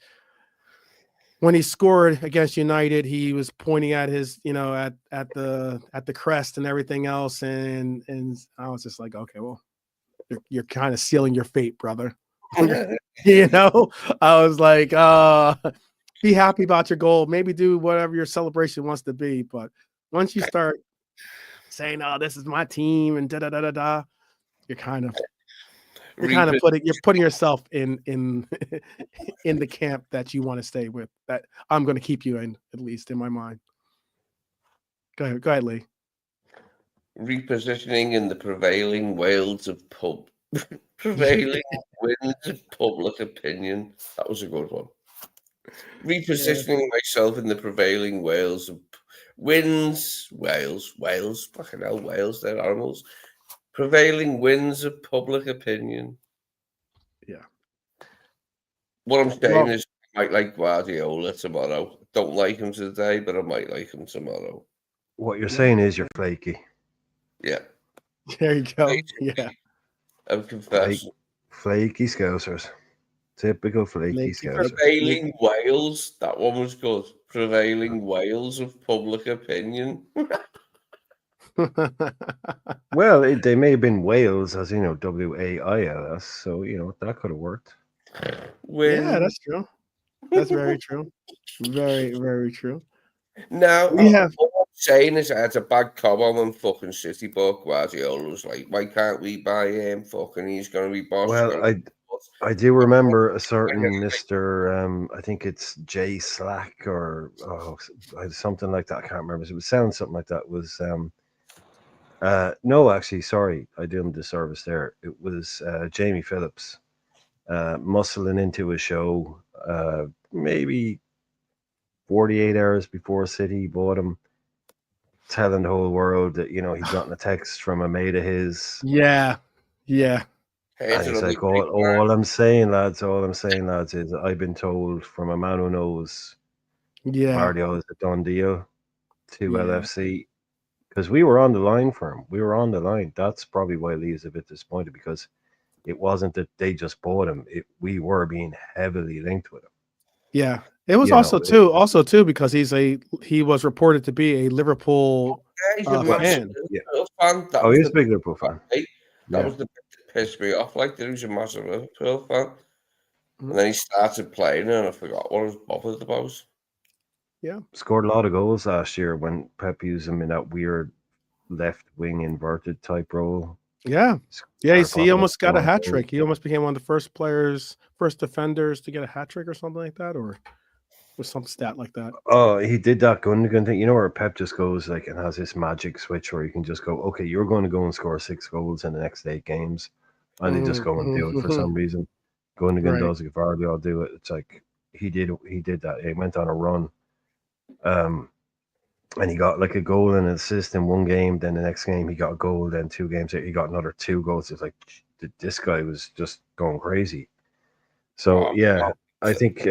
when he scored against United, he was pointing at his, at the crest and everything else, and I was just like, okay, well, you're kind of sealing your fate, brother. I was like, be happy about your goal. Maybe do whatever your celebration wants to be, but once you start saying, "Oh, this is my team," and da da da da da, you're kind of putting yourself in in the camp that you want to stay with. That I'm going to keep you in, at least in my mind. Go ahead, Lee. Repositioning in the prevailing winds of public opinion. That was a good one. Repositioning myself in the prevailing winds, fucking hell, Wales, they're animals. Prevailing winds of public opinion. Yeah. What I'm saying is, I might like Guardiola tomorrow. Don't like him today, but I might like him tomorrow. What you're saying is you're flaky. Yeah. There you go. Yeah. I confess. Flaky Scousers. Typical flaky Scousers. Prevailing Wales. That one was good. Prevailing Wales of public opinion. Well, they may have been Wales, as WAILS, so that could have worked. Yeah, that's true. That's very true. Very, very true. Now, what I'm saying is, I had a bad comment on fucking City, but Guardiola was like, "Why can't we buy him? Fucking, he's going to be boss." Well, I do remember a certain Mr. I think it's Jay Slack or something like that. I can't remember. It was sound something like that. It was no, actually, sorry, I did him a disservice there. It was Jamie Phillips muscling into a show maybe 48 hours before City bought him, telling the whole world that he'd gotten a text from a mate of his. Yeah. And he's like, all I'm saying, lads, is I've been told from a man who knows Guardiola's a done deal. to Yeah. LFC because we were on the line for him. We were on the line. That's probably why Lee's a bit disappointed because it wasn't that they just bought him. We were being heavily linked with him. Yeah. It was You know, also too because he was reported to be a Liverpool Yeah, he's a massive fan. Liverpool fan. That oh, was he's a the big Liverpool fan. That Yeah. was the bit that pissed me off. Like, that he was a massive Liverpool fan. Mhm. And then he started playing and I forgot what I was bothered about. Yeah. Scored a lot of goals last year when Pep used him in that weird left wing inverted type role. Yeah. Yeah. He almost got a hat trick. He almost became one of the first defenders to get a hat trick or something like that, or some stat like that. Oh, he did that Gundogan thing. You know where Pep just goes like and has this magic switch where you can just go, okay, you're going to go and score 6 goals in the next 8 games, and they just go and do it for some reason. Gundogan does it, Vardy will do it. It's like he did that. He went on a run, and he got like a goal and an assist in one game. Then the next game he got a goal. Then 2 games he got another 2 goals. It's like this guy was just going crazy. So yeah, I think.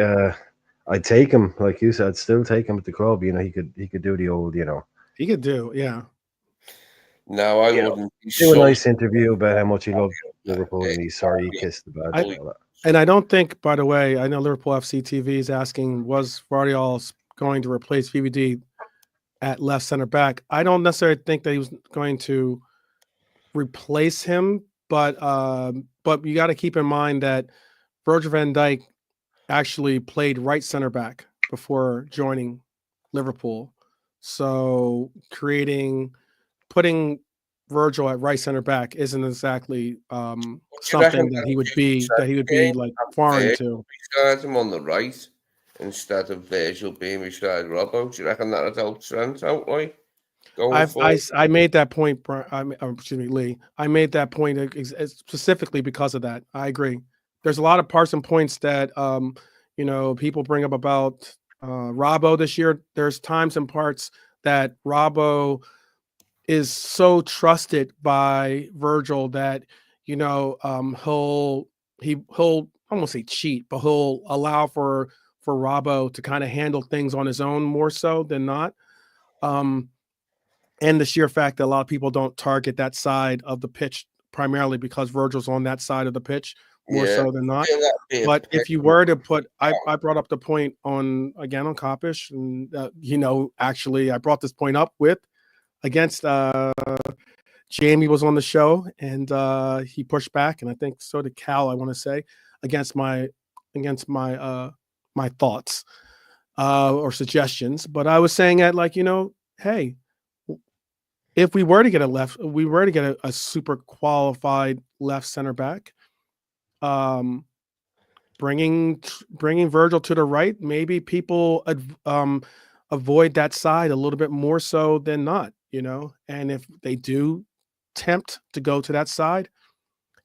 I'd take him, like you said. I'd still take him at the club. You know, he could do the old, you know. He could do, yeah. No, I wouldn't. Do a nice interview about how much he loved Liverpool and he's sorry he kissed the badge and all that. And I don't think, by the way, I know Liverpool FC TV is asking, was Vardy going to replace VVD at left center back? I don't necessarily think that he was going to replace him, but you got to keep in mind that Virgil van Dijk actually played right center back before joining Liverpool. So putting Virgil at right center back isn't exactly something that he would be like foreign to. Start him on the right instead of Virgil being beside Robbo. Do you reckon that would help Trent out, like? I made that point. Excuse me, Lee. I made that point specifically because of that. I agree. There's a lot of parts and points that people bring up about Robbo this year. There's times and parts that Robbo is so trusted by Virgil that he'll I won't say cheat, but he'll allow for Robbo to kind of handle things on his own more so than not. And the sheer fact that a lot of people don't target that side of the pitch primarily because Virgil's on that side of the pitch more so than not. But if you were to put, I brought up the point on Kopish, and actually I brought this point up against Jamie was on the show, and he pushed back, and I think so did Cal. I want to say against my thoughts or suggestions, but I was saying that hey, if we were to get a super qualified left center back, bringing Virgil to the right, maybe people avoid that side a little bit more so than not, and if they do tempt to go to that side,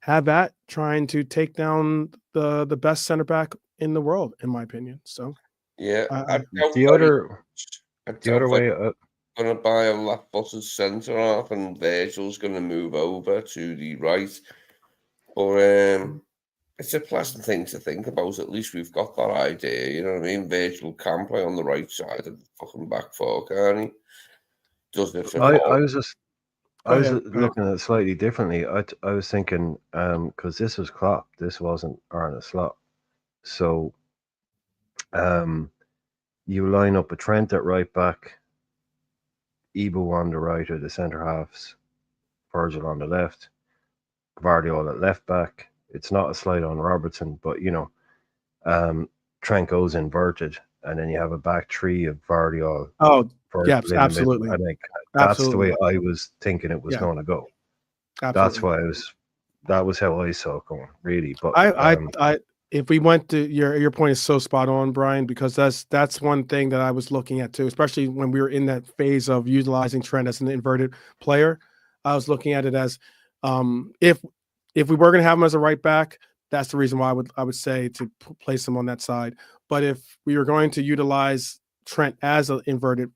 have that trying to take down the best center back in the world, in my opinion. So yeah, the other way. Going to buy a left-footed centre half, and Virgil's going to move over to the right. But it's a pleasant thing to think about. At least we've got that idea. You know what I mean? Virgil can play on the right side of the fucking back four, can't he? Does it for I was looking at it slightly differently. I was thinking because this was Klopp, this wasn't Arne Slot. So you line up a Trent at right back, Ibu on the right or the centre halves, Virgil on the left, Guardiola at left back. It's not a slight on Robertson, but Trent goes inverted, and then you have a back 3 of Guardiola. Oh, yeah, absolutely. I think that's the way I was thinking it was going to go. Absolutely. That's why that was how I saw it going, really. But I if we went to your point is so spot on, Brian, because that's one thing that I was looking at too, especially when we were in that phase of utilizing Trent as an inverted player. I was looking at it as if we were going to have him as a right back, that's the reason why I would say to place him on that side. But if we were going to utilize Trent as an inverted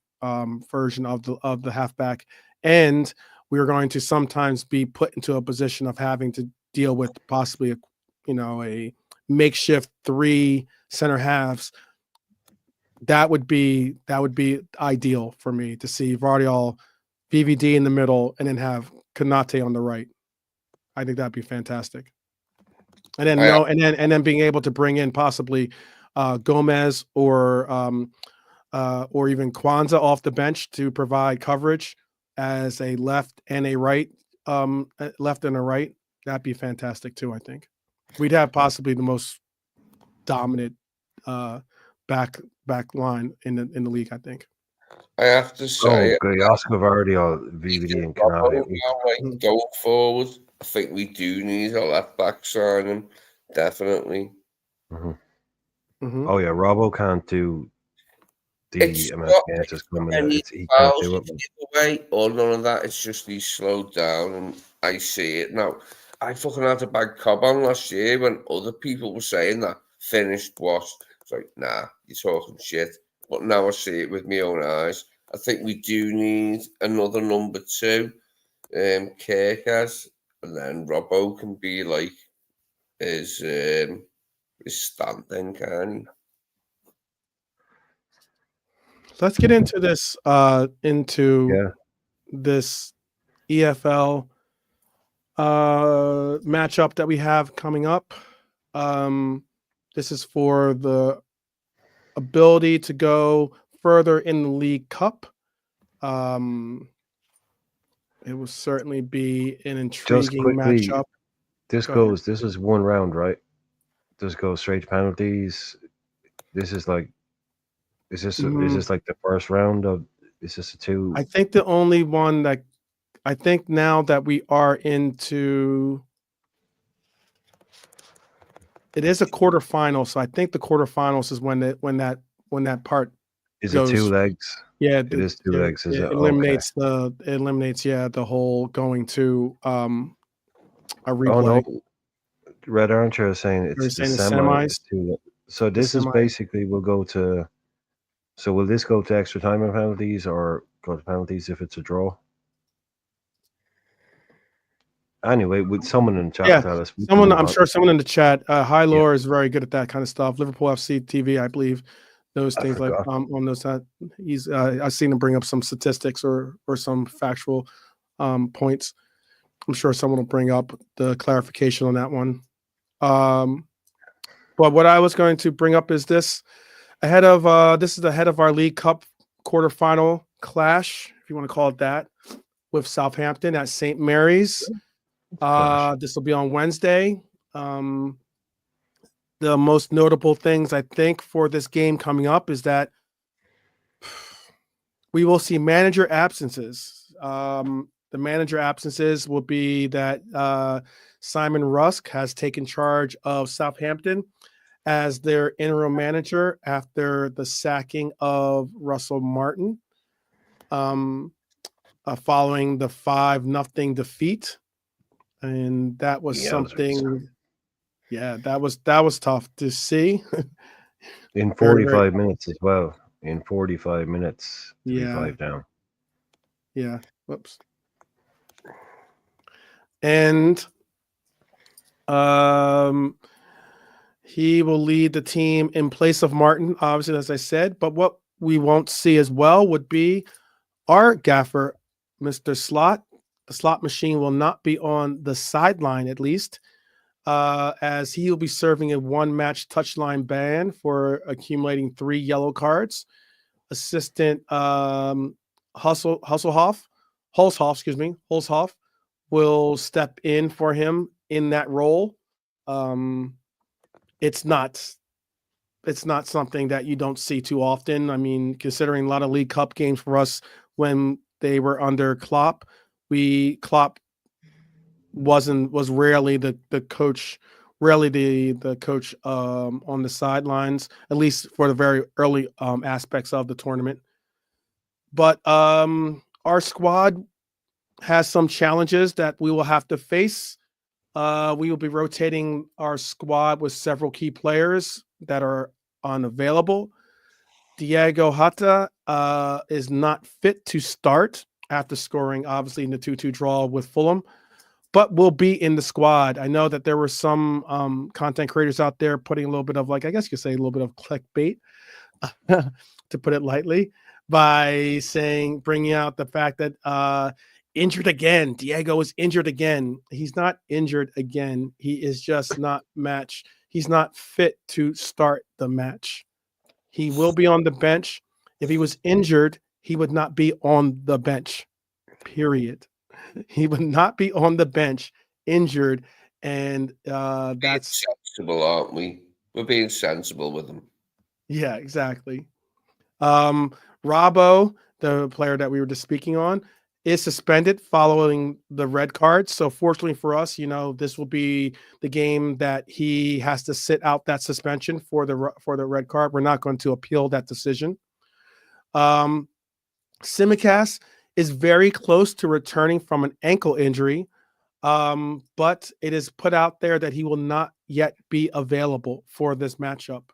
version of the halfback, and we were going to sometimes be put into a position of having to deal with possibly a makeshift 3 center halves, that would be ideal for me to see Vardiol, VVD in the middle, and then have Konate on the right. I think that'd be fantastic. And then and then being able to bring in possibly Gomez or even Kwanzaa off the bench to provide coverage as a left and a right, left and a right. That'd be fantastic too. I think we'd have possibly the most dominant back line in the league. I think. I have to say, okay, Oscar Vardiol, VVD, and Canale. Going forward, I think we do need a left back signing, definitely. Oh yeah, Robbo can't do the amount of chances coming out. He can't do it. Way or none of that. It's just he's slowed down, and I see it now. I fucking had a bad cob on last year when other people were saying that finished was. It's like, nah, you're talking shit. But now I see it with my own eyes. I think we do need another number 2. Kirk has, and then Robbo can be like his stand-in, can he? So let's get into this this EFL matchup that we have coming up. This is for the ability to go further in the League Cup. It will certainly be an intriguing matchup. This is one round, right? This goes straight to penalties. This is like, is this like the first round of? Is this a 2? I think the only one that I think now that we are into, it is a quarterfinal. So I think the quarterfinals is when that part is goes, it 2 legs. Yeah, it is 2 legs. Is it eliminates the whole going to a replay. Oh no, Red Archer is saying it's the semis. So this is basically will go to. So will this go to extra time and penalties, or go to penalties if it's a draw? Anyway, would someone in the chat tell us? I'm sure someone in the chat. High Lore is very good at that kind of stuff. Liverpool FC TV, I believe. Those things like on those he's I've seen him bring up some statistics or some factual points. I'm sure someone will bring up the clarification on that one. But what I was going to bring up is this ahead of this is ahead of our League Cup quarterfinal clash, if you want to call it that, with Southampton at St. Mary's. This will be on Wednesday. The most notable things I think for this game coming up is that we will see manager absences. The manager absences will be that Simon Rusk has taken charge of Southampton as their interim manager after the sacking of Russell Martin, following the 5-0 defeat, and that was something. Yeah, that was tough to see. In 45 minutes as well. In 45 minutes to be 5 down. Yeah. Whoops. And he will lead the team in place of Martin, obviously, as I said. But what we won't see as well would be our gaffer, Mr. Slot. The slot machine will not be on the sideline, at least. As he will be serving a 1-match touchline ban for accumulating 3 yellow cards. Assistant Hulshoff will step in for him in that role. It's not something that you don't see too often. I mean, considering a lot of League Cup games for us when they were under Klopp, Klopp was rarely the coach on the sidelines, at least for the very early aspects of the tournament. But our squad has some challenges that we will have to face. We will be rotating our squad with several key players that are unavailable. Diego Hata is not fit to start after scoring, obviously, in the 2-2 draw with Fulham, but will be in the squad. I know that there were some content creators out there putting a little bit of, like, I guess you could say a little bit of clickbait, to put it lightly, by bringing out the fact that injured again. Diego is injured again. He's not injured again. He is just not match. He's not fit to start the match. He will be on the bench. If he was injured, he would not be on the bench. Period. He would not be on the bench injured, and that's sensible, aren't we? We're being sensible with them. Yeah, exactly. Robbo, the player that we were just speaking on, is suspended following the red card. So fortunately for us, this will be the game that he has to sit out that suspension for the red card. We're not going to appeal that decision. Simicast is very close to returning from an ankle injury, but it is put out there that he will not yet be available for this matchup.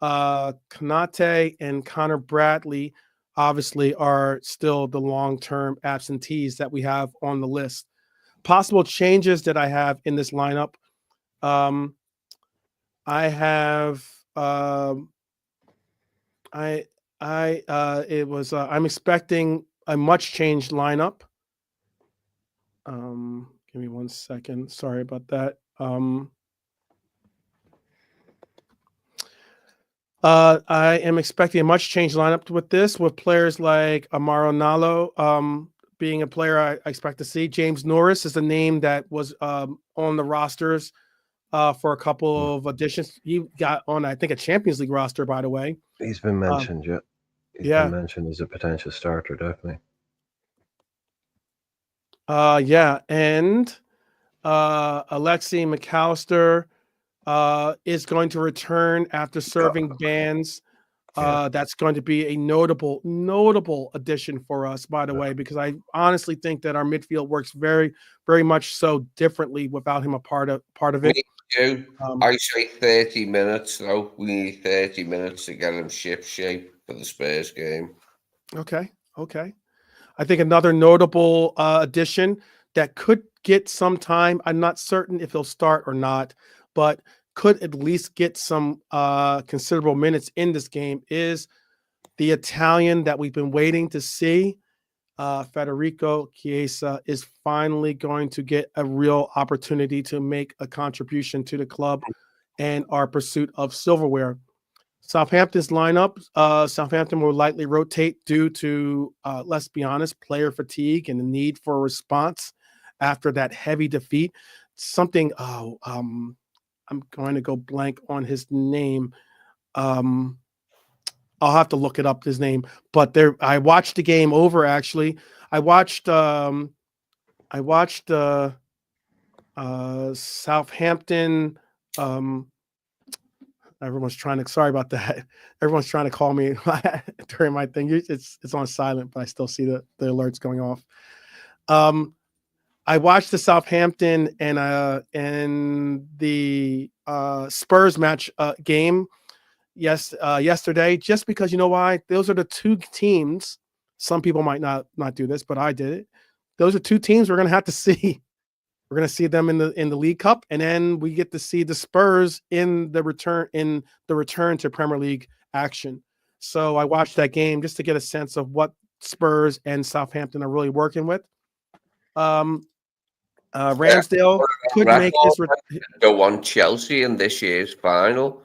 Kanate and Connor Bradley obviously are still the long-term absentees that we have on the list. Possible changes that I have in this lineup. I have I'm expecting a much changed lineup. Give me 1 second. Sorry about that. I am expecting a much changed lineup with this, with players like Amaro Nalo being a player I expect to see. James Norris is a name that was on the rosters for a couple of additions. He got on, I think, a Champions League roster, by the way. He's been mentioned, yeah. He's been mentioned as a potential starter, definitely. Yeah, and Alexi McAllister is going to return after serving bans. That's going to be a notable addition for us, by the way, because I honestly think that our midfield works very, very much so differently without him a part of it. Me too. I say 30 minutes, though. We need 30 minutes to get him ship shape for the Spurs game. Okay. I think another notable addition that could get some time, I'm not certain if he'll start or not, but could at least get some considerable minutes in this game, is the Italian that we've been waiting to see. Federico Chiesa is finally going to get a real opportunity to make a contribution to the club and our pursuit of silverware. Southampton's lineup, Southampton will likely rotate due to, let's be honest, player fatigue and the need for a response after that heavy defeat. I'm going to go blank on his name. I'll have to look it up, his name. But I watched the game over, actually. I watched Southampton. Everyone's trying to, sorry about that. Everyone's trying to call me during my thing. It's on silent, but I still see the alerts going off. I watched the Southampton and the Spurs match game yesterday, just because, you know why? Those are the two teams. Some people might not do this, but I did it. Those are two teams we're going to have to see. We're going to see them in the League Cup, and then we get to see the Spurs in the return to Premier League action. So I watched that game just to get a sense of what Spurs and Southampton are really working with. Ramsdale could make his go on Chelsea in this year's final,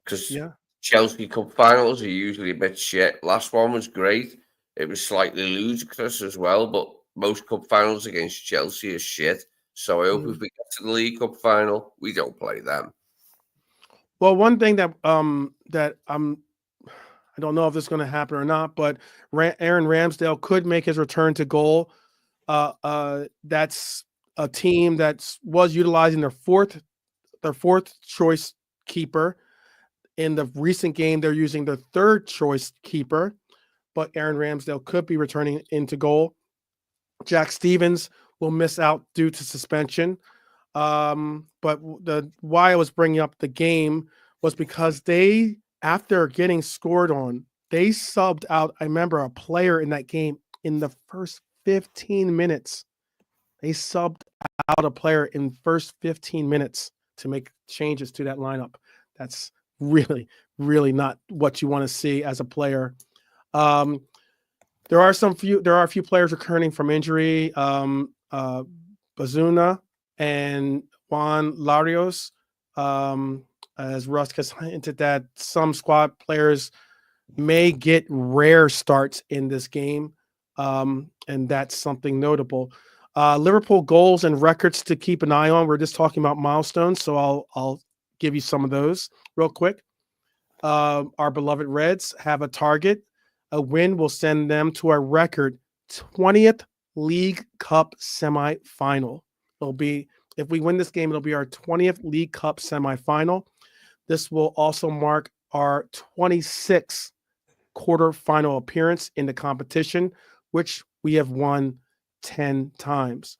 because Chelsea Cup finals are usually a bit shit. Last one was great. It was slightly ludicrous as well, but most cup finals against Chelsea is shit. So I hope if we get to the League Cup final, we don't play them. Well, one thing that I don't know if this is going to happen or not, but Aaron Ramsdale could make his return to goal. That's a team that was utilizing their fourth choice keeper. In the recent game, they're using their third choice keeper, but Aaron Ramsdale could be returning into goal. Jack Stevens will miss out due to suspension. But why I was bringing up the game was because after getting scored on, they subbed out, I remember, a player in that game in the first 15 minutes. They subbed out a player in first 15 minutes to make changes to that lineup. That's really, really not what you want to see as a player. Um, there are a few players returning from injury. Bazuna and Juan Larios. As Rusk has hinted that some squad players may get rare starts in this game, and that's something notable. Liverpool goals and records to keep an eye on. We're just talking about milestones, so I'll give you some of those real quick. Our beloved Reds have a target. A win will send them to a record 20th League Cup semifinal. It'll be, if we win this game, it'll be our 20th League Cup semifinal. This will also mark our 26th quarterfinal appearance in the competition, which we have won 10 times.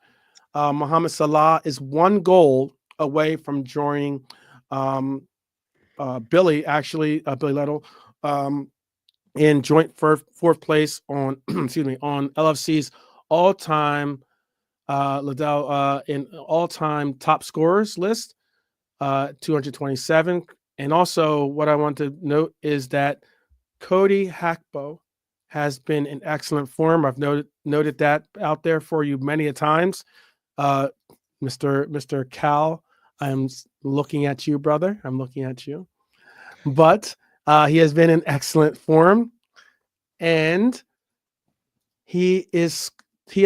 Mohamed Salah is one goal away from joining Billy Little, in joint fourth place on excuse me, on LFC's all-time Liddell in all-time top scorers list, 227. And also, what I want to note is that Cody Hackbo has been in excellent form. I've noted that out there for you many a times. Mr. Cal, I'm looking at you, brother. I'm looking at you. But he has been in excellent form, and he has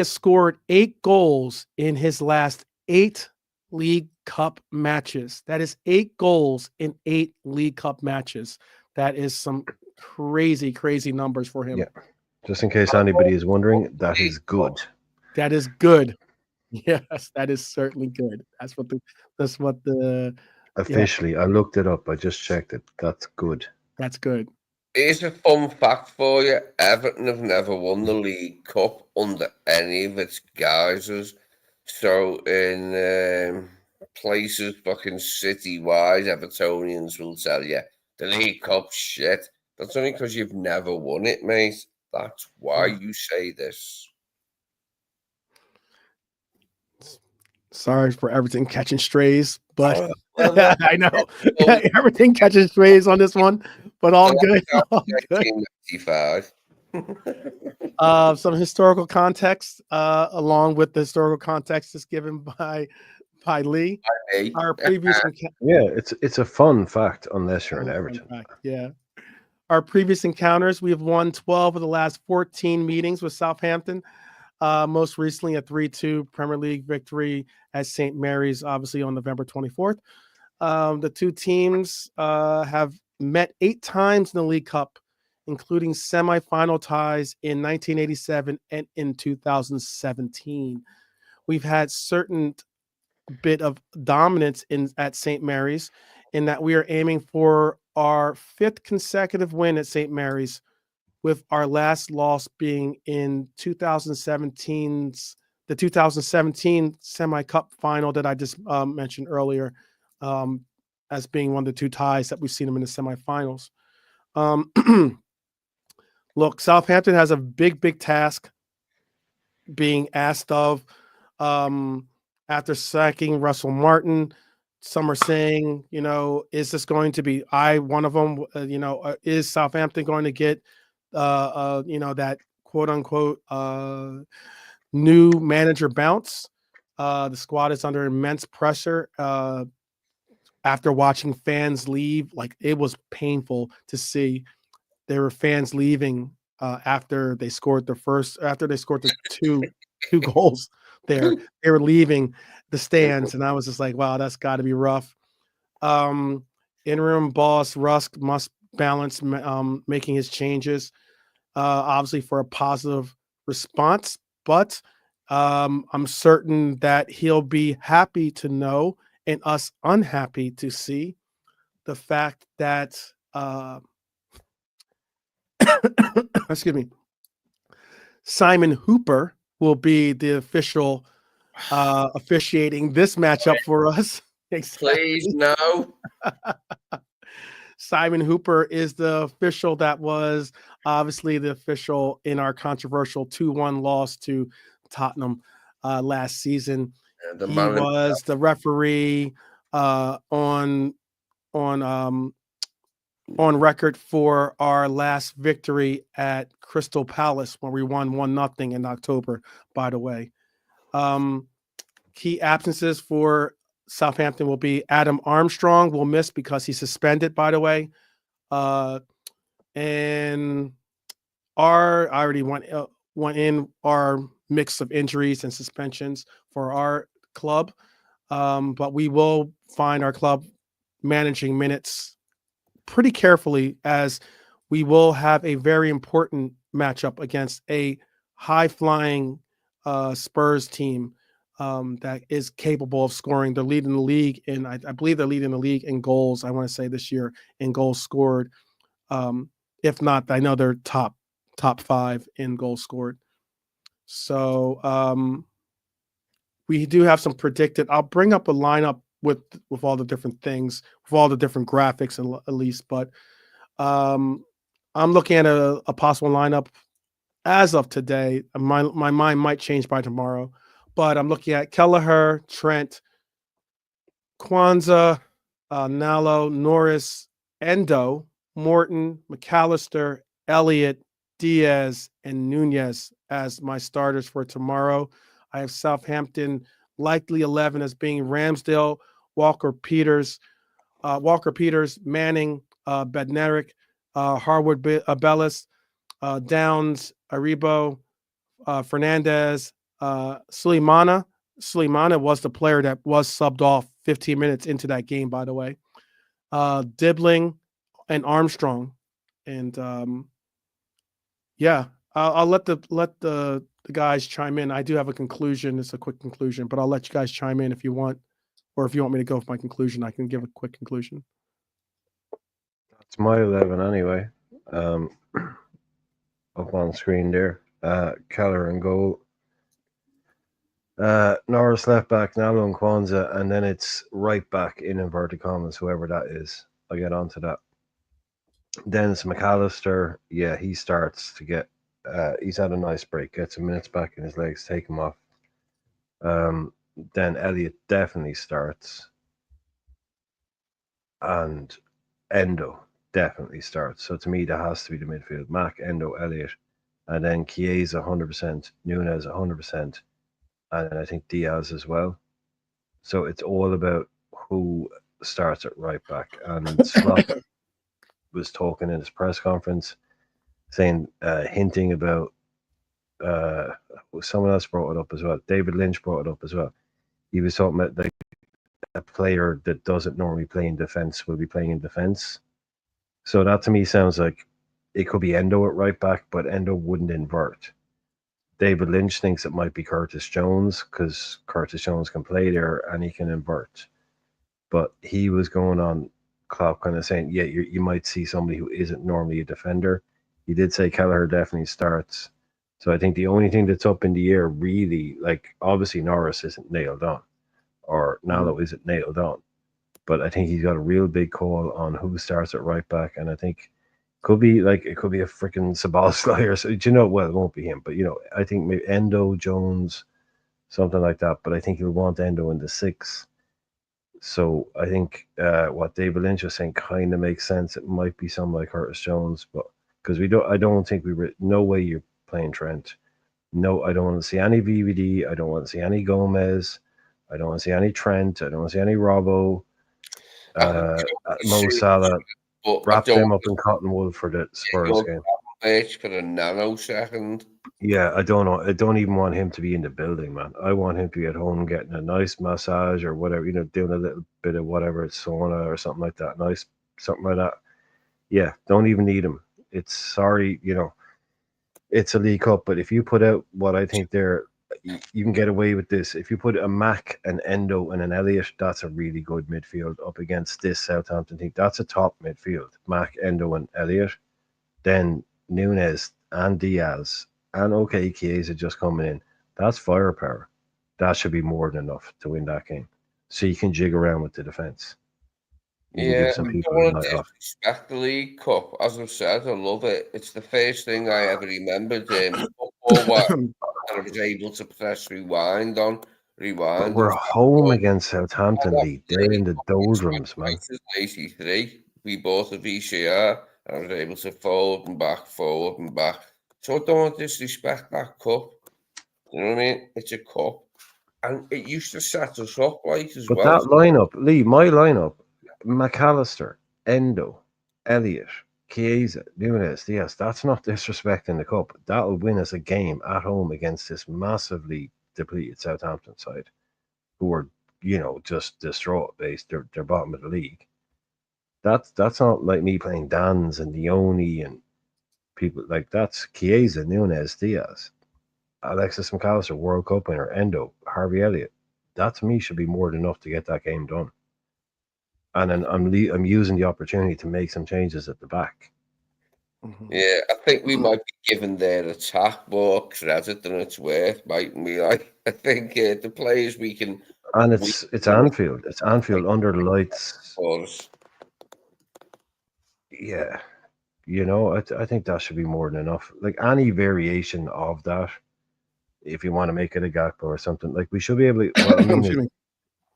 scored 8 goals in his last 8 League Cup matches. That is 8 goals in 8 League Cup matches. That is some crazy numbers for him. Yeah. Just in case anybody is wondering, that is good. That is good. Yes, that is certainly good. That's what the Officially, yeah. I looked it up. I just checked it. That's good. That's good. Here's a fun fact for you. Everton have never won the League Cup under any of its guises. So in places fucking city-wide, Evertonians will tell you, the League Cup shit. That's only because you've never won it, mate. That's why you say this. Sorry for everything catching strays, but I know everything catching strays on this one, but all good. All good. 1995. Some historical context, along with the historical context is given by Lee. Our previous it's a fun fact unless you're in Everton. Yeah. Our previous encounters, we have won 12 of the last 14 meetings with Southampton. Most recently a 3-2 Premier League victory at St. Mary's, obviously on November 24th. The two teams have met 8 times in the League Cup, including semifinal ties in 1987 and in 2017. We've had certain bit of dominance at St. Mary's, in that we are aiming for our 5th consecutive win at St. Mary's, with our last loss being in the 2017 semi-cup final that I just mentioned earlier, as being one of the 2 ties that we've seen them in the semifinals. Look, Southampton has a big task being asked of after sacking Russell Martin. Some are saying, is this going to be one of them? Is Southampton going to get that quote unquote new manager bounce? The squad is under immense pressure after watching fans leave. Like, it was painful to see. There were fans leaving after they scored the two goals there. They were leaving the stands, and I was just like, wow, that's got to be rough. Interim boss Rusk must balance making his changes, obviously for a positive response, but I'm certain that he'll be happy to know, and us unhappy to see, the fact that excuse me, Simon Hooper will be the official officiating this matchup for us. Exactly. Please no. Simon Hooper is the official that was obviously the official in our controversial 2-1 loss to Tottenham last season. He was the referee on on record for our last victory at Crystal Palace when we won 1-0 in October, by the way. Key absences for Southampton will be Adam Armstrong will miss because he's suspended, by the way. And I already went in our mix of injuries and suspensions for our club. But we will find our club managing minutes pretty carefully, as we will have a very important matchup against a high-flying Spurs team that is capable of scoring. They're leading the league in, I believe they're leading the league in goals, I want to say this year, in goals scored. If not, I know they're top 5 in goals scored. So we do have some predicted. I'll bring up a lineup with all the different things, with all the different graphics, at least. But I'm looking at a possible lineup as of today. My mind might change by tomorrow, but I'm looking at Kelleher, Trent, Kwanzaa, Nallo, Norris, Endo, Morton, McAllister, Elliott, Diaz, and Nunez as my starters for tomorrow. I have Southampton likely 11 as being Ramsdale, Walker Peters, Manning, Bednarik, Harwood, Bellis, Downs, Aribo, Fernandez, Suleimana. Suleimana was the player that was subbed off 15 minutes into that game, by the way. Dibbling and Armstrong. And yeah, I'll let the guys chime in. I do have a conclusion. It's a quick conclusion, but I'll let you guys chime in if you want, or if you want me to go with my conclusion, I can give a quick conclusion. That's my 11 anyway. Up on screen there. Keller in goal. Norris left back, Nalo and Kwanzaa, and then it's right back in inverted commas, whoever that is. I'll get onto that. Then it's McAllister. Yeah, he starts to get. He's had a nice break, gets some minutes back in his legs, take him off. Then Elliott definitely starts, and Endo definitely starts. So to me, that has to be the midfield: Mac, Endo, Elliott, and then Chiesa 100%, Nunez 100%, and I think Diaz as well. So it's all about who starts at right back. And Slot was talking in his press conference, saying, hinting about, someone else brought it up as well. David Lynch brought it up as well. He was talking about like a player that doesn't normally play in defense will be playing in defense. So that to me sounds like it could be Endo at right back, but Endo wouldn't invert. David Lynch thinks it might be Curtis Jones because Curtis Jones can play there and he can invert. But he was going on Klopp kind of saying, yeah, you might see somebody who isn't normally a defender. He did say Kelleher definitely starts. So I think the only thing that's up in the air really, like obviously Norris isn't nailed on or Nalo isn't nailed on. But I think he's got a real big call on who starts at right back. And I think it could be a freaking Sabazlai or so. You know, well, it won't be him, but I think maybe Endo, Jones, something like that. But I think he'll want Endo in the 6. So I think what David Lynch was saying kind of makes sense. It might be someone like Curtis Jones, but because I don't think no way you're playing Trent. No, I don't want to see any VVD. I don't want to see any Gomez. I don't want to see any Trent. I don't want to see any Robbo. Mo Salah. Wrap them up in cotton wool for the Spurs game. For a nanosecond. Yeah, I don't know. I don't even want him to be in the building, man. I want him to be at home getting a nice massage or whatever, doing a little bit of whatever, sauna or something like that. Nice, something like that. Yeah, don't even need him. It's it's a League Cup, but if you put out what I think you can get away with this. If you put a Mac, an Endo, and an Elliott, that's a really good midfield up against this Southampton team. That's a top midfield. Mac, Endo, and Elliott. Then Nunez and Diaz and Chiesa just coming in. That's firepower. That should be more than enough to win that game. So you can jig around with the defense. You can give some people a night off. Respect the League Cup. As I've said, I love it. It's the first thing I ever remembered in football I was able to press rewind. But we're home against Southampton, Lee. They're in the doldrums, man. 83. we bought a VCR, and I was able to forward and back. So I don't want to disrespect that cup. You know what I mean? It's a cup. And it used to set us up like as But well. that lineup, Lee, my lineup, McAllister, Endo, Elliott, Chiesa, Nunes, Diaz, that's not disrespecting the cup. That'll win us a game at home against this massively depleted Southampton side, who are, just distraught based. They're bottom of the league. That's not like me playing Dans and Leone and people like that's Chiesa, Nunes, Diaz, Alexis McAllister, World Cup winner, Endo, Harvey Elliott. That to me should be more than enough to get that game done. And then I'm using the opportunity to make some changes at the back. Yeah, I think we might be giving their attack more credit than it's worth, mightn't we? I think the players we can. And it's Anfield. It's Anfield under the lights. Yeah. I think that should be more than enough. Like any variation of that, if you want to make it a Gakpo or something, like we should be able to. What I mean is,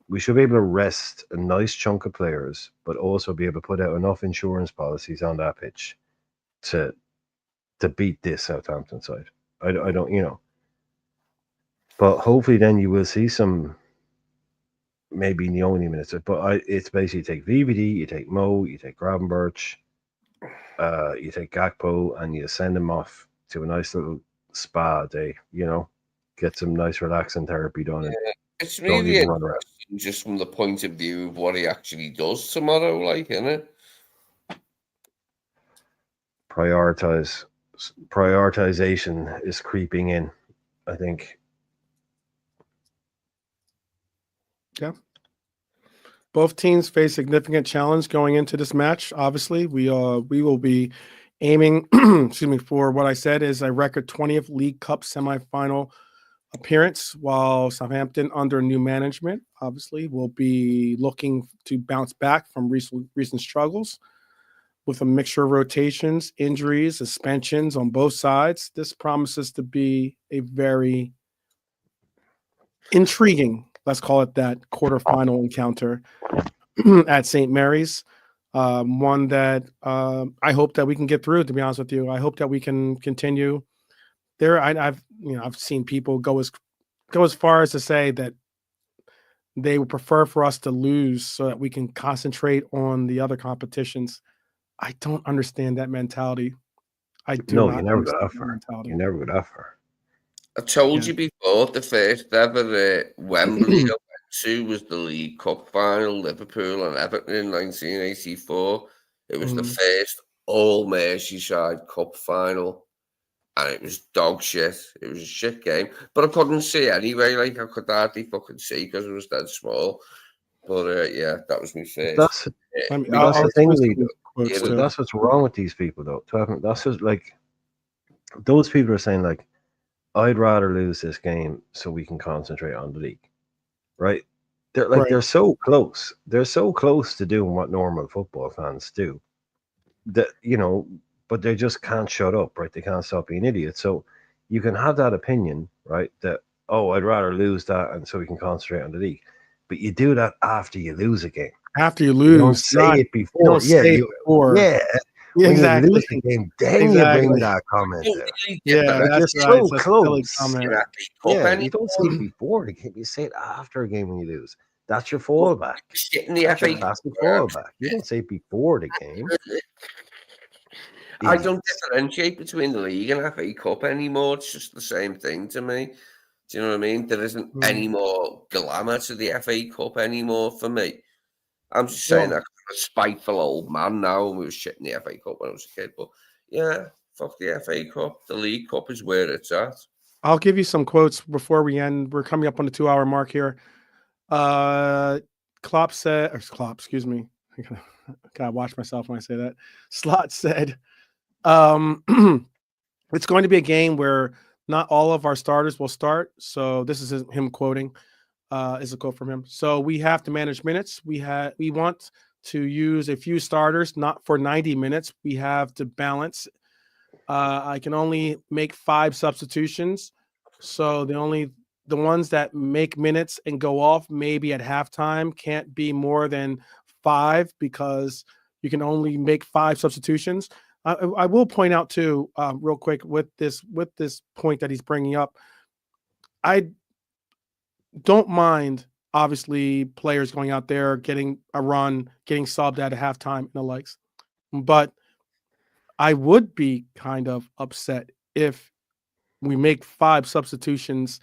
we should be able to rest a nice chunk of players, but also be able to put out enough insurance policies on that pitch to beat this Southampton side. I don't. But hopefully then you will see some maybe in the only minutes. But it's basically take VVD, you take Mo, you take Gravenberch, you take Gakpo, and you send them off to a nice little spa day. Get some nice relaxing therapy done. Yeah, it's really interesting just from the point of view of what he actually does tomorrow, like, isn't it? Prioritization is creeping in, I think. Yeah. Both teams face significant challenge going into this match. Obviously, we will be aiming, for what I said is a record 20th League Cup semifinal appearance, while Southampton under new management, obviously, will be looking to bounce back from recent struggles. With a mixture of rotations, injuries, suspensions on both sides, this promises to be a very intriguing, let's call it that, quarterfinal encounter at St. Mary's. One that I hope that we can get through. To be honest with you, I hope that we can continue. I've seen people go as far as to say that they would prefer for us to lose so that we can concentrate on the other competitions. I don't understand that mentality. No, you never got that far. You never got that far. I told you before, the first ever Wembley I went to was the League Cup final, Liverpool and Everton in 1984. It was the first all Merseyside Cup final, and it was dog shit. It was a shit game, but I couldn't see anyway. Like I could hardly fucking see because it was that small. But yeah, that was my first. That's the thing, Lee. That's what's wrong with these people, though. That's just like those people are saying, like, I'd rather lose this game so we can concentrate on the league, right? They're so close. They're so close to doing what normal football fans do. That but they just can't shut up, right? They can't stop being idiots. So you can have that opinion, right? That I'd rather lose that and so we can concentrate on the league. But you do that after you lose a game. After you lose, you don't say it before. You don't say it before. Yeah. When exactly. you lose the game, then you bring that comment out. Yeah, that's right. So close. Yeah, you don't say it before the game. You say it after a game when you lose. That's your fallback. That's your classic fallback. You don't say it before the game. I don't differentiate between the league and FA Cup anymore. It's just the same thing to me. Do you know what I mean? There isn't any more glamour to the FA Cup anymore for me. I'm just saying that I'm a spiteful old man now, and we were shit in the FA Cup when I was a kid. But yeah, fuck the FA Cup. The League Cup is where it's at. I'll give you some quotes before we end. We're coming up on the 2-hour mark here. Klopp said, excuse me. I gotta watch myself when I say that. Slot said, it's going to be a game where not all of our starters will start. So this is him quoting. Is a quote from him. So we have to manage minutes. We want to use a few starters, not for 90 minutes. We have to balance. I can only make 5 substitutions. So the ones that make minutes and go off maybe at halftime can't be more than 5 because You can only make 5 substitutions. I will point out too, real quick, with this point that he's bringing up, I don't mind obviously players going out there getting a run, getting subbed at a halftime and the likes, but I would be kind of upset if we make 5 substitutions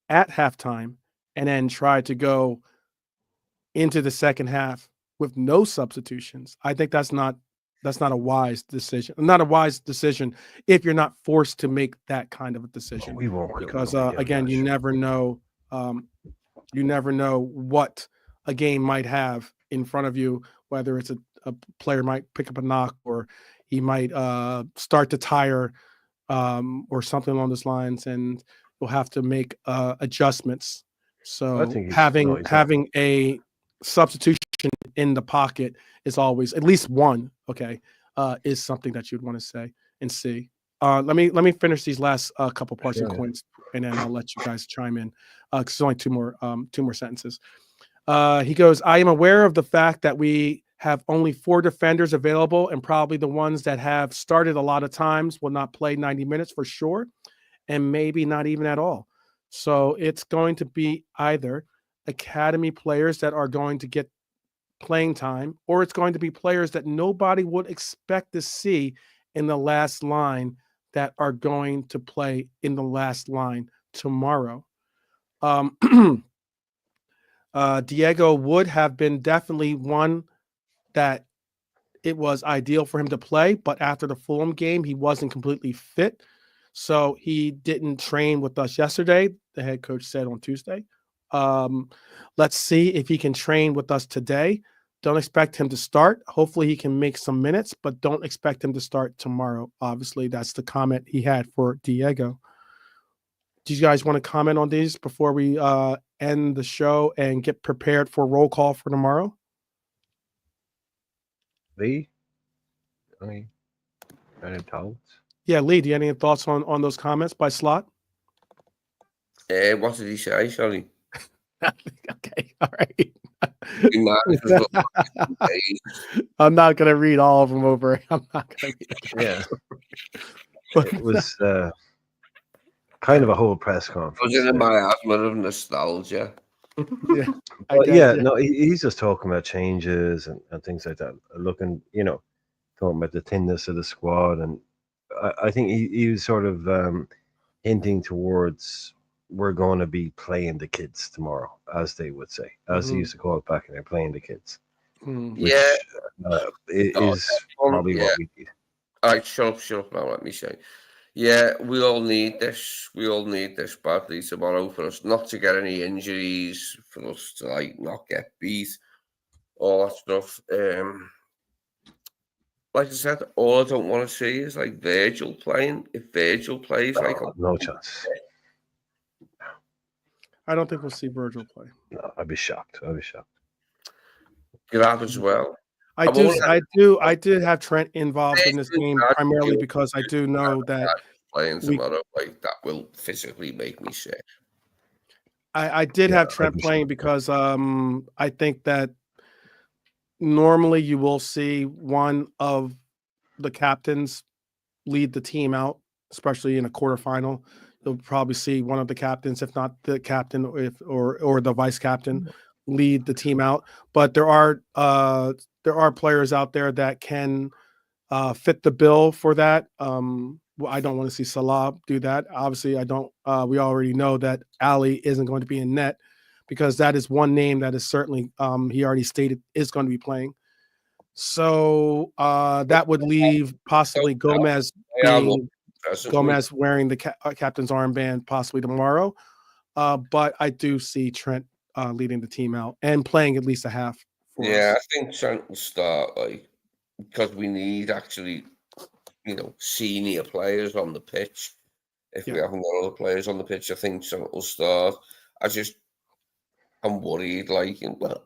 at halftime and then try to go into the second half with no substitutions. I think that's not a wise decision. Not a wise decision if you're not forced to make that kind of a decision. We won't Because we'll be doing again, that, you sure. never know. You never know what a game might have in front of you. Whether it's a player might pick up a knock, or he might start to tire, or something along those lines, and you'll have to make adjustments. So think having a substitution in the pocket is always at least one. Okay, is something that you'd want to say and see. Let me finish these last couple parts and points, and then I'll let you guys chime in. Because there's only two more sentences. He goes, I am aware of the fact that we have only 4 defenders available, and probably the ones that have started a lot of times will not play 90 minutes for sure, and maybe not even at all. So it's going to be either academy players that are going to get playing time, or it's going to be players that nobody would expect to see in the last line that are going to play in the last line tomorrow. Diego would have been definitely one that it was ideal for him to play, but after the Fulham game, he wasn't completely fit. So he didn't train with us yesterday, the head coach said on Tuesday. Let's see if he can train with us today. Don't expect him to start. Hopefully he can make some minutes, but don't expect him to start tomorrow. Obviously, that's the comment he had for Diego. Do you guys want to comment on these before we end the show and get prepared for roll call for tomorrow? Lee? Any thoughts? Yeah, Lee, do you have any thoughts on those comments by Slot? What did he say? Sorry. Okay, all right. Days. I'm not going to read all of them over. I'm not going to read them. Yeah. It was kind of a whole press conference. I was in a miasma of nostalgia. Yeah, no, he's just talking about changes and things like that. Looking, talking about the thinness of the squad, and I think he was sort of hinting towards we're going to be playing the kids tomorrow, as they would say, as they used to call it back in there, playing the kids. Which, is probably what we need. All right, shut up now, let me say. Yeah, we all need this. We all need this badly tomorrow for us not to get any injuries, for us to not get beat, all that stuff. Like I said, all I don't want to see is Virgil playing. If Virgil plays, no chance. I don't think we'll see Virgil play. No, I'd be shocked. Grab as well. I did have Trent involved in this game primarily because I do know that playing tomorrow that will physically make me sick. I did have Trent playing because I think that normally you will see one of the captains lead the team out, especially in a quarterfinal. You'll probably see one of the captains, if not the captain, or the vice captain, lead the team out. But there are players out there that can fit the bill for that. I don't want to see Salah do that. Obviously, I don't. We already know that Ali isn't going to be in net because that is one name that is certainly he already stated is going to be playing. So that would leave possibly Gomez wearing the captain's armband possibly tomorrow. But I do see Trent leading the team out and playing at least a half. I think Trent will start because we need actually, senior players on the pitch. If we haven't got other players on the pitch, I think Trent will start. I'm worried,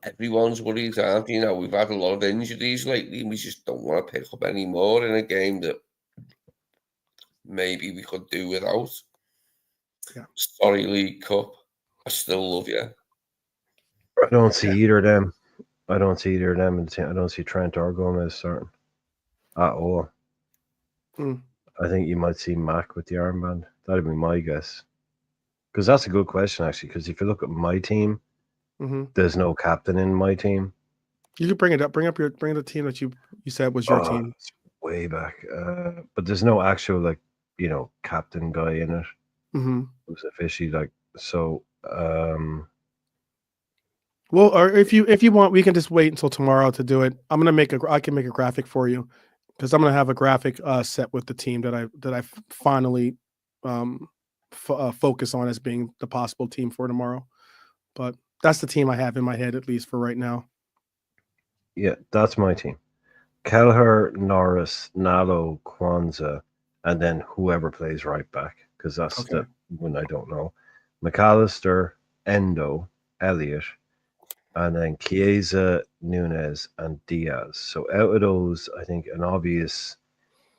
everyone's worried, aren't you? We've had a lot of injuries lately, and we just don't want to pick up any more in a game that maybe we could do without. Yeah. Sorry, League Cup. I still love you. I don't see either of them I don't see either of them in the team. I don't see Trent or Gomez starting at all. Mm. I think you might see Mac with the armband. That'd be my guess. Because that's a good question, actually. Because if you look at my team, Hmm. there's no captain in my team. You could bring it up. Bring the team that you said was your team. It's way back. But there's no actual, like, captain guy in it Hmm. who's officially, like, so. Well, or if you want, we can just wait until tomorrow to do it. I can make a graphic for you because I'm gonna have a graphic set with the team that I finally focus on as being the possible team for tomorrow. But that's the team I have in my head at least for right now. Yeah, that's my team. Kelleher, Norris, Nalo, Kwanzaa, and then whoever plays right back, because that's Okay. the one I don't know. McAllister, Endo, Elliott, and then Chiesa, Nunez, and Diaz. So out of those, I think an obvious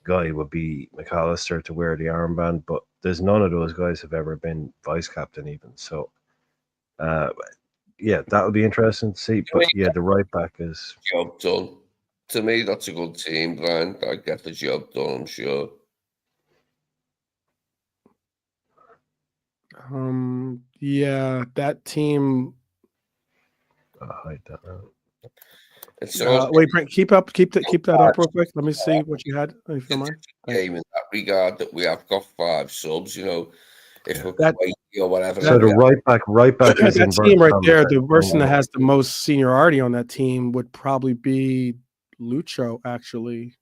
guy would be McAllister to wear the armband, but there's none of those guys have ever been vice captain even. So uh, yeah, that'll be interesting to see. But yeah, the right back is Job done. To me, that's a good team, Brian. I get the job done, I'm sure. Yeah, that team. hide that out. It's also Wait, Brent, keep that up real quick. Let me see what you had. If you don't mind. a game in that regard that we have got 5 subs, if we're That Kuwaiti or whatever. So the right back is that inverted team right commas. there, the person that has the most seniority on that team would probably be Lucho, actually,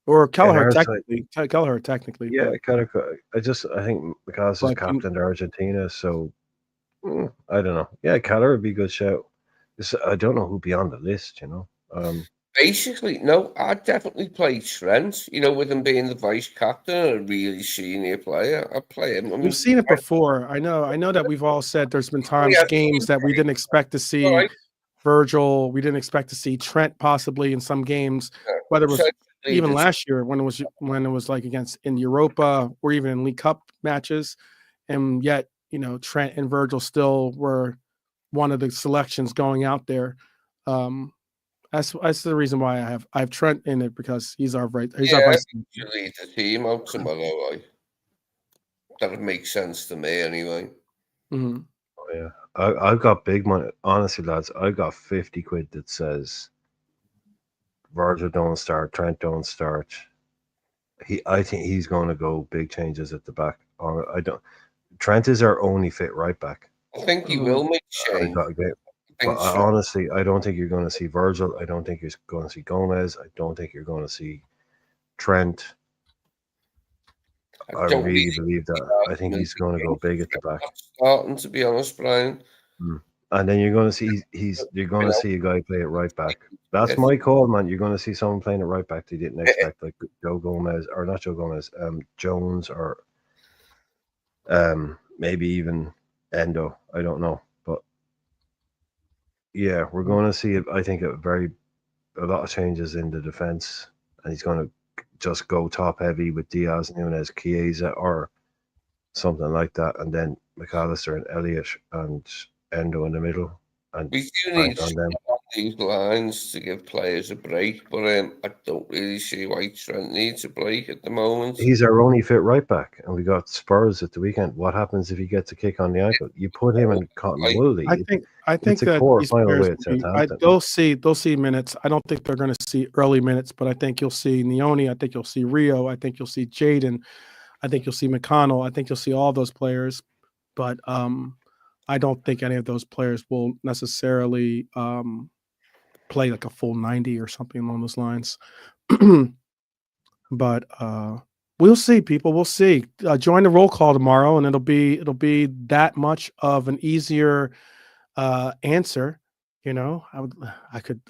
or Kelleher technically. Kelleher technically, Yeah, but, kind of. I think because he's but captain to Argentina, so I don't know. Yeah, Keller would be a good shout. I don't know who'd be on the list. Basically, no, I'd definitely play Trent, with him being the vice captain and a really senior player. I'd play him. I we've mean, seen it before. I know that we've all said there's been games that we didn't expect to see right. Virgil. We didn't expect to see Trent possibly in some games, whether it was even last year when it was like against in Europa or even in League Cup matches, and yet Trent and Virgil still were one of the selections going out there. That's the reason why I have Trent in it because he's our vice. You lead the team out tomorrow. That would make sense to me anyway. Mm-hmm. Oh, yeah, I've got big money. Honestly, lads, I've got 50 quid that says Virgil don't start, Trent don't start. I think he's going to go big changes at the back. I don't. Trent is our only fit right back. I think he will make change. But honestly, I don't think you're going to see Virgil. I don't think you're going to see Gomez. I don't think you're going to see Trent. I really believe that. I think he's going to go big at the back. Starting, to be honest, Brian. And then you're going to see you're going to see a guy play at right back. That's my call, man. You're going to see someone playing at right back they didn't expect, like Joe Gomez, or not Joe Gomez, Jones, or maybe even Endo. I don't know, but yeah, we're going to see it. I think a lot of changes in the defense, and he's going to just go top heavy with Diaz, Nunez, Chiesa, or something like that, and then McAllister and Elliott and Endo in the middle. And we do need on these lines to give players a break, but I don't really see why Trent needs a break at the moment. He's our only fit right back, and we got Spurs at the weekend. What happens if he gets a kick on the ankle? You put him in cotton wool. I think it's a quarterfinal way at Southampton. They'll see minutes. I don't think they're going to see early minutes, but I think you'll see Neone. I think you'll see Rio. I think you'll see Jaden. I think you'll see McConnell. I think you'll see all those players, but I don't think any of those players will necessarily play like a full 90 or something along those lines. But we'll see, people. We'll see. Join the roll call tomorrow, and it'll be that much of an easier answer. I could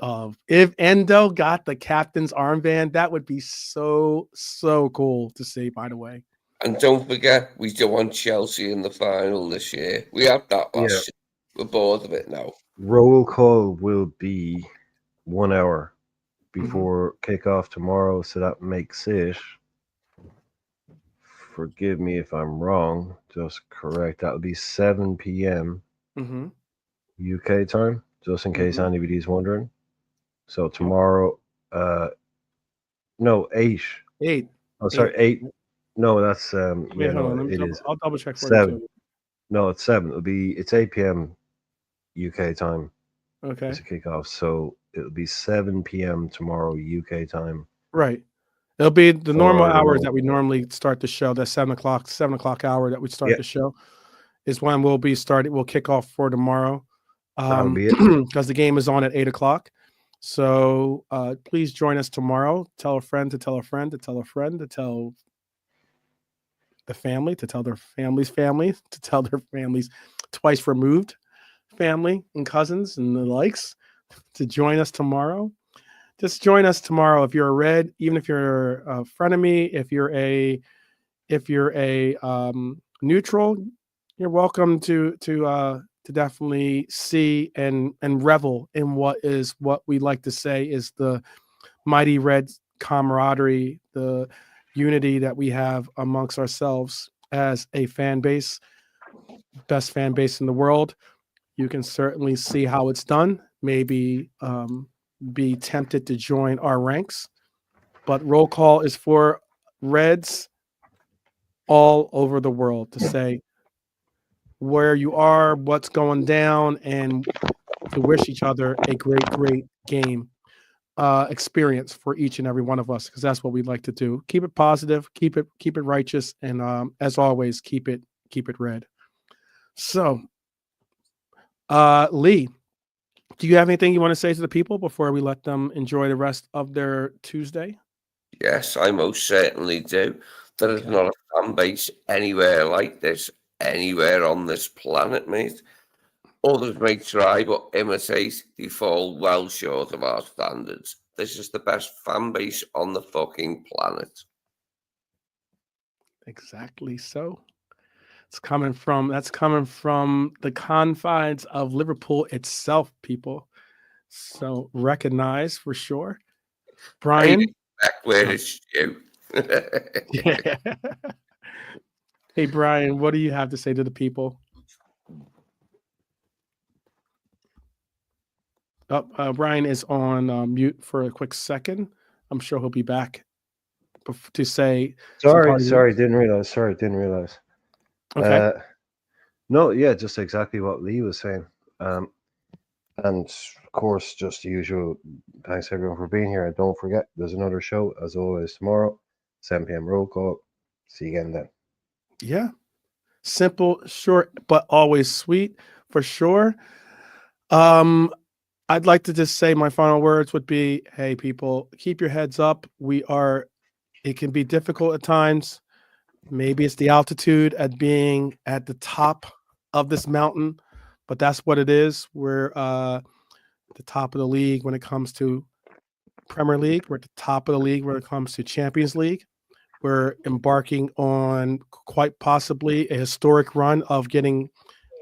if Endo got the captain's armband, that would be so cool to see. By the way. And don't forget, we do want Chelsea in the final this year. We had that last year. We're bored of it now. Roll call will be 1 hour before kickoff tomorrow, so that makes it, forgive me if I'm wrong, just correct, that'll be 7 p.m. UK time, just in case anybody's wondering. So tomorrow, no, 8. 8. Oh, sorry, 8. No, that's Wait, yeah, hold no, on. it is I'll double check for you 7. too. No, it's 7. It's 8 p.m. UK time. Okay. It's a kickoff, so it'll be 7 p.m. tomorrow UK time. Right. It'll be the normal For the hours roll. that we normally start the show. That 7 o'clock hour that we start Yeah. the show is when we'll be starting. We'll kick off for tomorrow. That'll be it. Because the game is on at 8 o'clock. So please join us tomorrow. Tell a friend to tell a friend to tell a friend to tell the family to tell their family's family to tell their families twice removed family and cousins and the likes to join us tomorrow. Just join us tomorrow if you're a Red, even if you're a frenemy, if you're a neutral, you're welcome to definitely see and revel in what we like to say is the mighty Red camaraderie, the unity that we have amongst ourselves as a fan base, best fan base in the world. You can certainly see how it's done. Maybe be tempted to join our ranks, but roll call is for Reds all over the world to say where you are, what's going down, and to wish each other a great, great game experience for each and every one of us, because that's what we'd like to do. Keep it positive, keep it righteous, and as always, keep it red. So, Lee, do you have anything you want to say to the people before we let them enjoy the rest of their Tuesday? Yes, I most certainly do. There is Okay. not a fan base anywhere like this, anywhere on this planet, mate. Others may try, but imitate, they fall well short of our standards. This is the best fan base on the fucking planet. Exactly so. That's coming from the confines of Liverpool itself, people. So recognize for sure. Brian. Back where Oh, it's due. yeah. Hey, Brian, what do you have to say to the people? Brian is on mute for a quick second. I'm sure he'll be back to say some Sorry, didn't realize. Okay. No, yeah, just exactly what Lee was saying. And of course, just the usual. Thanks everyone for being here. And don't forget, there's another show as always tomorrow, 7 p.m. roll call. See you again then. Yeah. Simple, short, but always sweet for sure. I'd like to just say my final words would be, hey, people, keep your heads up. It can be difficult at times. Maybe it's the altitude at being at the top of this mountain, but that's what it is. We're the top of the league when it comes to Premier League. We're at the top of the league when it comes to Champions League. We're embarking on quite possibly a historic run of getting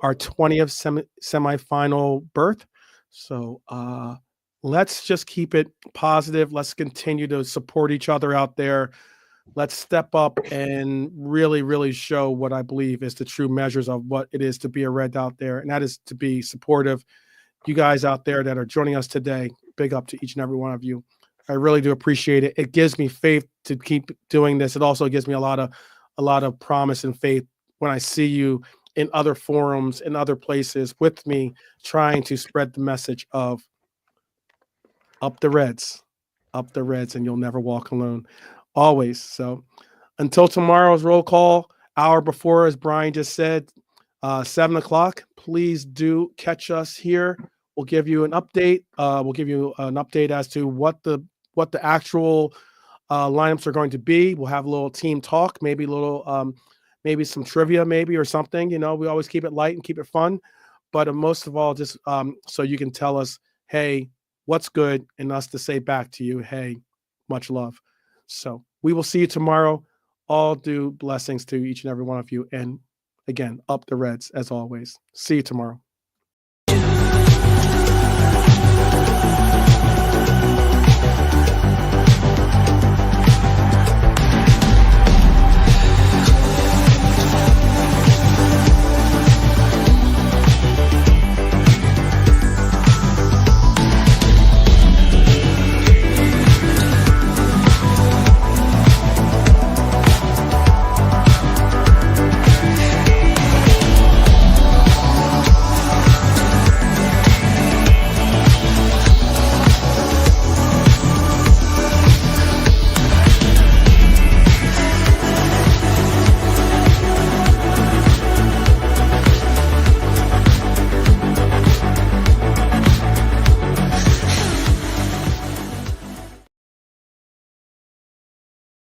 our 20th semifinal berth. So let's just keep it positive. Let's continue to support each other out there. Let's step up and really, really show what I believe is the true measures of what it is to be a Red out there. And that is to be supportive. You guys out there that are joining us today, big up to each and every one of you. I really do appreciate it. It gives me faith to keep doing this. It also gives me a lot of promise and faith when I see you in other forums, in other places with me, trying to spread the message of up the Reds, and you'll never walk alone. Always. So until tomorrow's roll call, hour before, as Brian just said, 7 o'clock, please do catch us here. We'll give you an update. We'll give you an update as to what the actual lineups are going to be. We'll have a little team talk, maybe a little, maybe some trivia, maybe or something. You know, we always keep it light and keep it fun, but most of all, just so you can tell us, hey, what's good, and us to say back to you, hey, much love. So we will see you tomorrow. All due blessings to each and every one of you, and again, up the Reds as always. See you tomorrow.